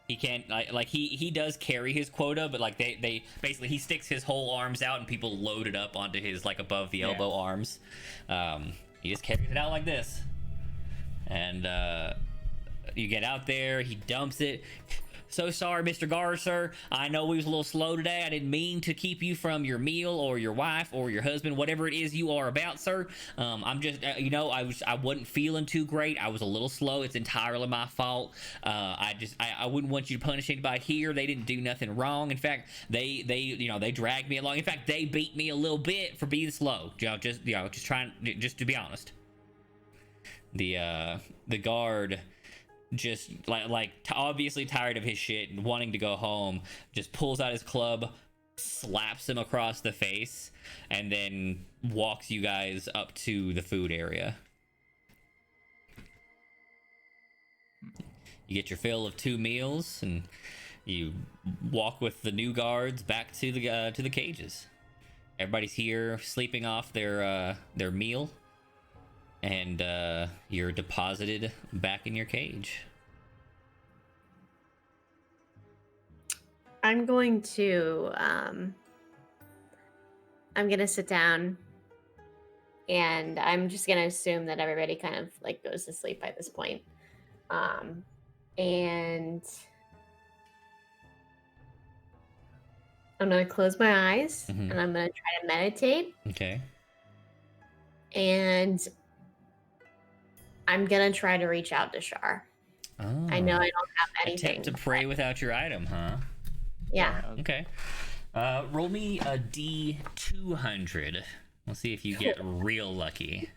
he can't he does carry his quota, but like they basically he sticks his whole arms out and people load it up onto his like above the elbow arms. He just carries it out like this, and you get out there. He dumps it. So sorry, Mr. Gar, sir. I know we was a little slow today. I didn't mean to keep you from your meal or your wife or your husband, whatever it is you are about, sir. I'm just, I wasn't feeling too great. I was a little slow. It's entirely my fault. I wouldn't want you to punish anybody here. They didn't do nothing wrong. In fact, they dragged me along. In fact, they beat me a little bit for being slow. Just to be honest. The guard, just obviously tired of his shit and wanting to go home, just pulls out his club, slaps him across the face, and then walks you guys up to the food area. You get your fill of 2 meals, and you walk with the new guards back to the cages. Everybody's here sleeping off their meal. And you're deposited back in your cage. I'm going to sit down, and I'm just gonna assume that everybody kind of like goes to sleep by this point. And I'm gonna close my eyes, Mhm. and I'm gonna try to meditate, Okay. and I'm gonna try to reach out to Shar. Oh. I know I don't have anything. Attempt to pray without your item, huh? Yeah. Okay. Roll me a D200. We'll see if you get real lucky.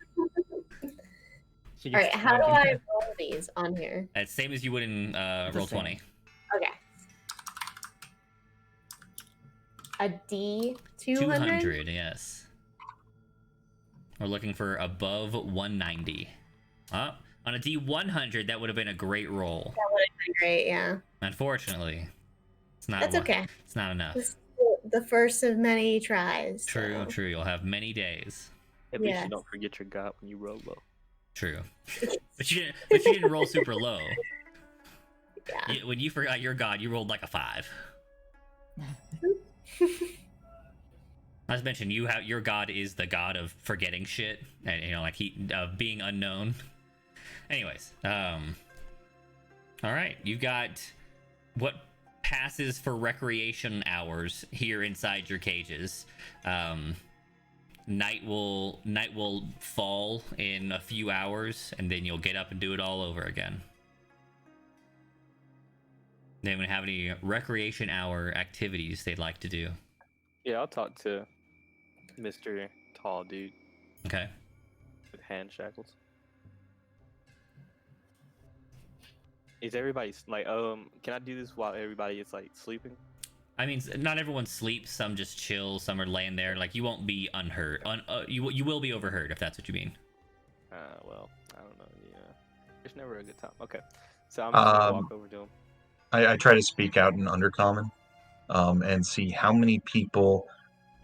She All right. gets How do 20. I roll these on here? That's same as you would in the roll same. 20. Okay. A D 200. 200, yes. We're looking for above 190. On a D100, that would have been a great roll. That would have been great. Yeah. Unfortunately, it's not. That's okay. It's not enough. This is the first of many tries. True, so. true. You'll have many days. At least Yes. you don't forget your god when you roll low. True. But you didn't roll super low. Yeah. When you forgot your god, you rolled like a 5. Not to mention, your god is the god of forgetting shit, and being unknown. Anyways, all right, you got what passes for recreation hours here inside your cages. Night will fall in a few hours, and then you'll get up and do it all over again. They don't have any recreation hour activities they'd like to do. Yeah, I'll talk to Mr. Tall Dude Okay. with hand shackles. Is everybody like, can I do this while everybody is like sleeping? I mean, not everyone sleeps. Some just chill. Some are laying there. Like, you won't be unheard. You will be overheard, if that's what you mean. Well, I don't know. Yeah, there's never a good time. Okay, so I'm just gonna walk over to him. I try to speak out in Undercommon, and see how many people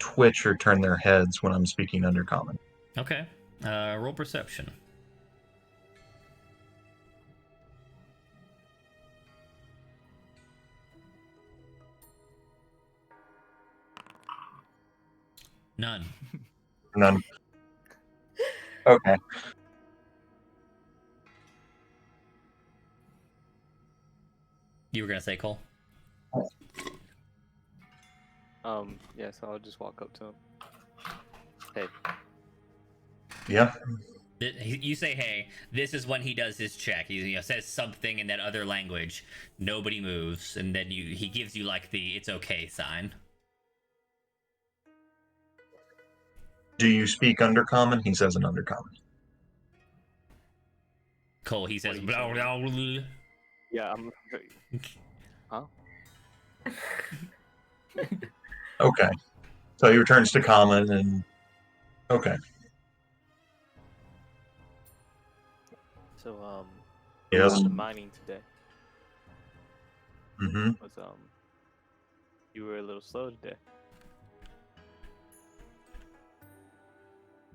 twitch or turn their heads when I'm speaking Undercommon. Okay. Roll perception. None. None. Okay. You were gonna say, Cole? Yeah, so I'll just walk up to him. Hey, Yeah. You say, hey. This is when he does his check. He says something in that other language. Nobody moves, and then he gives you like the "it's okay" sign. Do you speak Undercommon? He says in Undercommon. Cole, he says, What are you blah, blah, blah. yeah, I'm. Huh? Okay. So he returns to common and okay. So Yes. the mining today Mm-hmm. was you were a little slow today.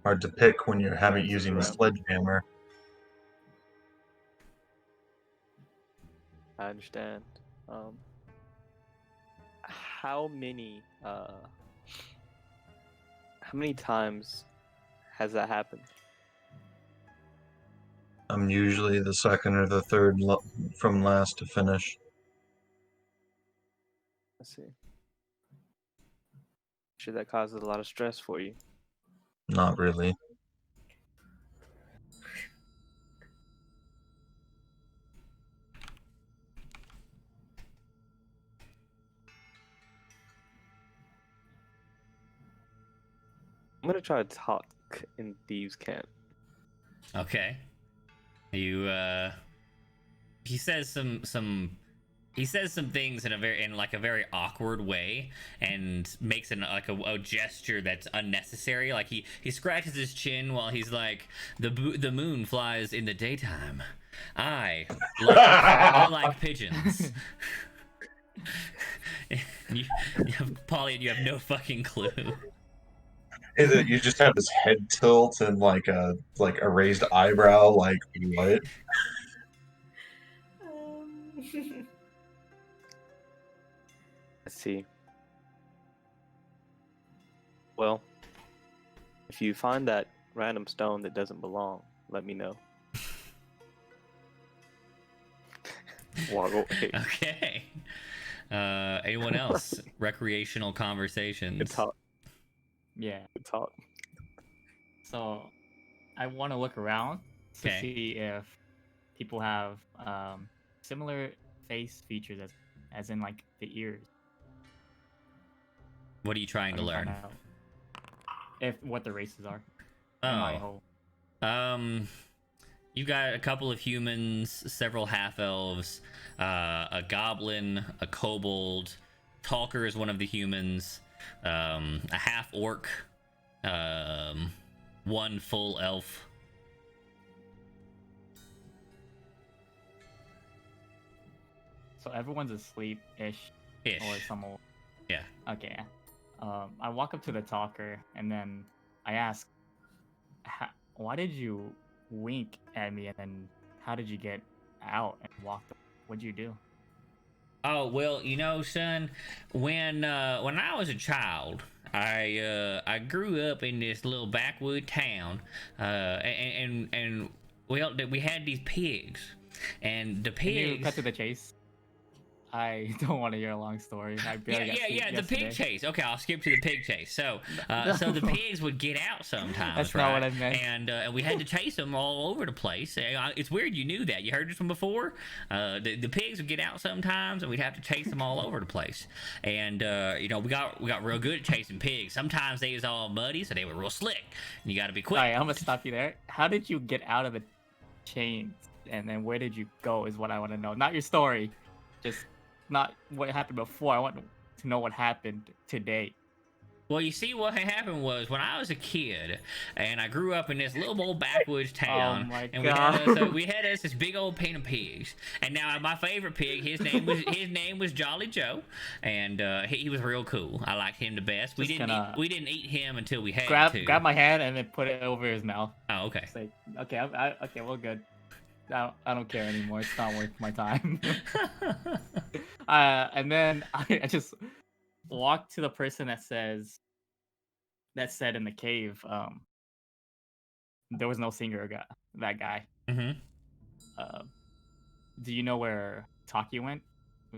Hard to pick when you haven't using the sledgehammer. I understand. How many times has that happened? I'm usually the second or the third from last to finish. I see. Sure, that causes a lot of stress for you. Not really. I'm gonna try to talk in thieves' camp. Okay. You he says some things in a very awkward way and makes a gesture that's unnecessary. Like he scratches his chin while he's like, the moon flies in the daytime. I like pigeons. Polly, you have no fucking clue. You just have this head tilt and like a raised eyebrow. Like what? I see. Well, if you find that random stone that doesn't belong, let me know. Walk away. Okay. Anyone else? Recreational conversations. Good talk. Yeah. Good talk. So I want to look around to Okay. see if people have similar face features as in like the ears. What are you trying to Let me learn? find out if what the races are. in my Oh. hole. You got a couple of humans, several half elves, a goblin, a kobold. Talker is one of the humans. A half orc, one full elf. So everyone's asleep-ish, Ish. or some old. Yeah. Okay. I walk up to the talker and then I ask, "Why did you wink at me? And then how did you get out and walk? What'd you do?" Oh well, you know, son, when I was a child, I grew up in this little backwood town, and well, we had these pigs, and the Can you pigs. cut to the chase? I don't want to hear a long story. I barely got sleep The pig yesterday. chase. Okay, I'll skip to the pig chase. So, so the pigs would get out sometimes, That's right? not what I meant. And we had to chase them all over the place. It's weird you knew that. You heard this one before. The pigs would get out sometimes, and we'd have to chase them all over the place. And you know, we got real good at chasing pigs. Sometimes they was all muddy, so they were real slick. And you got to be quick. Alright, I'm gonna stop you there. How did you get out of the chains? And then where did you go is what I want to know. Not your story. Just not what happened before. I want to know what happened today. Well, you see, what had happened was when I was a kid, and I grew up in this little old backwoods town, my and God. we had us this big old pen of pigs. And now my favorite pig, his name was Jolly Joe, and he was real cool. I liked him the best. We Just didn't gonna we didn't eat him until we had to. grab my hand and then put it over his mouth. Oh, okay. It's like, okay, okay, we're good. I don't care anymore. It's not worth my time. And then I just walked to the person that said in the cave, there was no singer guy. That guy. Mm-hmm. Do you know where Taki went?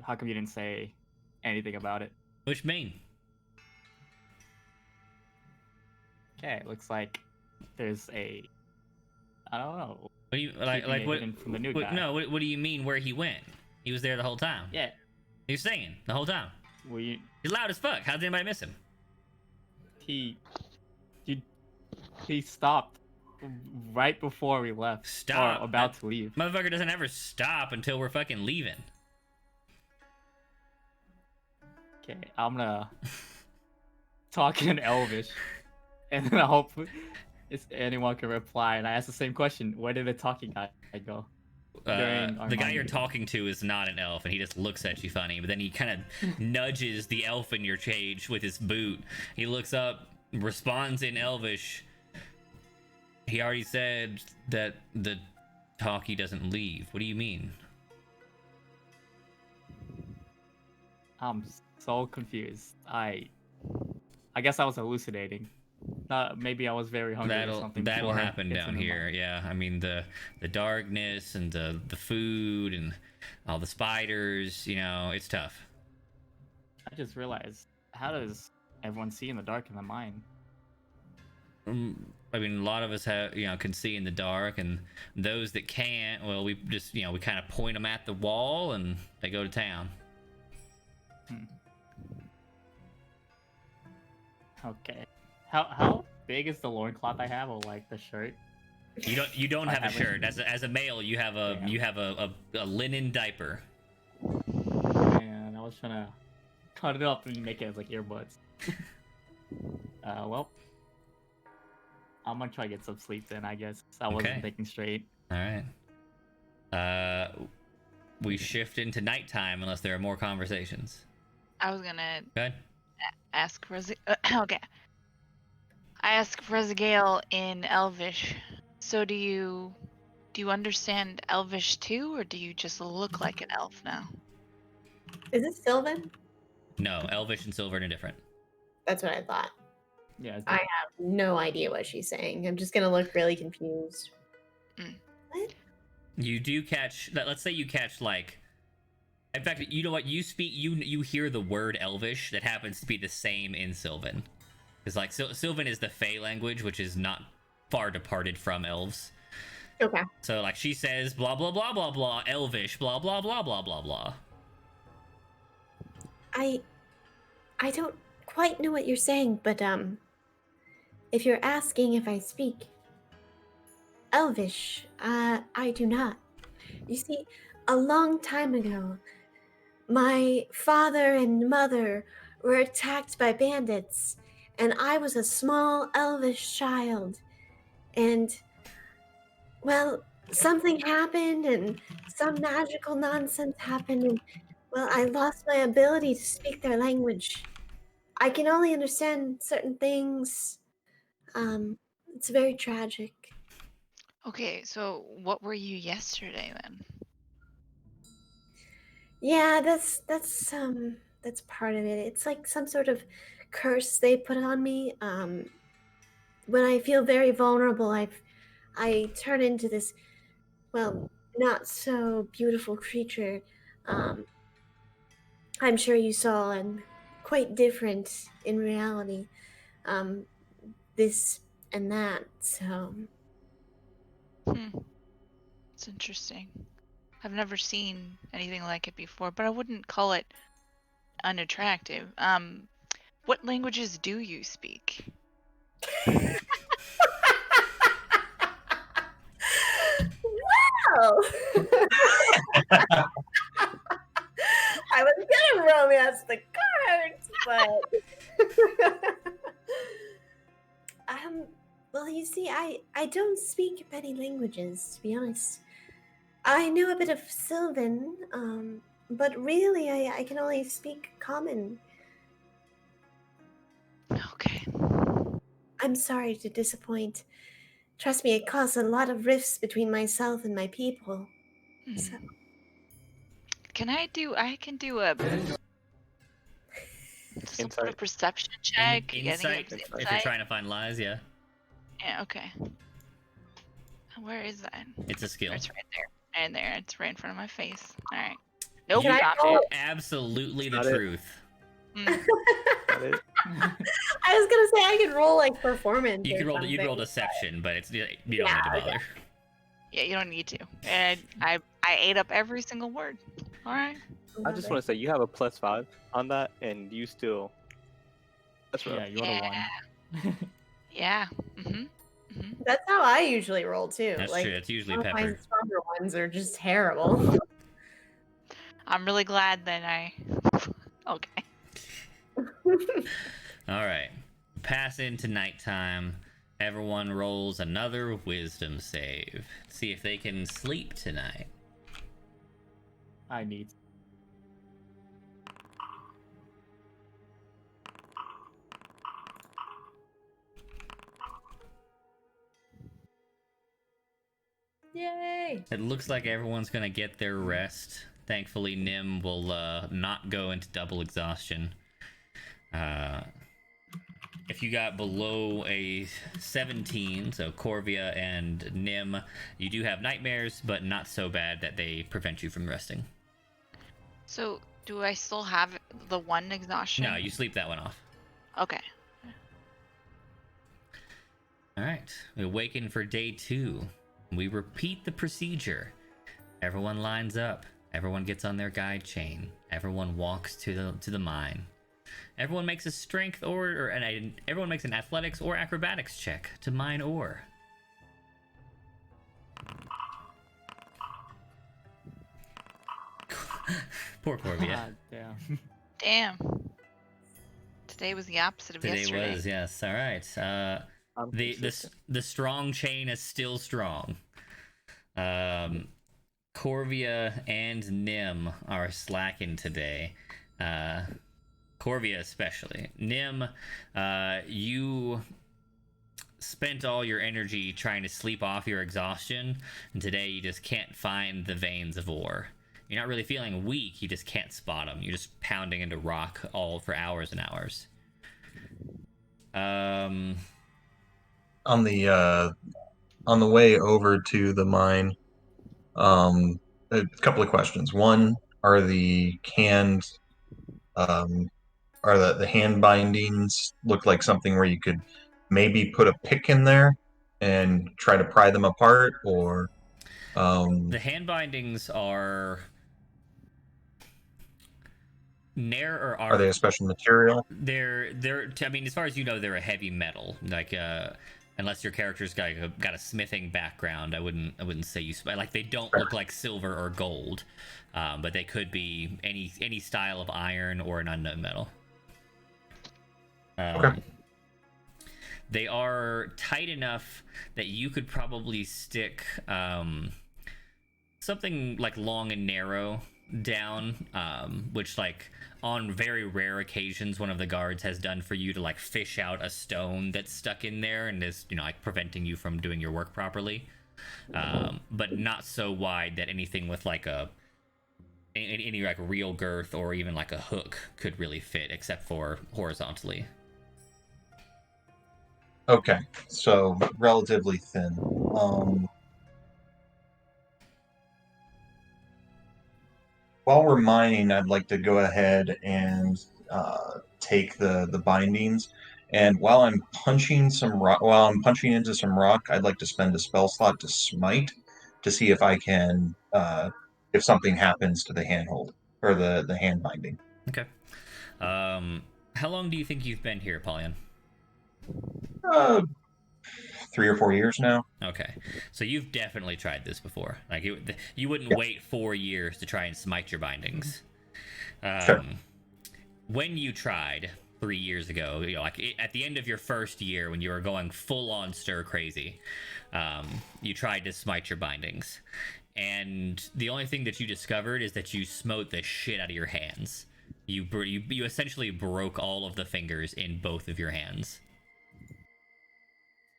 How come you didn't say anything about it? Which mean? Okay, it looks like there's a. I don't know. What do you keeping like? it What? hidden from the new what guy. no. What do you mean? Where he went? He was there the whole time. Yeah. He was singing the whole time. We He's loud as fuck. How did anybody miss him? he stopped right before we left. Stop. Or about to leave. Motherfucker doesn't ever stop until we're fucking leaving. Okay, I'm gonna talk in Elvish, and then I hope anyone can reply. And I ask the same question: where did the talking guy go? During our The guy mind you're meeting. talking to is not an elf, and he just looks at you funny. But then he kind of nudges the elf in your cage with his boot. He looks up, responds in Elvish. He already said that the talkie doesn't leave. What do you mean? I'm so confused. I guess I was hallucinating. Maybe I was very hungry or something. That'll before happen it's down in the here. mind. Yeah, I mean the darkness and the food and all the spiders. You know, it's tough. I just realized, how does everyone see in the dark in the mine? I mean, a lot of us have, can see in the dark, and those that can't, well, we just, we kind of point them at the wall, and they go to town. Okay. How big is the loincloth I have, or like the shirt? You don't I have a haven't- shirt. As a male, you have a linen diaper. And I was trying to cut it up and make it as like earbuds. Well, I'm gonna try to get some sleep then. I guess I wasn't Okay. thinking straight. All right. We shift into nighttime unless there are more conversations. I was gonna Go ahead. ask okay. I ask Rezagale in Elvish. So do you understand Elvish too, or do you just look like an elf now? Is it Sylvan? No, Elvish and Silver are different. That's what I thought. Yeah. I have no idea what she's saying. I'm just gonna look really confused. You do catch. Let's say you catch like. In fact, you know what? You speak. You hear the word Elvish that happens to be the same in Sylvan. Because like Sylvan is the Fey language, which is not far departed from Elves. Okay. So like she says blah blah blah blah blah Elvish blah blah blah blah blah blah. I don't quite know what you're saying, but if you're asking if I speak Elvish, I do not. You see, a long time ago, my father and mother were attacked by bandits, and I was a small Elvish child. And, well, something happened, and some magical nonsense happened, and, well, I lost my ability to speak their language. I can only understand certain things. It's very tragic. Okay, so what were you yesterday then? Yeah, that's part of it. It's like some sort of curse they put on me. When I feel very vulnerable, I turn into this, well, not so beautiful creature. I'm sure you saw, and quite different in reality. This and that. So It's interesting. I've never seen anything like it before, but I wouldn't call it unattractive. What languages do you speak? wow. I was gonna romance the cards, but well, you see, I don't speak many languages, to be honest. I know a bit of Sylvan, but really I can only speak Common. Okay. I'm sorry to disappoint. Trust me, it caused a lot of rifts between myself and my people. So, I can do a some sort of Insight. perception check. Insight. If you're trying to find lies, yeah, Yeah, okay. Where is that? it's a skill. It's right there. And there, it's right in front of my face. Alright. Nope, Can I not roll? it. Absolutely the Got it. truth. Mm. Got it? I was gonna say I could roll like performance. You or can roll. You can roll something. deception, but it's you don't need to Yeah, bother. Yeah, you don't need to. And I ate up every single word. Alright. I just want to say you have a +5 on that, and you still. That's rough. Yeah, you're the one. Yeah. Mm-hmm. That's how I usually roll too. That's like, true. It's usually some of my Pepper. stronger ones are just terrible. I'm really glad that I. Okay. All right. Pass into nighttime. Everyone rolls another wisdom save. See if they can sleep tonight. I need. Yay! It looks like everyone's gonna get their rest. Thankfully, Nim will not go into double exhaustion. If you got below a 17, so Corvia and Nim, you do have nightmares, but not so bad that they prevent you from resting. So, do I still have the one exhaustion? No, you sleep that one off. Okay. All right. We awaken for day 2. We repeat the procedure. Everyone lines up. Everyone gets on their guide chain. Everyone walks to the mine. Everyone makes a strength and everyone makes an athletics or acrobatics check to mine ore. Poor Corvia. God damn. Damn. Today was the opposite of Today yesterday. was, yes. All right. I'm consistent. The strong chain is still strong. Corvia and Nim are slacking today. Corvia especially. Nim, you spent all your energy trying to sleep off your exhaustion, and today you just can't find the veins of ore. You're not really feeling weak, you just can't spot them. You're just pounding into rock all for hours and hours. On the way over to the mine, a couple of questions. One, are the canned are the hand bindings look like something where you could maybe put a pick in there and try to pry them apart, or The hand bindings are are they a special material? They're I mean, as far as you know, they're a heavy metal. Like unless your character's got a smithing background, I wouldn't say like they don't look like silver or gold, but they could be any style of iron or an unknown metal. Okay. They are tight enough that you could probably stick something like long and narrow down, which like on very rare occasions one of the guards has done for you to like fish out a stone that's stuck in there and is, you know, like preventing you from doing your work properly, but not so wide that anything with like any like real girth or even like a hook could really fit, except for horizontally. Okay, so relatively thin. While we're mining, I'd like to go ahead and take the bindings. And while I'm punching into some rock, I'd like to spend a spell slot to smite to see if I can if something happens to the handhold or the hand binding. Okay. How long do you think you've been here, Apollyon? 3 or 4 years now. Okay, so you've definitely tried this before. Like you wouldn't wait 4 years to try and smite your bindings. Sure. When you tried 3 years ago, you know, like at the end of your first year when you were going full on stir crazy, you tried to smite your bindings, and the only thing that you discovered is that you smote the shit out of your hands. You essentially broke all of the fingers in both of your hands.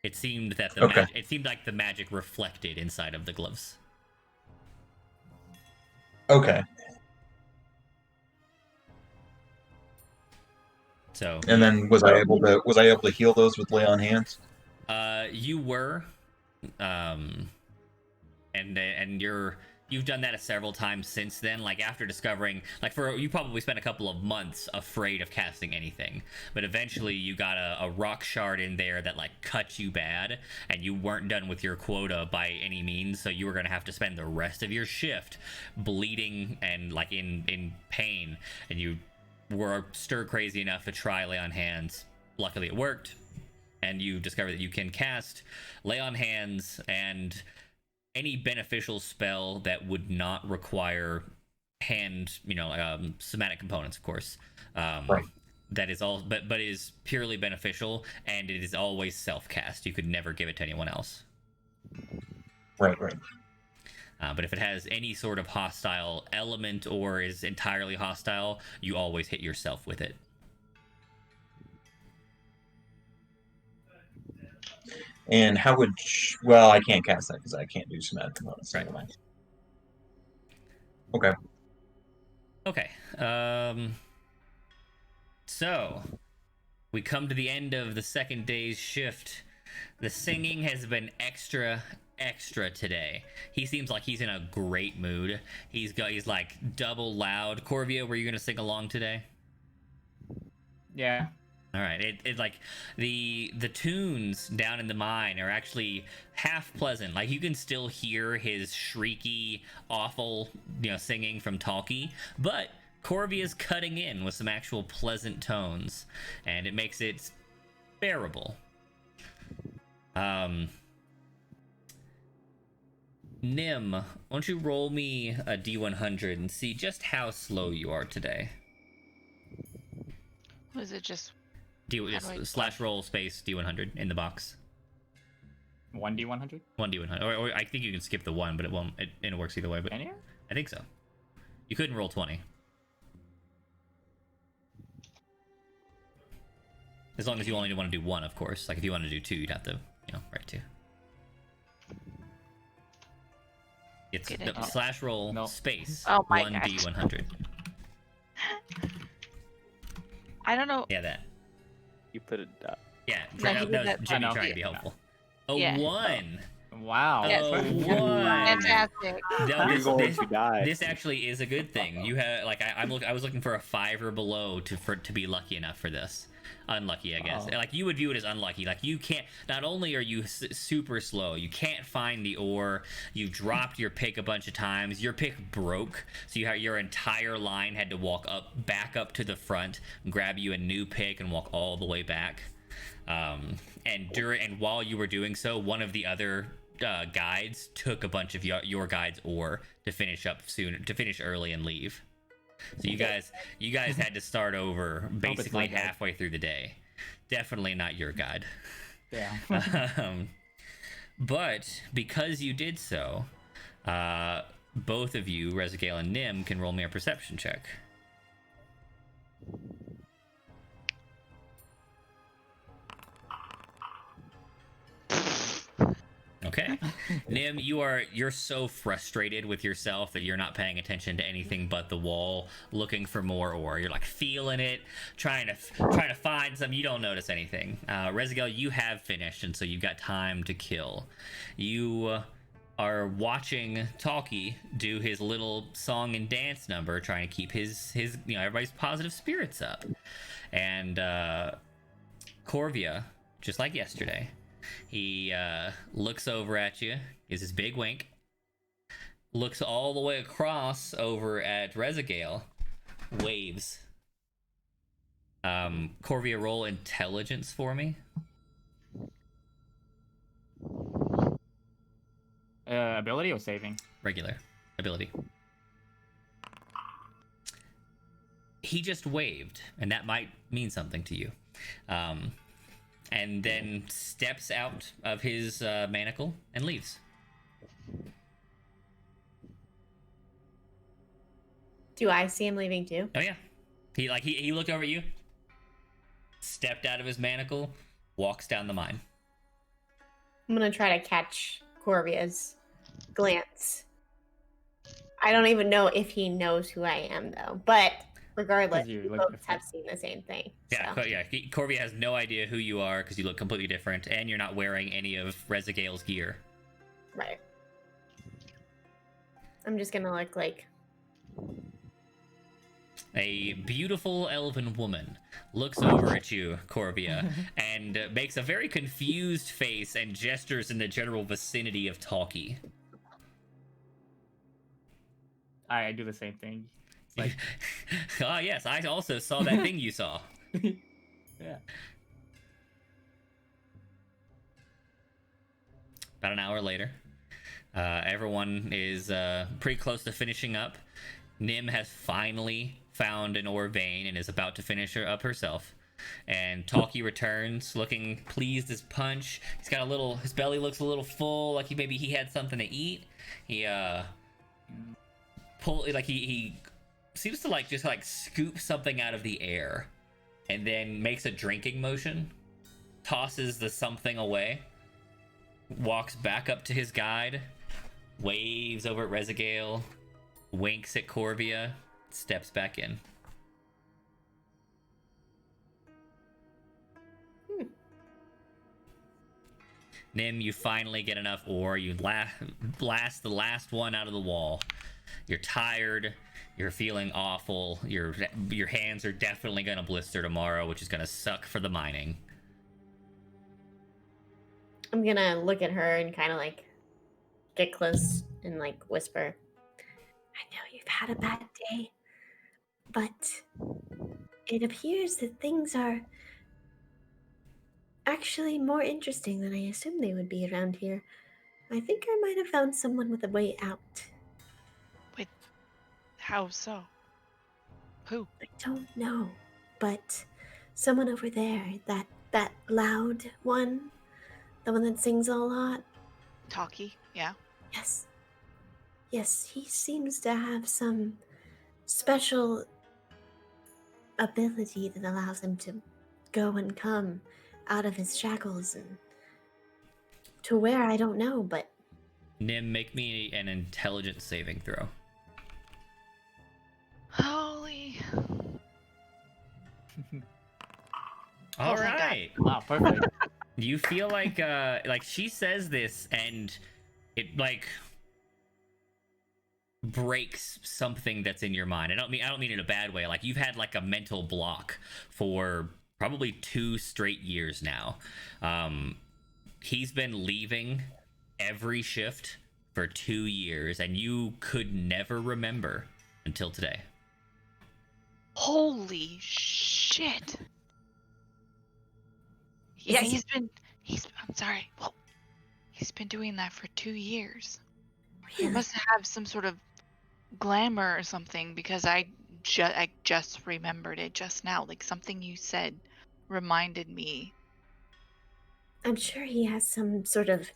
It seemed that it seemed like the magic reflected inside of the gloves. Okay. So. And then was I able to heal those with lay on hands? You were, and you've done that several times since then. Like after discovering, like you probably spent a couple of months afraid of casting anything, but eventually you got a rock shard in there that like cut you bad, and you weren't done with your quota by any means, so you were gonna have to spend the rest of your shift bleeding and like in pain, and you were stir crazy enough to try lay on hands. Luckily it worked, and you discovered that you can cast lay on hands and any beneficial spell that would not require hand, somatic components, of course. Right. That is all, but is purely beneficial, and it is always self-cast. You could never give it to anyone else. Right. But if it has any sort of hostile element or is entirely hostile, you always hit yourself with it. And how would... Well, I can't cast that because I can't do somatic components. Right. Never mind. Okay. Okay. So, we come to the end of the second day's shift. The singing has been extra today. He seems like he's in a great mood. He's like double loud. Corvia, were you going to sing along today? Yeah. All right. It like the tunes down in the mine are actually half pleasant. Like you can still hear his shrieky, awful, singing from Talkie, but Corby is cutting in with some actual pleasant tones, and it makes it bearable. Nim, why don't you roll me a D100 and see just how slow you are today? Was it just Just slash roll space D100 in the box. 1D100? 1D100. Or I think you can skip the 1, but it won't. It works either way. But Can you? I think so. You couldn't roll 20. As long as you only want to do 1, of course. Like if you want to do 2, you'd have to, write 2. It's Good the idea. slash roll No. space Oh my 1D100. I don't know. Yeah, that. You put it. Yeah, No, he that did was that Jimmy part. trying to be Yeah. helpful. A Yeah. 1. Wow. Yes. Oh, 1. Fantastic. No, You're going to die. This actually is a good thing. You have like I was looking for a 5 or below to be lucky enough for this. Unlucky, I guess. Oh. Like you would view it as unlucky. Like you can't. Not only are you super slow, you can't find the ore. You dropped your pick a bunch of times. Your pick broke, so your entire line had to walk back up to the front, grab you a new pick, and walk all the way back. And while you were doing so, one of the other guides took a bunch of your guide's ore to finish early and leave. So you guys had to start over basically my guide. halfway through the day. Definitely not your guide. Yeah. But because you did so, both of you, Rezagale and Nim, can roll me a perception check. Okay. Nim, you're so frustrated with yourself that you're not paying attention to anything but the wall, looking for more ore. You're like feeling it, trying to find some. You don't notice anything. Rezagale, you have finished, and so you've got time to kill. You are watching Talkie do his little song and dance number, trying to keep his everybody's positive spirits up. And Corvia, just like yesterday, he looks over at you, gives his big wink, looks all the way across over at Rezagale, waves. Corvia, roll intelligence for me. Ability or saving? Regular ability. He just waved, and that might mean something to you. And then steps out of his manacle and leaves. Do I see him leaving too? Oh yeah, he looked over at you, stepped out of his manacle, walks down the mine. I'm gonna try to catch Corvia's glance. I don't even know if he knows who I am though, but regardless, 'Cause you we look both different. have seen the same thing. Yeah, so. Corvia has no idea who you are because you look completely different, and you're not wearing any of Rezagale's gear. Right. I'm just gonna look like A beautiful elven woman looks over at you, Corvia, and makes a very confused face and gestures in the general vicinity of Talkie. I do the same thing. It's like, Ah, yes, I also saw that thing you saw. yeah. About an hour later, everyone is pretty close to finishing up. Nim has finally found an ore vein and is about to finish her up herself. And Talkie returns, looking pleased as punch. He's got his belly looks a little full, like maybe he had something to eat. He he seems to just scoop something out of the air, and then makes a drinking motion, tosses the something away, walks back up to his guide, waves over at Rezagale, winks at Corvia, steps back in. Nim, you finally get enough ore. You blast the last one out of the wall. You're tired. You're feeling awful. Your hands are definitely gonna blister tomorrow, which is gonna suck for the mining. I'm gonna look at her and kind of like get close and like whisper, I know you've had a bad day, but it appears that things are actually more interesting than I assumed they would be around here. I think I might have found someone with a way out. Wait, how so? Who? I don't know, but someone over there, that loud one, the one that sings a lot. Talkie? Yeah. Yes. Yes, he seems to have some special ability that allows him to go and come out of his shackles and to where I don't know, but Nim, make me an intelligence saving throw. Holy. All Oh, thank God. right. Wow, perfect. You feel like she says this and it like breaks something that's in your mind. I don't mean in a bad way. Like you've had like a mental block for probably 2 straight years now. He's been leaving every shift for 2 years and you could never remember until today. Holy shit. Yeah, I'm sorry. Well, he's been doing that for 2 years. He really, must have some sort of glamour or something because I just remembered it just now. Like something you said reminded me. I'm sure he has some sort of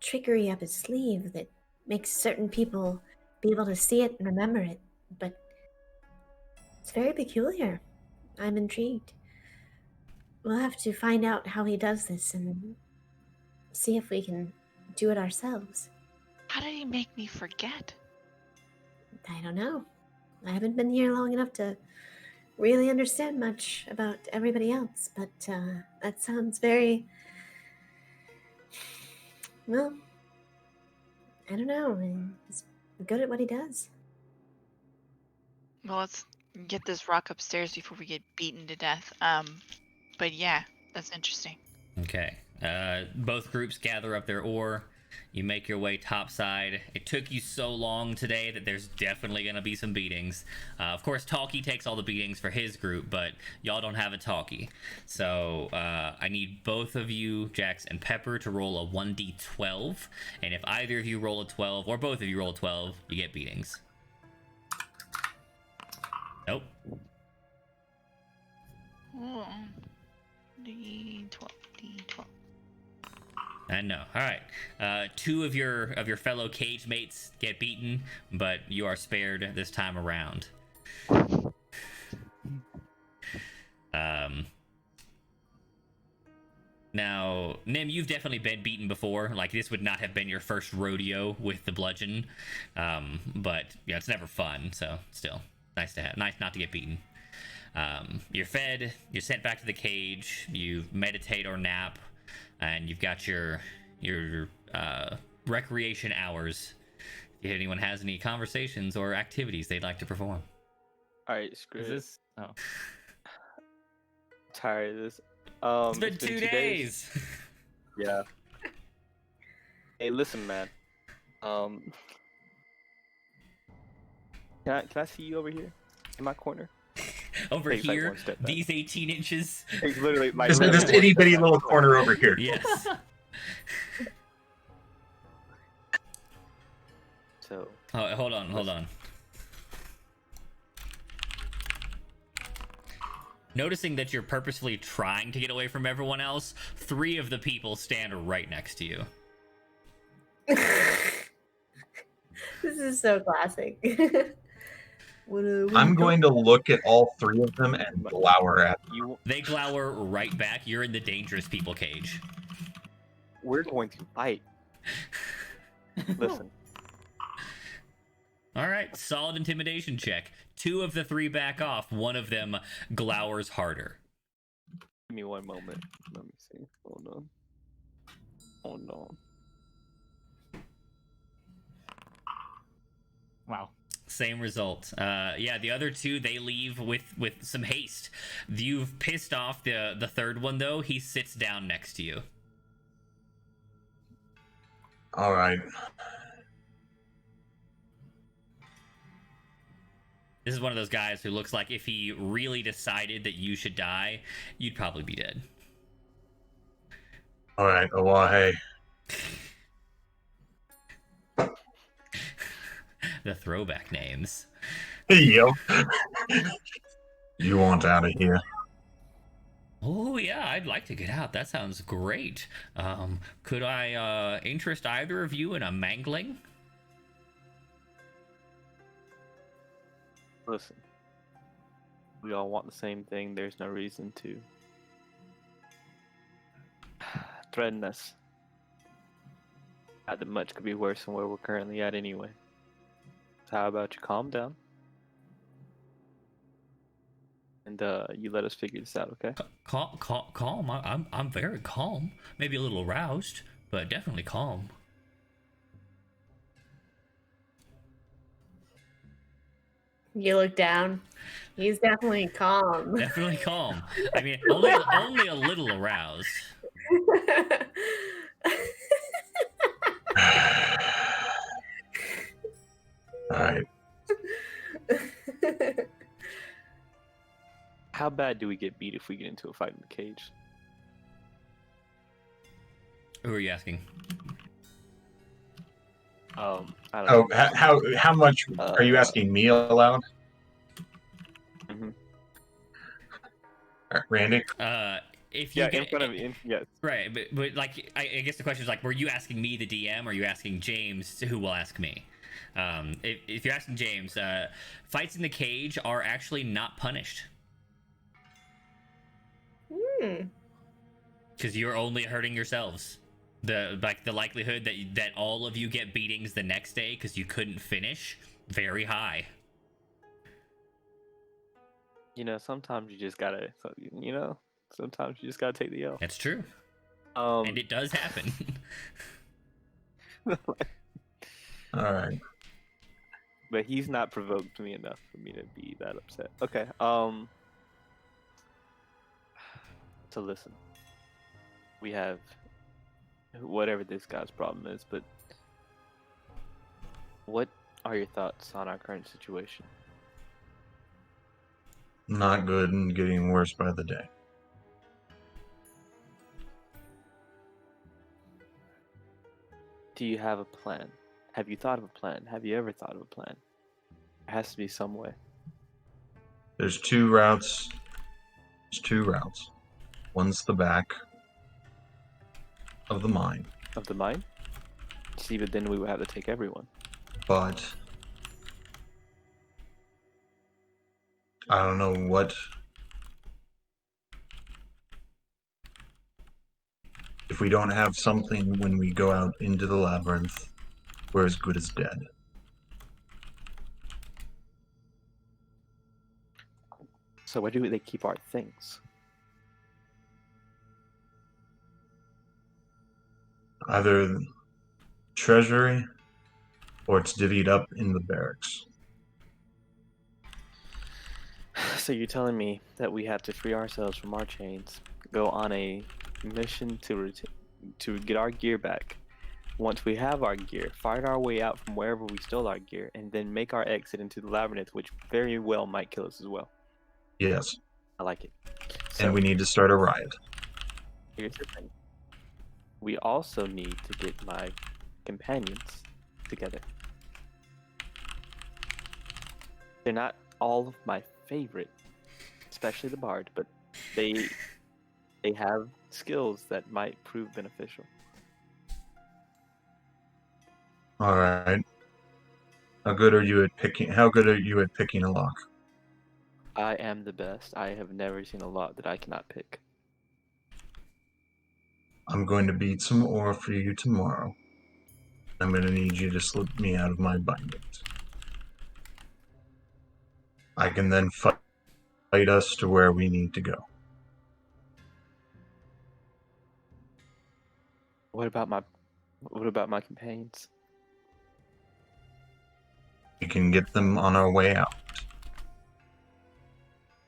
trickery up his sleeve that makes certain people be able to see it and remember it, but it's very peculiar. I'm intrigued. We'll have to find out how he does this and see if we can do it ourselves. How did he make me forget? I don't know. I haven't been here long enough to really understand much about everybody else, but that sounds very. Well, I don't know. He's good at what he does. Well, let's get this rock upstairs before we get beaten to death. But yeah, that's interesting. Okay. Both groups gather up their ore. You make your way topside. It took you so long today that there's definitely going to be some beatings. Of course, Talkie takes all the beatings for his group, but y'all don't have a Talkie. So I need both of you, Jax and Pepper, to roll a 1d12. And if either of you roll a 12, or both of you roll a 12, you get beatings. Nope. Oh, D12, D12. And no. All right. 2 of your fellow cage mates get beaten, but you are spared this time around. Now, Nim, you've definitely been beaten before. Like this would not have been your first rodeo with the bludgeon, but yeah, it's never fun. So still, nice not to get beaten. You're fed. You're sent back to the cage. You meditate or nap. And you've got your recreation hours. If anyone has any conversations or activities they'd like to perform. Alright, screw Is it. this? Oh, Tired of this. It's been 2 days. Yeah. Hey, listen, man. Can I see you over here in my corner? Over Takes, like, here, one step back. these 18 inches. It's literally my This itty bitty little corner over here. Yes. So Oh, hold on. Noticing that you're purposefully trying to get away from everyone else, 3 of the people stand right next to you. This is so classic. I'm going to look at all 3 of them and glower at them. you, They glower right back. You're in the dangerous people cage. we're going to fight. Listen, All right, solid intimidation check. 2 of the 3 back off. 1 of them glowers harder. give me one moment. Let me see. Hold on. Oh no. Wow. Same result. Yeah, the other two, they leave with some haste. You've pissed off the third one though. He sits down next to you. All right. This is one of those guys who looks like if he really decided that you should die, you'd probably be dead. All right. Oh, well, hey. The throwback names. Hey, yo. You want out of here? Oh yeah, I'd like to get out. That sounds great. Could I interest either of you in a mangling? Listen, we all want the same thing. There's no reason to threaten us. Not that much could be worse than where we're currently at anyway. So how about you calm down? And you let us figure this out, okay? Calm. I'm very calm. Maybe a little aroused, but definitely calm. You look down. He's definitely calm. Definitely calm. I mean, only a little aroused. All right. How bad do we get beat if we get into a fight in the cage? Who are you asking? I don't Oh, know. how much are you asking me aloud? Mhm. Randy? If you Yeah, can, in front of me. Yes. right, but like I guess the question is like, were you asking me, the DM, or are you asking James, who will ask me? If you're asking James, fights in the cage are actually not punished because you're only hurting yourselves. The likelihood that all of you get beatings the next day because you couldn't finish, very high. You know, sometimes you just gotta. Sometimes you just gotta take the L. That's true, Um. and it does happen. All right. But he's not provoked me enough for me to be that upset. Okay. So listen, we have whatever this guy's problem is, but what are your thoughts on our current situation? Not good and getting worse by the day. Do you have a plan? Have you thought of a plan? Have you ever thought of a plan? There has to be some way. There's two routes. There's two routes. One's the back of the mine, Of the mine? See, but then we would have to take everyone. but I don't know what. If we don't have something when we go out into the labyrinth, we're as good as dead. So where do they keep our things? Either treasury or it's divvied up in the barracks. So you're telling me that we have to free ourselves from our chains, go on a mission to get our gear back. Once we have our gear, fight our way out from wherever we stole our gear, and then make our exit into the labyrinth, which very well might kill us as well. Yes. I like it. And we need to start a riot. Here's the thing. We also need to get my companions together. They're not all of my favorite, especially the bard, but they have skills that might prove beneficial. All right. How good are you at picking a lock? I am the best. I have never seen a lot that I cannot pick. I'm going to beat some ore for you tomorrow. I'm going to need you to slip me out of my bindings. I can then fight us to where we need to go. What about my companions? We can get them on our way out.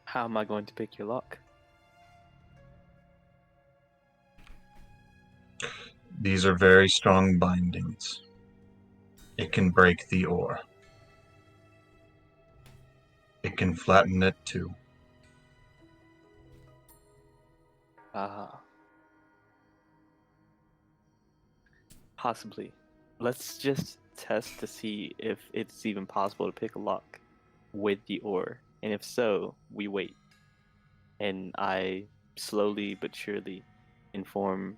How am I going to pick your lock? These are very strong bindings. It can break the ore. It can flatten it too. Possibly. Let's just test to see if it's even possible to pick a lock with the ore. And if so, we wait. And I slowly but surely inform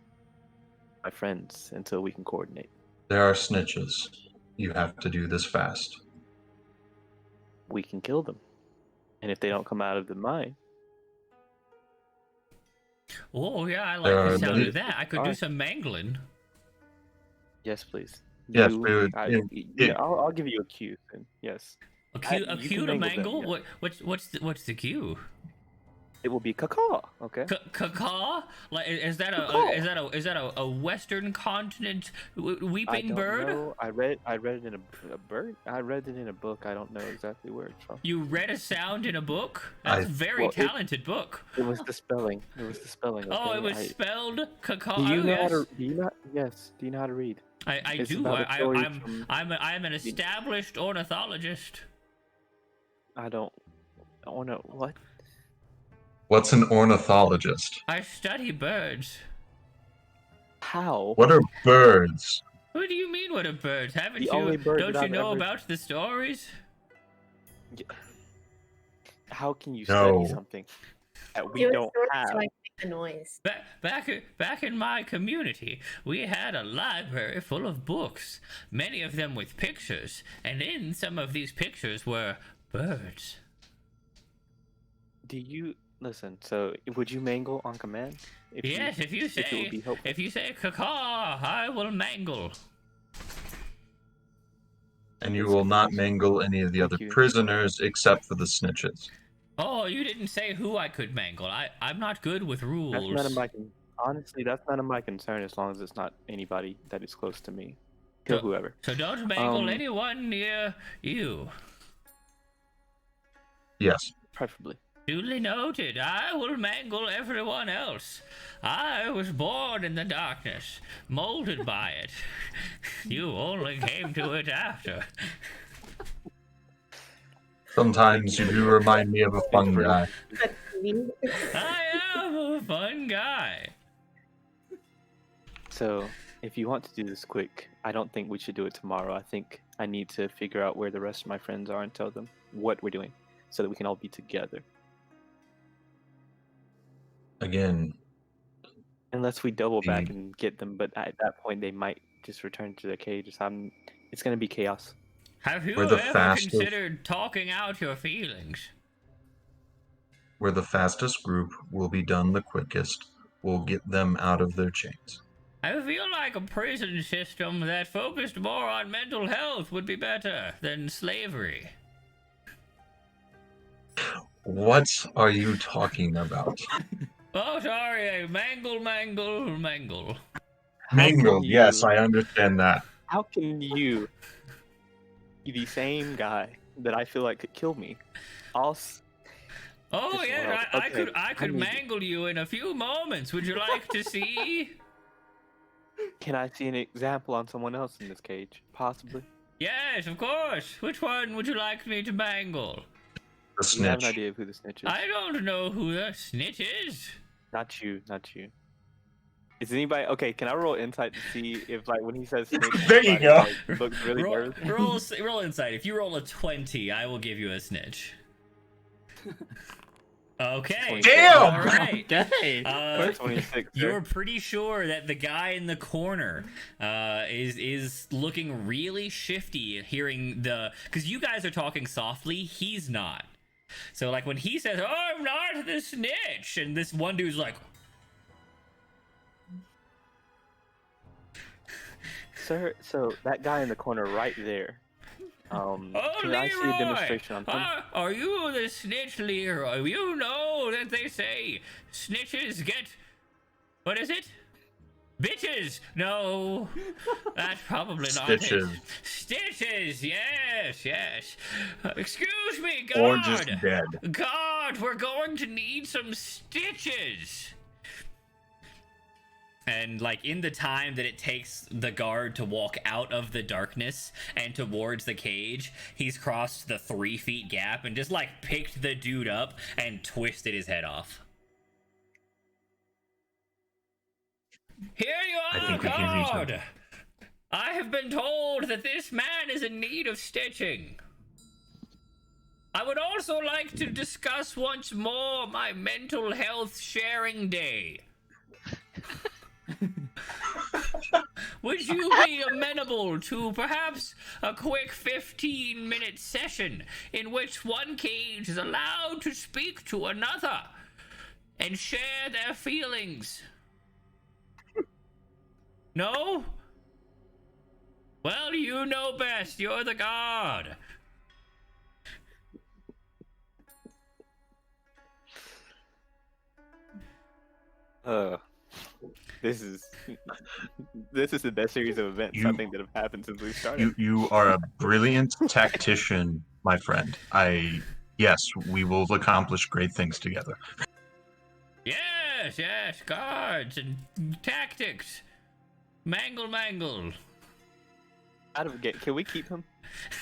my friends until we can coordinate. There are snitches. You have to do this fast. We can kill them. And if they don't come out of the mine, Oh yeah, I There like the are sound many- of that. I could do Alright. some mangling. yes, please. Yes, we would- I'll give you a cue. Then. Yes, A I- cue, a you cue can to mangle mangle? them, yeah. What's the cue? it will be caca. Okay. Caw? Like is that Cacaw. is that a Western continent I weeping don't bird? know. I read it in a bird. I read it in a book. I don't know exactly where it's from. You read a sound in a book? That's a very well, it- talented book. It was the spelling. Oh, okay? it was spelled cacaw. Do you know yes. how to? Do you not? Yes. Do you know how to read? I It's do. about a story from- I'm an established ornithologist. I don't. I want to. What? What's an ornithologist? I study birds. How? What are birds? What do you mean? What are birds? Haven't The you? only bird Don't that you I've know ever- about the stories? How can you No. study something that we Do it don't so have? I can make the noise. Back in my community, we had a library full of books, many of them with pictures, and in some of these pictures were birds. Do you listen? So, would you mangle on command? Yes, if you it would say be helpful. cacaw, I will mangle. And you will not mangle any of the Thank other you. prisoners except for the snitches. Oh, you didn't say who I could mangle. I'm not good with rules. That's none of my. Honestly, that's none of my concern as long as it's not anybody that is close to me. Kill So- whoever. So don't mangle Um, anyone near you. Yes. Preferably. Duly noted. I will mangle everyone else. I was born in the darkness, molded by it. You only came to it after. Sometimes you do remind me of a fun guy. But me- I am a fun guy. So, if you want to do this quick, I don't think we should do it tomorrow. I think I need to figure out where the rest of my friends are and tell them what we're doing so that we can all be together. Again, Unless we double back Mm. and get them, but at that point they might just return to their cages. It's going to be chaos. Have you We're the ever fastest. considered talking out your feelings? we're the fastest group, we'll be done the quickest, we'll get them out of their chains. I feel like a prison system that focused more on mental health would be better than slavery. What are you talking about? Oh, sorry, mangle. How Mangled, can yes, you- I understand that. How can you be the same guy that I feel like could kill me? Oh This yeah, world. I Okay, could I need- mangle you in a few moments. Would you like to see? Can I see an example on someone else in this cage? Possibly. Yes, of course. Which one would you like me to mangle? The Do you have an snitch. idea of who the snitch is? I don't know who the snitch is. Not you. Is anybody okay? Can I roll insight to see if, like, when he says snitch, There you anybody, go. like, looks really nervous? roll insight. If you roll a 20, I will give you a snitch. Okay. Damn! All right. Okay. 26. You're pretty sure that the guy in the corner is looking really shifty, hearing because you guys are talking softly, he's not. So like when he says, "Oh, I'm not the snitch," and this one dude's like, Sir, so that guy in the corner right there. "Oh, Can I see a Leroy, demonstration on him? are you the snitch, Leroy? You know that they say snitches get, what is it? Bitches! No, that's probably not Stitches. it. Stitches! Yes, yes. Excuse me, guard! Or just dead. Guard, we're going to need some stitches! And, like, in the time that it takes the guard to walk out of the darkness and towards the cage, he's crossed the 3 feet gap and just, like, picked the dude up and twisted his head off. Here you I are, think we can use them. guard! I have been told that this man is in need of stitching. I would also like to discuss once more my mental health sharing day. Would you be amenable to perhaps a quick 15-minute session in which one cage is allowed to speak to another and share their feelings? No? Well, you know best. You're the guard. This is the best series of events I You- think that have happened since we started. You are a brilliant tactician, my friend. Yes, we will accomplish great things together. Yes, yes, guards and tactics. Mangle. Out of game, can we keep him?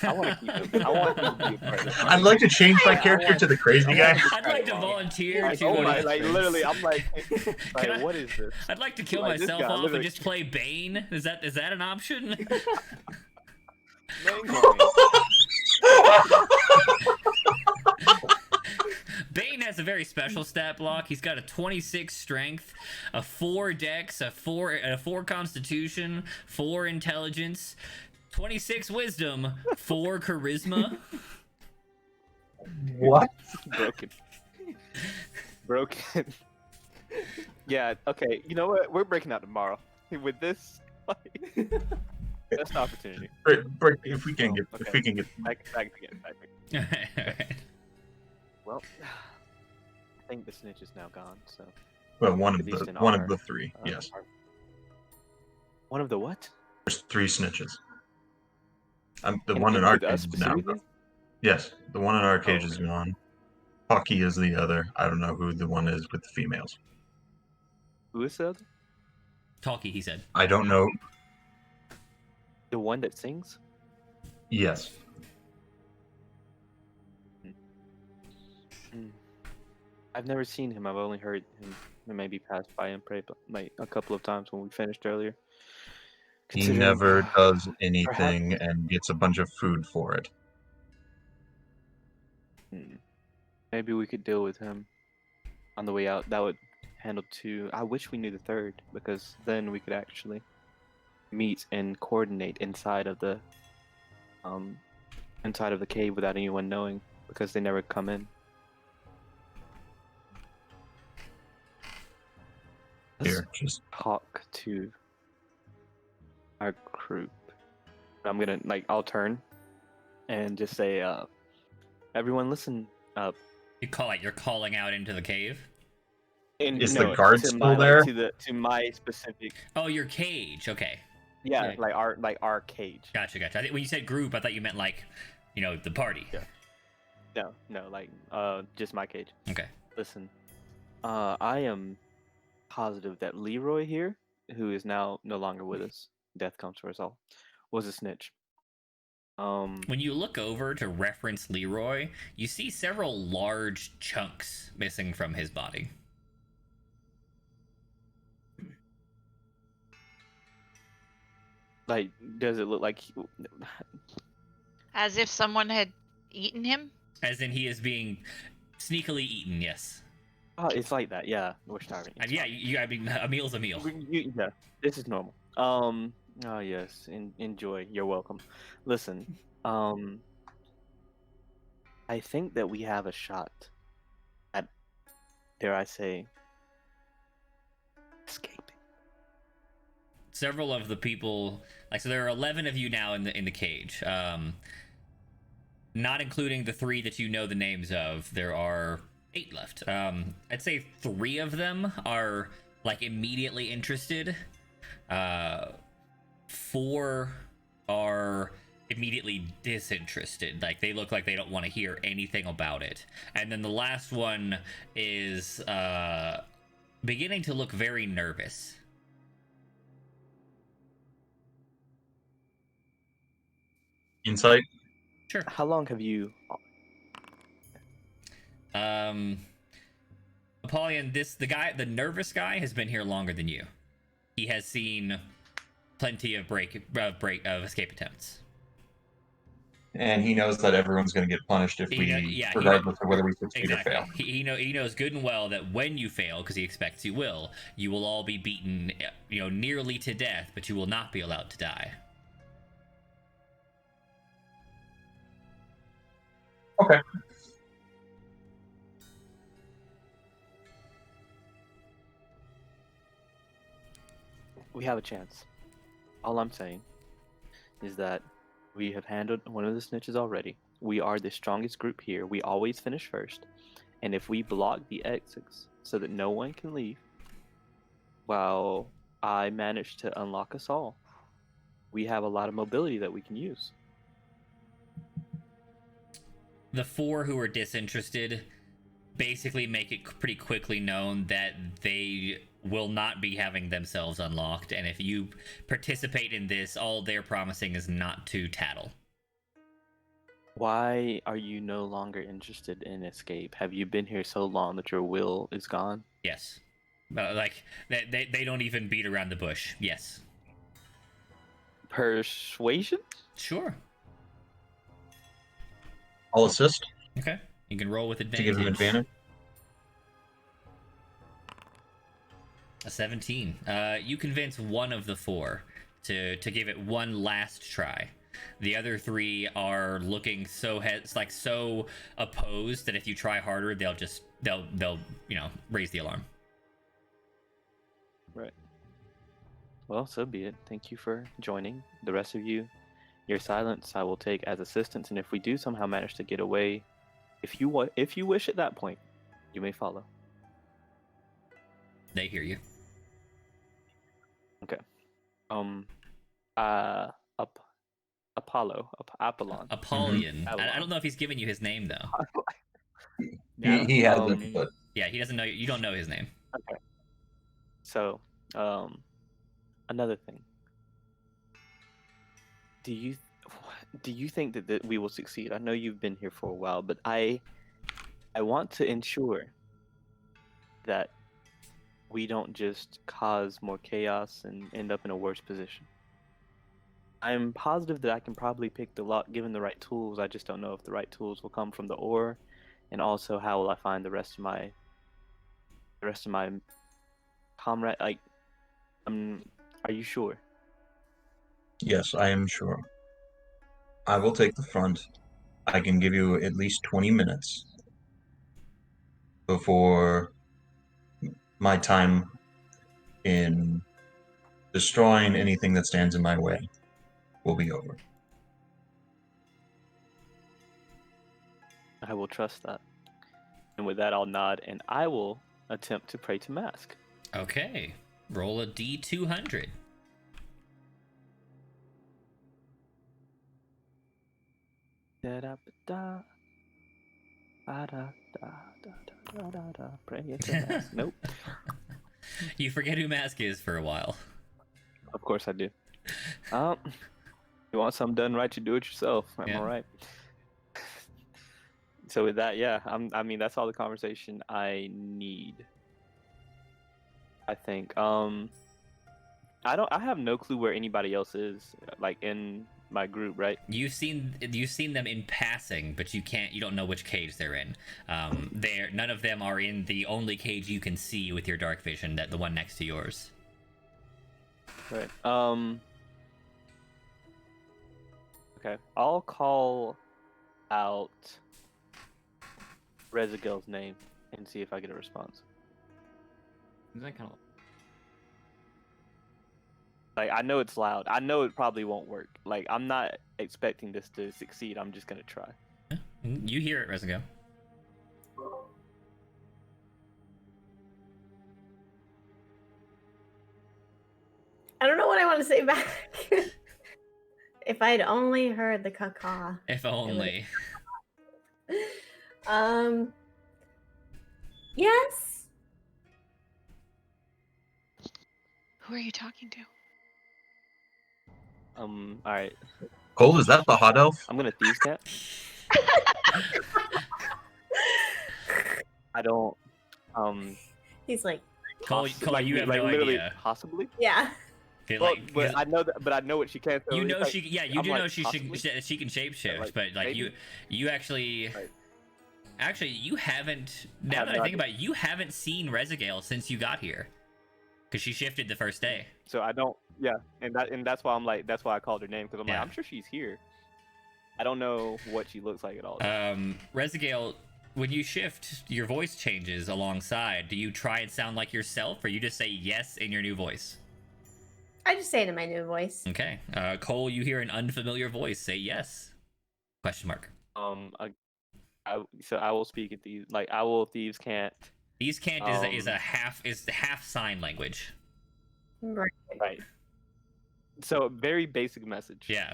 I want to keep him. I want him to be a part of this. I'd like to change my character to the crazy guy. I'd like to volunteer Like, to. oh my, like literally, I'm like, Can I- what is this? I'd like to kill Like, this myself guy off and literally- just play Bane. Is that an option? Mango me. Bane has a very special stat block. He's got a 26 strength, a 4 dex, a 4 constitution, 4 intelligence, 26 wisdom, 4 charisma. What? Broken. Yeah. Okay. You know what? We're breaking out tomorrow with this. Like, that's an opportunity. If we can get, Okay. Back again. Well, I think the snitch is now gone. So well, one At of least the in one our- of the 3. Yes, One of the what? there's 3 snitches. The And- one in and our with us cage is now. specifically? Yes, the one in our cage is okay. gone. Hockey is the other. I don't know who the one is with the females. Who is the other? Talkie, he said. I don't know. The one that sings? Yes. I've never seen him. I've only heard him maybe pass by and pray, but like a couple of times when we finished earlier. He Considering- never does anything and gets a bunch of food for it. Maybe we could deal with him on the way out. That would handle 2. I wish we knew the 3rd, because then we could actually meet and coordinate inside of the cave without anyone knowing, because they never come in. Let's Here, just talk to our group. I'm gonna I'll turn and just say, everyone listen up. You're calling out into the cave. And Is the guard to still my, there? to my specific, Oh, your cage. Okay. yeah, Yeah. our cage. Gotcha. I think when you said group, I thought you meant like, the party. Yeah. No, just my cage. Okay. Listen, I am positive that Leroy here, who is now no longer with us, death comes for us all, was a snitch. When you look over to reference Leroy, you see several large chunks missing from his body. like, does it look like As if someone had eaten him. As in he is being sneakily eaten, yes. Oh, it's like that, yeah. We're starving. And yeah, I mean, a meal's a meal. Yeah, this is normal. Oh yes, enjoy. You're welcome. Listen, I think that we have a shot at, dare I say, escaping. Several of the people, so there are 11 of you now in the cage. Not including the 3 that you know the names of, there are 8 left. I'd say 3 of them are immediately interested. 4 are immediately disinterested. Like they look like they don't want to hear anything about it. And then the last one is beginning to look very nervous. Insight. Sure. How long have you? Apollyon, the nervous guy has been here longer than you. He has seen plenty of escape attempts. And he knows that everyone's going to get punished if regardless of whether we succeed or fail. He knows good and well that when you fail, because he expects you will all be beaten, nearly to death, but you will not be allowed to die. Okay. We have a chance. All I'm saying is that we have handled one of the snitches already. We are the strongest group here. We always finish first. And if we block the exits so that no one can leave, while I manage to unlock us all, we have a lot of mobility that we can use. The 4 who are disinterested basically make it pretty quickly known that they will not be having themselves unlocked, and if you participate in this, all they're promising is not to tattle. Why are you no longer interested in escape? Have you been here so long that your will is gone? Yes. Like, they don't even beat around the bush. Yes. Persuasion? Sure. I'll assist Okay. You can roll with to advantage. give him advantage. A 17. You convince one of the 4 to give it one last try. The other 3 are looking so opposed that if you try harder, they'll raise the alarm. Right. Well, so be it. Thank you for joining. The rest of you, your silence I will take as assistance, and if we do somehow manage to get away, if you wish at that point, you may follow. They hear you. Okay. Apollon. Apollyon. Mhm. I don't know if he's given you his name though. He hasn't, but Yeah, he doesn't know. You don't know his name. Okay. So, another thing. Do you think that we will succeed? I know you've been here for a while, but I want to ensure that we don't just cause more chaos and end up in a worse position. I'm positive that I can probably pick the lock given the right tools. I just don't know if the right tools will come from the ore, and also how will I find the rest of my comrade. Like, are you sure? yes, I am sure. I will take the front. I can give you at least 20 minutes before my time in destroying anything that stands in my way will be over. I will trust that. And with that, I'll nod, and I will attempt to pray to Mask. Okay. Roll a D200. Pray to Mask. Nope. You forget who Mask is for a while. Of course I do. You want something done right, you do it yourself. Am Yeah. I right? So with that, yeah, I mean that's all the conversation I need. I think. I have no clue where anybody else is, like in my group, right? You've seen them in passing, but you don't know which cage they're in. None of them are in the only cage you can see with your dark vision, the one next to yours. Right. Okay. I'll call out Rezigel's name and see if I get a response. Is that kind of Like, I know it's loud. I know it probably won't work. Like, I'm not expecting this to succeed. I'm just gonna try. You hear it, Rezigo. I don't know want to say back. If I'd only heard the caw. If only. Yes. Who are you talking to? All right. Cole, is that the hot elf? I'm gonna thieves cat. I don't. He's like, Cole, like, you have like, no literally, idea. possibly. yeah. Okay, Well, like, but I know that. But I know what she can. So you it's know like, she, yeah, you I'm do like, know she possibly? she can shapeshift, like, but like maybe? you actually. Right. Actually, you haven't. Now have that no I think idea. about it, you haven't seen Rezagale since you got here, because she shifted the first day. So I don't. Yeah, and that's why I'm like. That's why I called her name because I'm Yeah. like, I'm sure she's here. I don't know what she looks like at all. Rezagale, when you shift, your voice changes alongside. Do you try and sound like yourself, or you just say yes in your new voice? I just say it in my new voice. Okay. Cole, you hear an unfamiliar voice. Say yes. Question mark. So I will speak at these. Like I will thieves can't. These can't is half sign language. Right. Right. So very basic message. Yeah.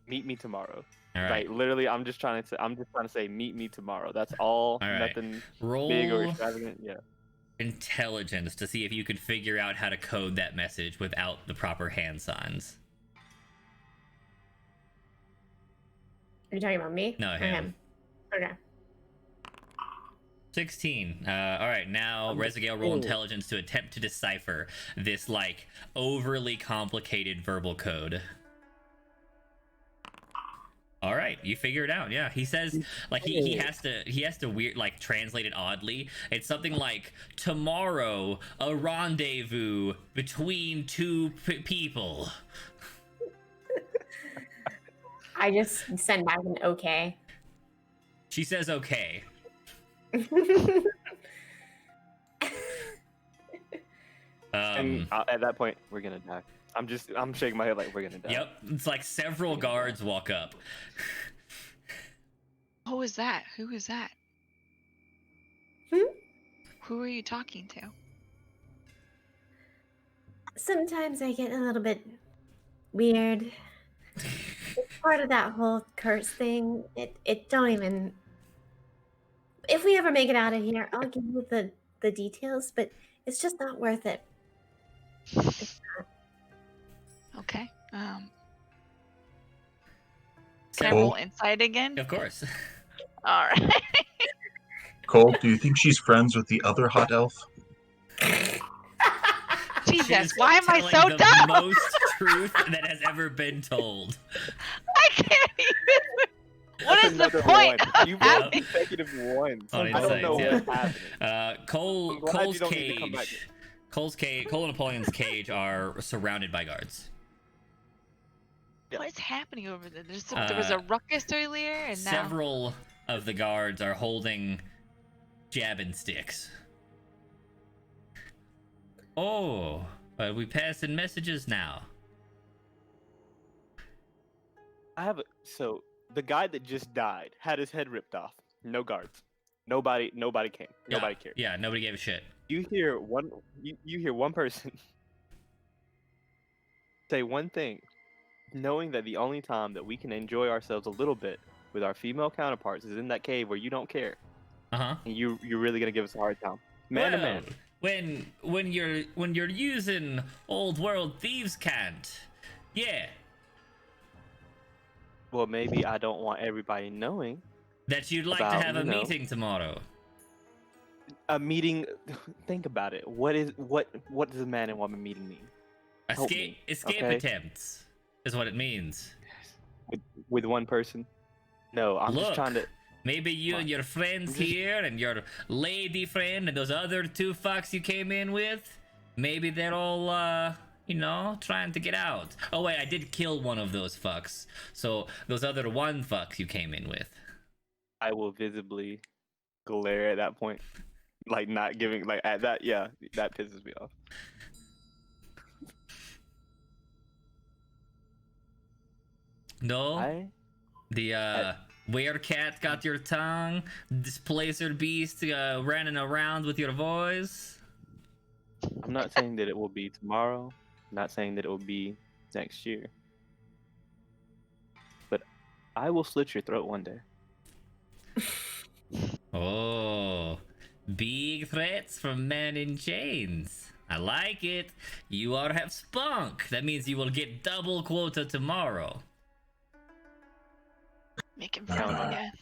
Meet me tomorrow. All right. Like literally, I'm just trying to say meet me tomorrow. That's all. All right. Nothing Roll big or extravagant. Yeah. intelligence to see if you could figure out how to code that message without the proper hand signs. Are you talking about me? No, Or him. Okay. 16. All right, now Rezagale roll intelligence to attempt to decipher this like overly complicated verbal code. All right, you figure it out. Yeah, he says like he has to weird like translate it oddly. It's something like tomorrow a rendezvous between two people. I just send back an okay. She says okay. And at that point, we're gonna die. I'm shaking my head like we're gonna die. Yep, it's like several guards walk up. Who is that? Who is that? Hmm? Who are you talking to? Sometimes I get a little bit weird. It's part of that whole curse thing. It don't even. If we ever make it out of here, I'll give you the details, but it's just not worth it. Okay. Can So- I roll insight again? Of course. All right. Cole, do you think she's friends with the other hot elf? Jesus, She's why am I telling so the dumb? most truth that has ever been told. I can't even. What That's is the another point? one. Of You've Yeah. rolled having... consecutive ones. On I don't insights, know yeah. what's happening. Cole, I'm glad Cole's you don't need to come back. cage, Cole and Napoleon's cage are surrounded by guards. What is happening over there? There was a ruckus earlier, and now. Several of the guards are holding jabbing sticks. Oh, are we passing messages now? So the guy that just died had his head ripped off. No guards. Nobody came. Nobody cared. Yeah, nobody gave a shit. You hear one person say one thing, knowing that the only time that we can enjoy ourselves a little bit with our female counterparts is in that cave where you don't care, Uh-huh. and you're really gonna give us a hard time, man to man. When you're using old world thieves can't. Yeah. Well, maybe I don't want everybody knowing. That you'd like to About, have a you know. meeting tomorrow. A meeting. Think about it. What does a man and woman meeting mean? Help me, Escape okay? attempts is what it means. With one person? No, I'm just Look, trying to. Maybe you and your friends I'm just- here and your lady friend and those other two fucks you came in with, maybe they're all, trying to get out. Oh wait, I did kill one of those fucks. So those other one fucks you came in with. I will visibly glare at that point, like not giving, like at that. Yeah, that pisses me off. No? The werecat got your tongue? Displacer beast running around with your voice? I'm not saying that it will be tomorrow. I'm not saying that it will be next year. But I will slit your throat one day. Oh, big threats from Man in Chains. I like it. You all have spunk. That means you will get double quota tomorrow. Make him frown again.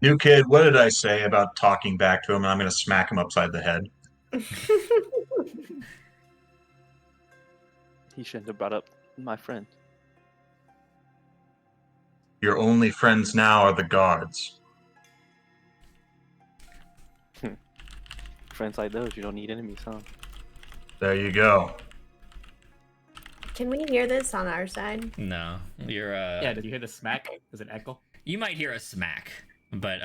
New kid, what did I say about talking back to him? And I'm going to smack him upside the head. He shouldn't have brought up my friend. Your only friends now are the guards. Friends like those, you don't need enemies, huh? There you go. Can we hear this on our side? No, you're Yeah, did you hear the smack? Does it echo? You might hear a smack, but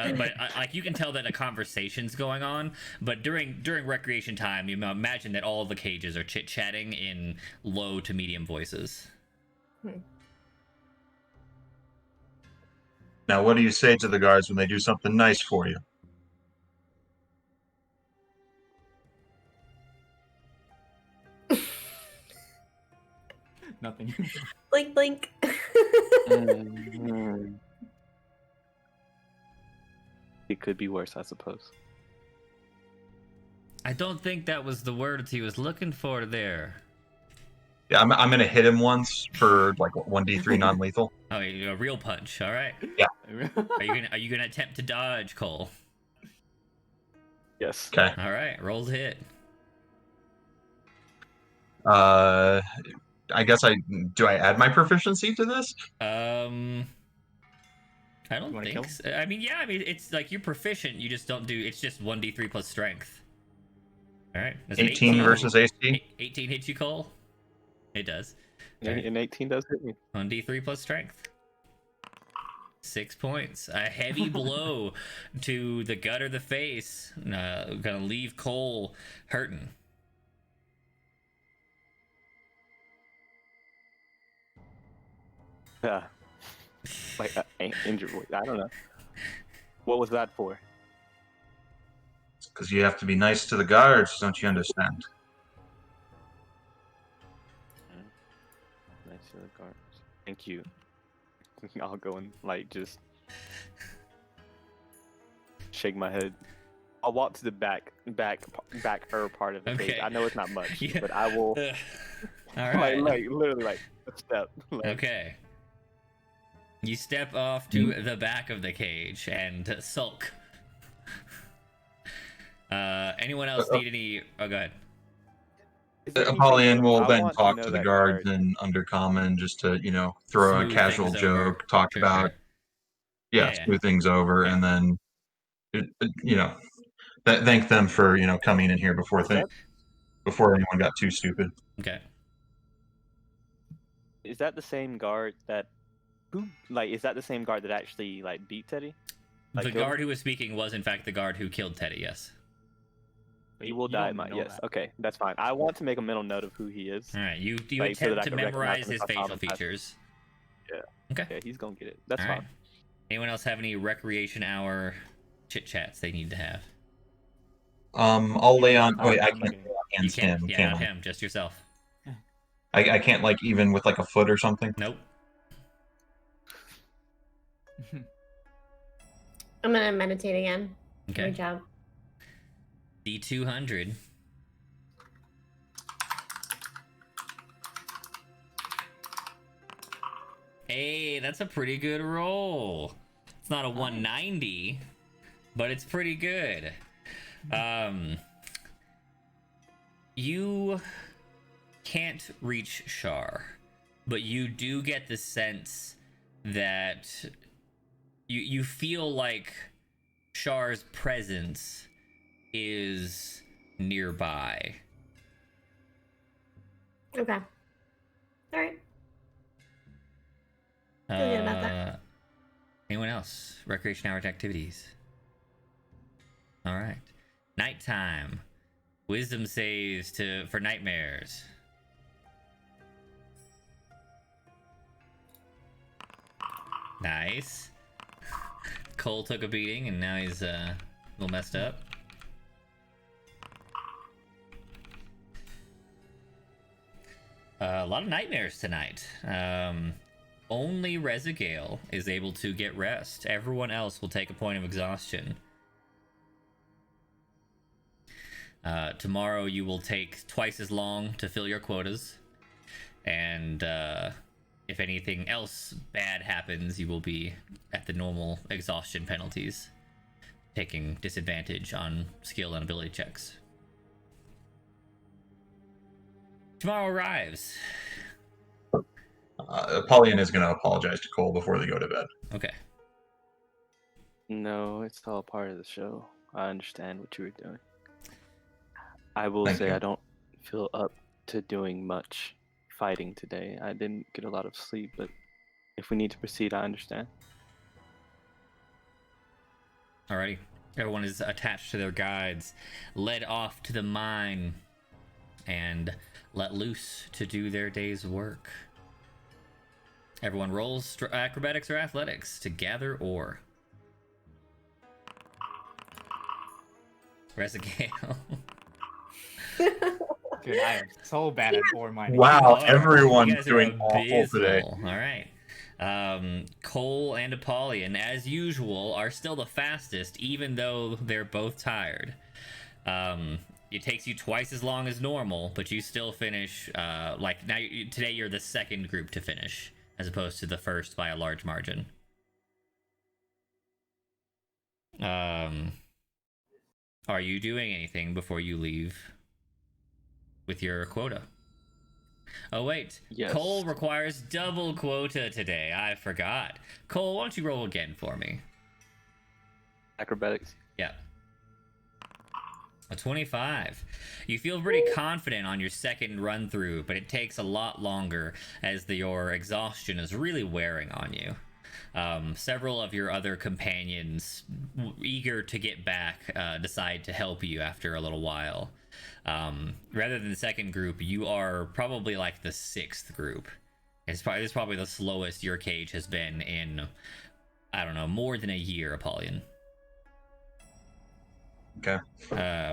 like you can tell that a conversation's going on. But during recreation time, you imagine that all the cages are chit chatting in low to medium voices. Now, what do you say to the guards when they do something nice for you? Nothing. Blink, blink. It could be worse, I suppose. I don't think that was the words he was looking for there. Yeah, I'm going to hit him once for like 1d3 non-lethal. Oh, a real punch. All right. Are you gonna attempt to dodge, Cole? Yes. Okay. All right. Roll to hit. I guess do I add my proficiency to this? I You don't wanna think kill? so. I mean, yeah. I mean, it's like you're proficient. You just don't do. It's just 1d3 plus strength. All right. That's an 18 versus AC. 18 hits you, Cole. It does. And 18 does hit me. 1d3 plus strength. 6 points. A heavy blow to the gut or the face. Gonna leave Cole hurting. Yeah. Like injured voice. I don't know. What was that for? Because you have to be nice to the guards, don't you understand? Nice to the guards. Thank you. I'll go and like just shake my head. I'll walk to the back her part of the Okay. cage. I know it's not much, Yeah. but I will All right. like literally like a step. Like, Okay. You step off to the back of the cage and sulk. Anyone else need any? Oh, go ahead. is there Apollyon anything- will I then want talk know to the that guards guard- in Undercommon just to, throw Smooth a casual things over. joke, talk Sure, about, sure. yeah, smooth things over, Yeah. and then, thank them for, coming in here before anyone got too stupid. Okay. Is that the same guard that is that the same guard that actually like beat Teddy? Like, The killed guard him? who was speaking was, in fact, the guard who killed Teddy. Yes. He will You die, don't my know yes. that. Okay, that's fine. I want to make a mental note of who he is. All right. You Like, so that attempt I to can recognize memorize him his if I saw facial him in passing. features. Yeah. Okay. Yeah, he's gonna get it. That's All fine. right. Anyone else have any recreation hour chit chats they need to have? I'll lay on. Oh, wait, I I'm can't ready. lay on You hands can't. him, Yeah, can not I? him. Just yourself. I can't even with like a foot or something. Nope. I'm gonna meditate again. Okay. Good job. D200. Hey, that's a pretty good roll. It's not a 190, but it's pretty good. You can't reach Shar, but you do get the sense that you feel like Shar's presence is nearby. Okay. All right. Feel good about that. Anyone else? Recreation hours activities. All right. Nighttime. Wisdom saves for nightmares. Nice. Cole took a beating and now he's a little messed up. lot of nightmares tonight. Only Rezagale is able to get rest. Everyone else will take a point of exhaustion. Tomorrow you will take twice as long to fill your quotas. And if anything else bad happens, you will be at the normal exhaustion penalties, taking disadvantage on skill and ability checks. Tomorrow arrives. Apollyon is going to apologize to Cole before they go to bed. Okay. No, it's all part of the show. I understand what you were doing. I will Thank say you. I don't feel up to doing much fighting today. I didn't get a lot of sleep, but if we need to proceed, I understand. Alrighty. Everyone is attached to their guides, led off to the mine, and let loose to do their day's work. Everyone rolls acrobatics or athletics to gather ore. Rezagale. Dude, I am so bad at ore mining. Wow, Oh, everyone's you guys are doing awful today. abysmal. All right. Cole and Apollyon, as usual, are still the fastest, even though they're both tired. It takes you twice as long as normal, but you still finish. Today you're the second group to finish, as opposed to the first by a large margin. Are you doing anything before you leave with your quota? Oh wait, Yes. Cole requires double quota today. I forgot. Cole, why don't you roll again for me? Acrobatics. Yeah. A 25. You feel pretty confident on your second run through, but it takes a lot longer as your exhaustion is really wearing on you. Several of your other companions, eager to get back, decide to help you after a little while. Rather than the second group, you are probably like the sixth group. It's probably the slowest your cage has been in, I don't know, more than a year, Apollyon. Okay. But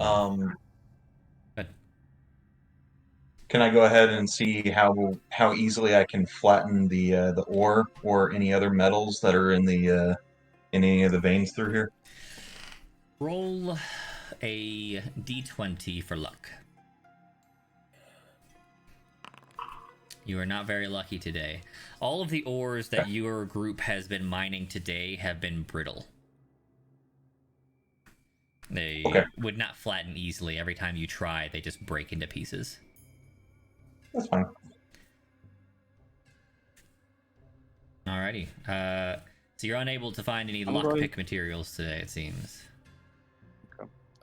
Can I go ahead and see how easily I can flatten the ore or any other metals that are in any of the veins through here? roll a d20 for luck. You are not very lucky today. All of the ores that your group has been mining today have been brittle. They would not flatten easily. Every time you try, they just break into pieces. That's fine. Alrighty. So you're unable to find any lockpick materials today, it seems.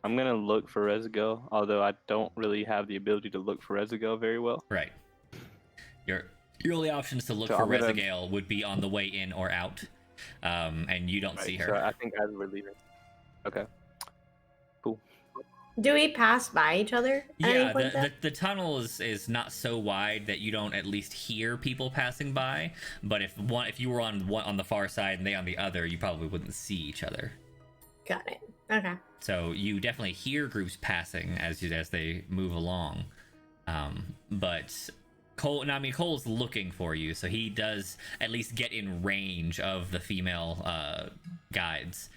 I'm gonna look for Rezagale, although I don't really have the ability to look for Rezagale very well. Right. Your only options to look So for I'm gonna- Rezagale would be on the way in or out, and you don't see her. So I think as we're leaving. Okay. Cool. Do we pass by each other? at any Yeah, point then? the tunnel is not so wide that you don't at least hear people passing by. But if you were on the far side and they on the other, you probably wouldn't see each other. Got it. Okay. So you definitely hear groups passing as they move along. But Cole's looking for you, so he does at least get in range of the female guides.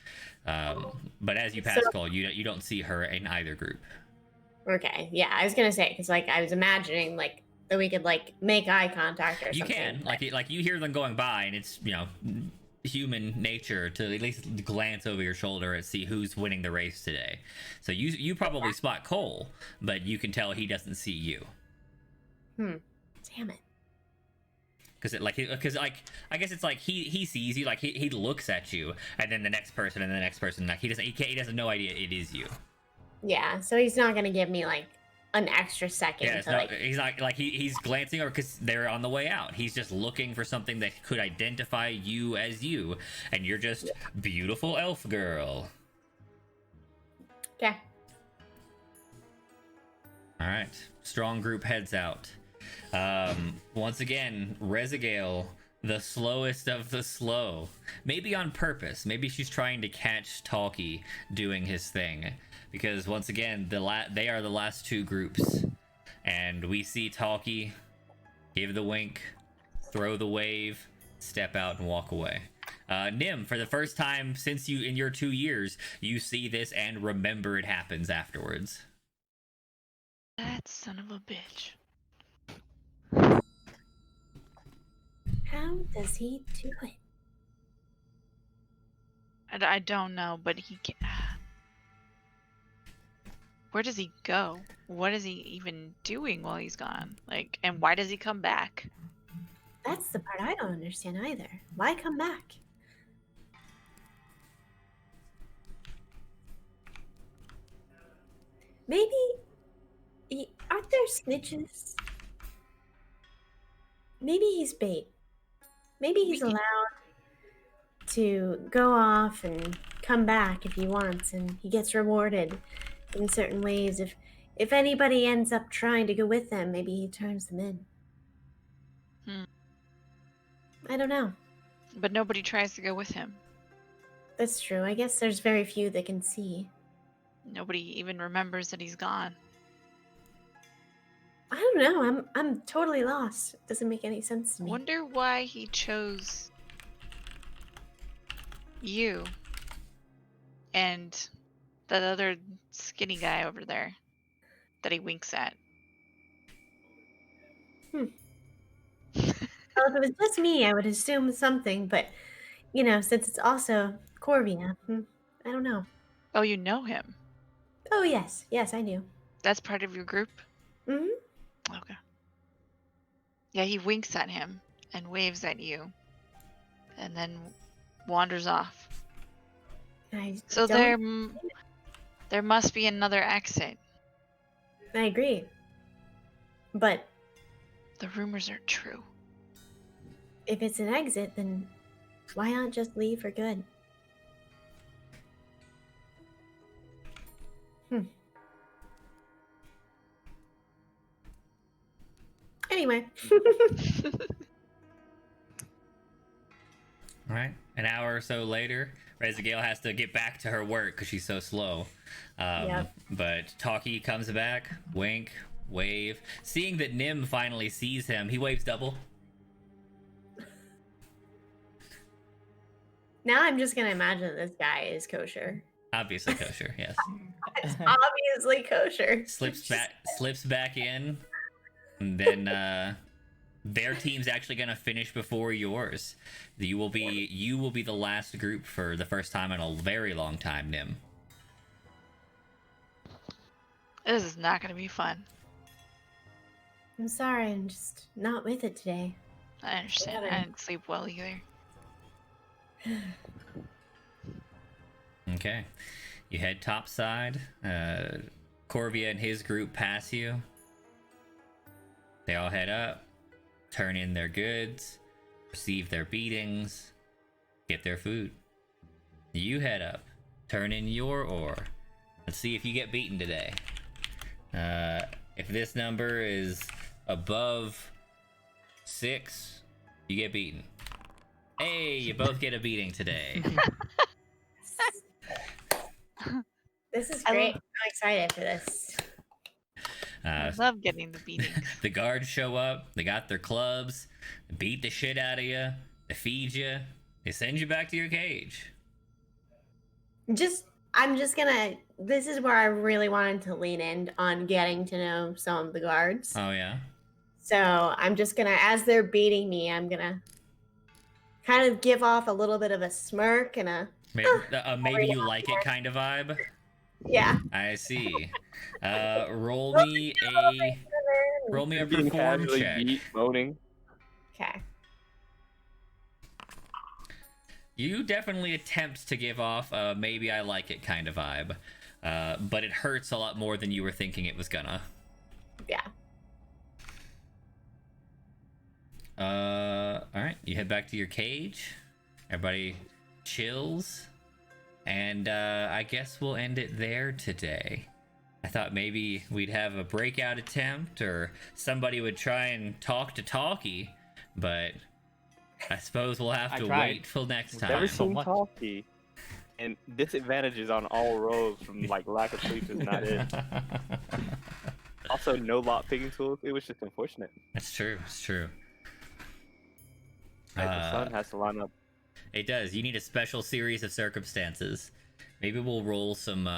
But as you pass Cole, you don't see her in either group. Okay. Yeah, I was gonna say because I was imagining that we could make eye contact or You something. can like you hear them going by, and it's human nature to at least glance over your shoulder and see who's winning the race today. So you probably spot Cole, but you can tell he doesn't see you. Damn it. Because I guess it's like he sees you, like he looks at you, and then the next person and the next person, like he doesn't no idea it is you. Yeah. So he's not gonna give me an extra second Yeah, to he's not like he's glancing over because they're on the way out. He's just looking for something that could identify you as you, and you're just beautiful elf girl. Okay. All right, strong group heads out. Once again, Rezagale, the slowest of the slow. Maybe on purpose. Maybe she's trying to catch Talkie doing his thing. Because once again, they are the last two groups. And we see Talkie give the wink, throw the wave, step out and walk away. Nim, for the first time since you in your 2 years, you see this and remember it happens afterwards. That son of a bitch. How does he do it? I don't know, but he can. Where does he go? What is he even doing while he's gone? Like, and why does he come back? That's the part I don't understand either. Why come back? Maybe aren't there snitches? Maybe he's bait. Maybe he's We- allowed to go off and come back if he wants, and he gets rewarded in certain ways. If anybody ends up trying to go with them, maybe he turns them in. I don't know. But nobody tries to go with him. That's true. I guess there's very few that can see. Nobody even remembers that he's gone. I don't know. I'm totally lost. It doesn't make any sense to me. Wonder why he chose you and that other skinny guy over there that he winks at. Well, if it was just me, I would assume something, but since it's also Corvia, I don't know. Oh, you know him. Oh yes, I knew. That's part of your group? Hmm. Okay. Yeah, he winks at him and waves at you and then wanders off. So there must be another exit. I agree. But The rumors are true. if it's an exit, then why not just leave for good? Anyway. All right. An hour or so later, Rezagale has to get back to her work because she's so slow. Yep. But Talkie comes back, wink, wave. Seeing that Nim finally sees him, he waves double. Now I'm just gonna imagine that this guy is kosher. Obviously kosher, yes. It's obviously kosher. Slips back in, and then their team's actually gonna finish before yours. You will be the last group for the first time in a very long time, Nim. This is not going to be fun. I'm sorry, I'm just not with it today. I understand. I didn't sleep well either. Okay. You head topside. Corvia and his group pass you. They all head up, turn in their goods, receive their beatings, get their food. You head up, turn in your ore. Let's see if you get beaten today. If this number is above 6, you get beaten. Hey, you both get a beating today. This is I great. love- I'm excited for this. I love getting the beatings. The guards show up. They got their clubs. They beat the shit out of you. They feed you. They send you back to your cage. I'm just gonna. This is where I really wanted to lean in on getting to know some of the guards. Oh yeah. So I'm just gonna, as they're beating me, I'm gonna kind of give off a little bit of a smirk and a Maybe you like it kind of vibe. yeah. I see. Roll me a Being perform casually check. beat, moaning. Okay. You definitely attempt to give off a maybe I like it kind of vibe, but it hurts a lot more than you were thinking it was gonna. Yeah. All right. You head back to your cage. Everybody chills, and I guess we'll end it there today. I thought maybe we'd have a breakout attempt, or somebody would try and talk to Talkie, but I suppose we'll have I to tried. wait till next Never time. Never so seen much. Talkie. And disadvantages on all rolls from like lack of sleep is not it. Also, no lot picking tools. It was just unfortunate. That's true. It's true. Right, the sun has to line up. It does. You need a special series of circumstances. Maybe we'll roll some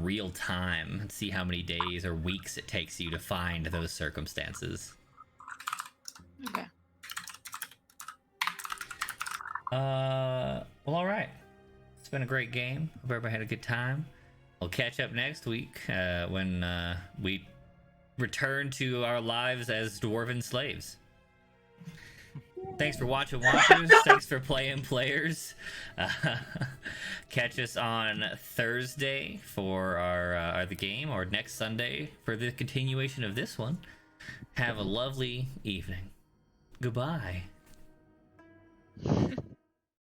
real time and see how many days or weeks it takes you to find those circumstances. Okay. Well, all right. It's been a great game. Hope everybody had a good time. We'll catch up next week when we return to our lives as dwarven slaves. Thanks for watching, watchers. Thanks for playing, players. Catch us on Thursday for our the game, or next Sunday for the continuation of this one. Have a lovely evening. Goodbye.